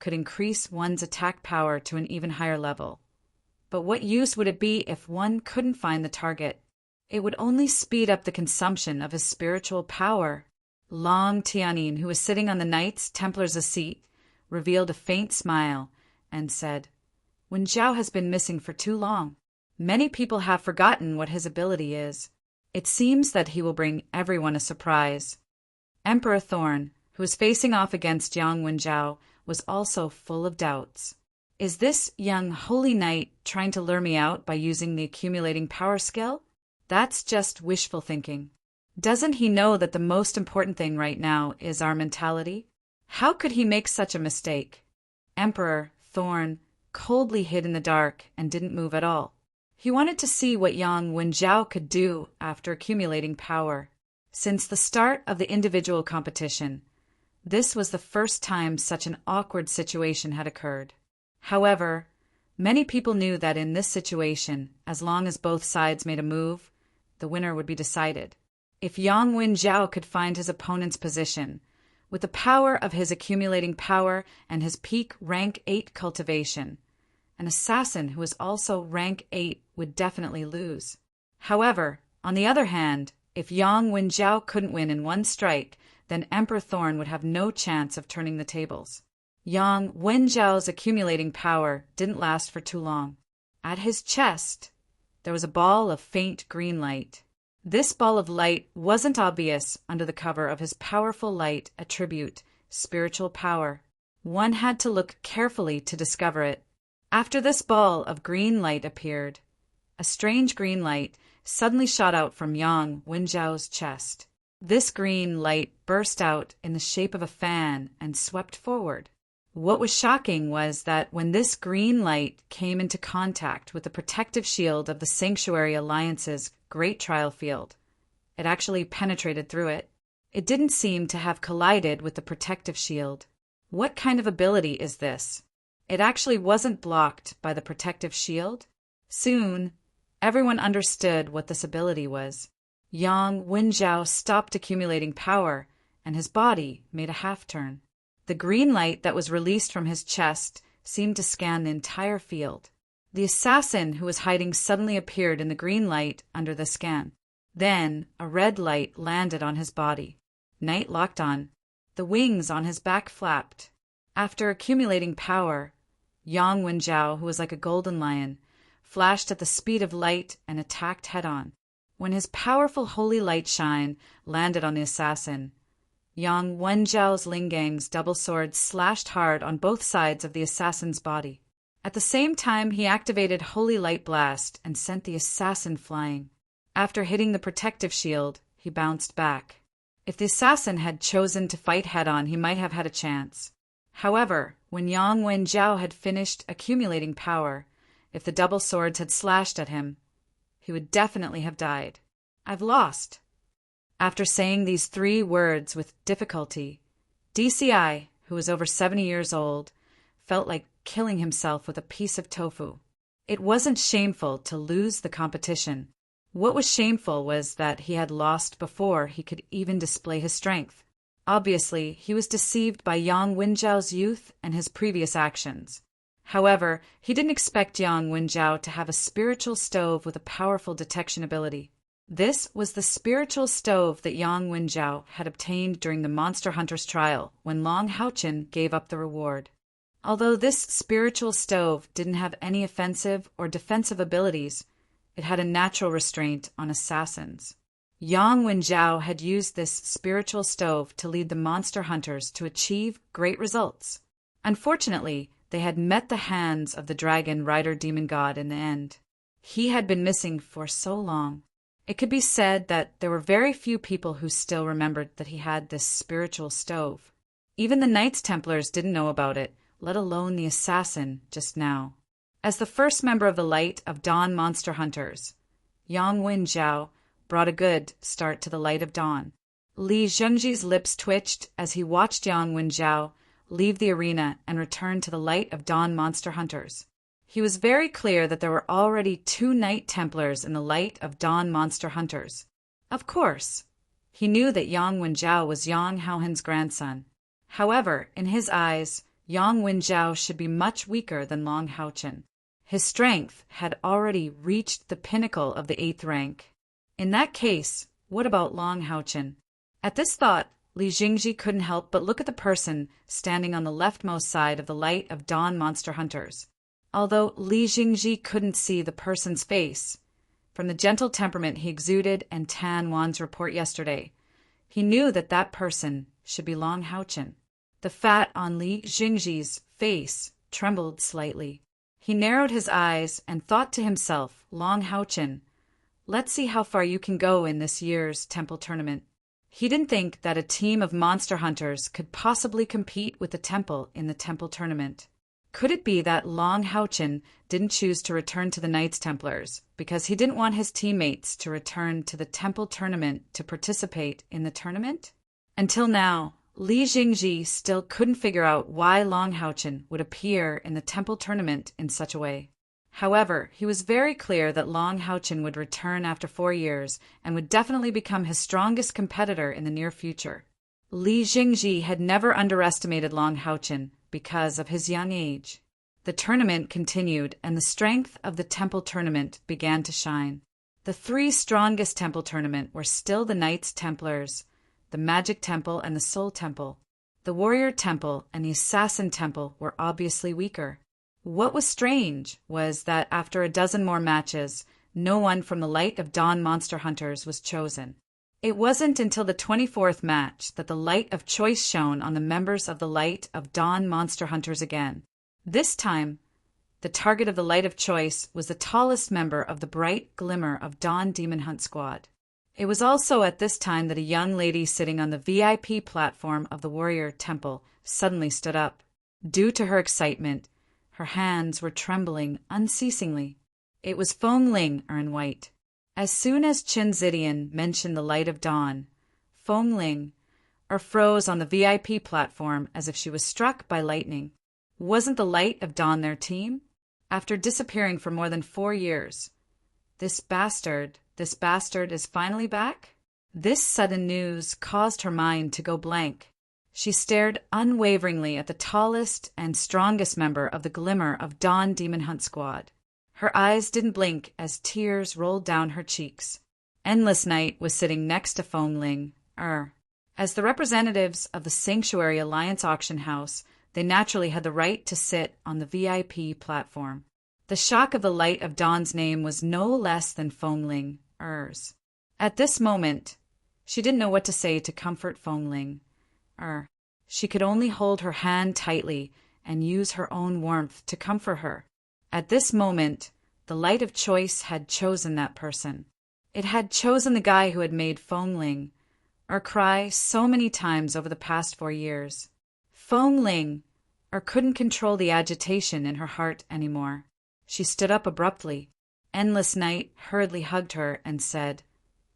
could increase one's attack power to an even higher level. But what use would it be if one couldn't find the target? It would only speed up the consumption of his spiritual power. Long Tianin, who was sitting on the Knights Templar's seat, revealed a faint smile and said, "Wenjiao has been missing for too long. Many people have forgotten what his ability is. It seems that he will bring everyone a surprise." Emperor Thorn, who was facing off against Yang Wenjiao, was also full of doubts. Is this young holy knight trying to lure me out by using the accumulating power skill? That's just wishful thinking. Doesn't he know that the most important thing right now is our mentality? How could he make such a mistake? Emperor Thorn coldly hid in the dark and didn't move at all. He wanted to see what Yang Wenjiao could do after accumulating power. Since the start of the individual competition, this was the first time such an awkward situation had occurred. However, Many people knew that in this situation, as long as both sides made a move, the winner would be decided. If Yang Wenjiao could find his opponent's position, with the power of his accumulating power and his peak rank 8 cultivation, an assassin who was also rank 8 would definitely lose. However, on the other hand, if Yang Wenjiao couldn't win in one strike, then Emperor Thorn would have no chance of turning the tables. Yang Wenjiao's accumulating power didn't last for too long. At his chest, there was a ball of faint green light. This ball of light wasn't obvious under the cover of his powerful light attribute, spiritual power. One had to look carefully to discover it. After this ball of green light appeared, a strange green light suddenly shot out from Yang Wenjiao's chest. This green light burst out in the shape of a fan and swept forward. What was shocking was that when this green light came into contact with the protective shield of the Sanctuary Alliance's Great Trial Field, it actually penetrated through it. It didn't seem to have collided with the protective shield. What kind of ability is this? It actually wasn't blocked by the protective shield. Soon, everyone understood what this ability was. Yang Wenjiao stopped accumulating power, and his body made a half-turn. The green light that was released from his chest seemed to scan the entire field. The assassin who was hiding suddenly appeared in the green light under the scan. Then, a red light landed on his body. Night locked on. The wings on his back flapped. After accumulating power, Yang Wenjiao, who was like a golden lion, flashed at the speed of light and attacked head-on. When his powerful holy light shine landed on the assassin, Yang Wenjiao's Lingang's double sword slashed hard on both sides of the assassin's body. At the same time, he activated Holy Light Blast and sent the assassin flying. After hitting the protective shield, he bounced back. If the assassin had chosen to fight head-on, he might have had a chance. However, when Yang Wenjiao had finished accumulating power, if the double swords had slashed at him, he would definitely have died. I've lost. After saying these 3 words with difficulty, DCI, who was over 70 years old, felt like killing himself with a piece of tofu. It wasn't shameful to lose the competition. What was shameful was that he had lost before he could even display his strength. Obviously, he was deceived by Yang Wenjiao's youth and his previous actions. However, he didn't expect Yang Wenjiao to have a spiritual stove with a powerful detection ability. This was the spiritual stove that Yang Wenjiao had obtained during the Monster Hunter's trial when Long Haochen gave up the reward. Although this spiritual stove didn't have any offensive or defensive abilities, it had a natural restraint on assassins. Yang Wenjiao had used this spiritual stove to lead the monster hunters to achieve great results. Unfortunately, they had met the hands of the dragon rider demon god in the end. He had been missing for so long. It could be said that there were very few people who still remembered that he had this spiritual stove. Even the Knights Templars didn't know about it, let alone the assassin just now. As the first member of the Light of Dawn Monster Hunters, Yang Wenjiao brought a good start to the Light of Dawn. Li Zhengji's lips twitched as he watched Yang Wenjiao leave the arena and return to the Light of Dawn Monster Hunters. He was very clear that there were already 2 Knight Templars in the Light of Dawn Monster Hunters. Of course, he knew that Yang Wenjiao was Yang Haohen's grandson. However, in his eyes, Yang Wenjiao should be much weaker than Long Haochen. His strength had already reached the pinnacle of the 8th rank. In that case, what about Long Haochen? At this thought, Li Jingji couldn't help but look at the person standing on the leftmost side of the Light of Dawn Monster Hunters. Although Li Jingji couldn't see the person's face, from the gentle temperament he exuded and Tan Wan's report yesterday, he knew that that person should be Long Haochen. The fat on Li Jingji's face trembled slightly. He narrowed his eyes and thought to himself, Long Haochen, let's see how far you can go in this year's temple tournament. He didn't think that a team of monster hunters could possibly compete with the temple in the temple tournament. Could it be that Long Haochen didn't choose to return to the Knights Templars because he didn't want his teammates to return to the temple tournament to participate in the tournament? Until now, Li Jingji still couldn't figure out why Long Haochen would appear in the temple tournament in such a way. However, he was very clear that Long Haochen would return after 4 years and would definitely become his strongest competitor in the near future. Li Jingji had never underestimated Long Haochen because of his young age. The tournament continued, and the strength of the temple tournament began to shine. The 3 strongest temple tournament were still the Knights Templars, the Magic Temple, and the Soul Temple. The Warrior Temple and the Assassin Temple were obviously weaker. What was strange was that after a dozen more matches, no one from the Light of Dawn Monster Hunters was chosen. It wasn't until the 24th match that the light of choice shone on the members of the Light of Dawn Monster Hunters again. This time, the target of the light of choice was the tallest member of the Bright Glimmer of Dawn Demon Hunt Squad. It was also at this time that a young lady sitting on the VIP platform of the Warrior Temple suddenly stood up. Due to her excitement, her hands were trembling unceasingly. It was Feng Ling in white. As soon as Qin Zidian mentioned the light of dawn, Feng Ling froze on the VIP platform as if she was struck by lightning. Wasn't the light of dawn their team? After disappearing for more than 4 years, this bastard is finally back? This sudden news caused her mind to go blank. She stared unwaveringly at the tallest and strongest member of the Glimmer of Dawn Demon Hunt Squad. Her eyes didn't blink as tears rolled down her cheeks. Endless Night was sitting next to Feng Ling. As the representatives of the Sanctuary Alliance auction house, they naturally had the right to sit on the VIP platform. The shock of the Light of Dawn's name was no less than Feng Ling's. At this moment, she didn't know what to say to comfort Feng Ling. She could only hold her hand tightly and use her own warmth to comfort her. At this moment, the light of choice had chosen that person. It had chosen the guy who had made Feng Ling cry so many times over the past 4 years. Feng Ling couldn't control the agitation in her heart anymore. She stood up abruptly. Endless Night hurriedly hugged her and said,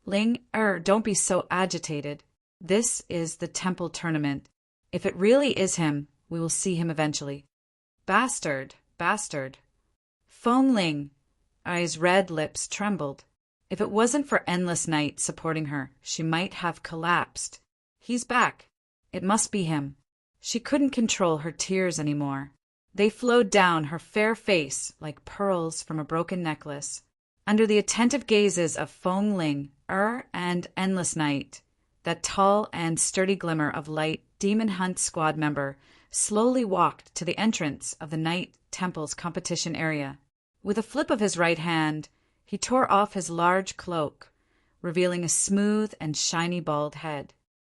"Ling, don't be so agitated. This is the temple tournament. If it really is him, we will see him eventually." Bastard. Feng Ling's red lips trembled. If it wasn't for Endless Night supporting her, she might have collapsed. He's back. It must be him. She couldn't control her tears anymore. They flowed down her fair face like pearls from a broken necklace. Under the attentive gazes of Feng Ling and Endless Night, that tall and sturdy Glimmer of Light Demon Hunt Squad member slowly walked to the entrance of the Night Temple's competition area. With a flip of his right hand, he tore off his large cloak, revealing a smooth and shiny bald head.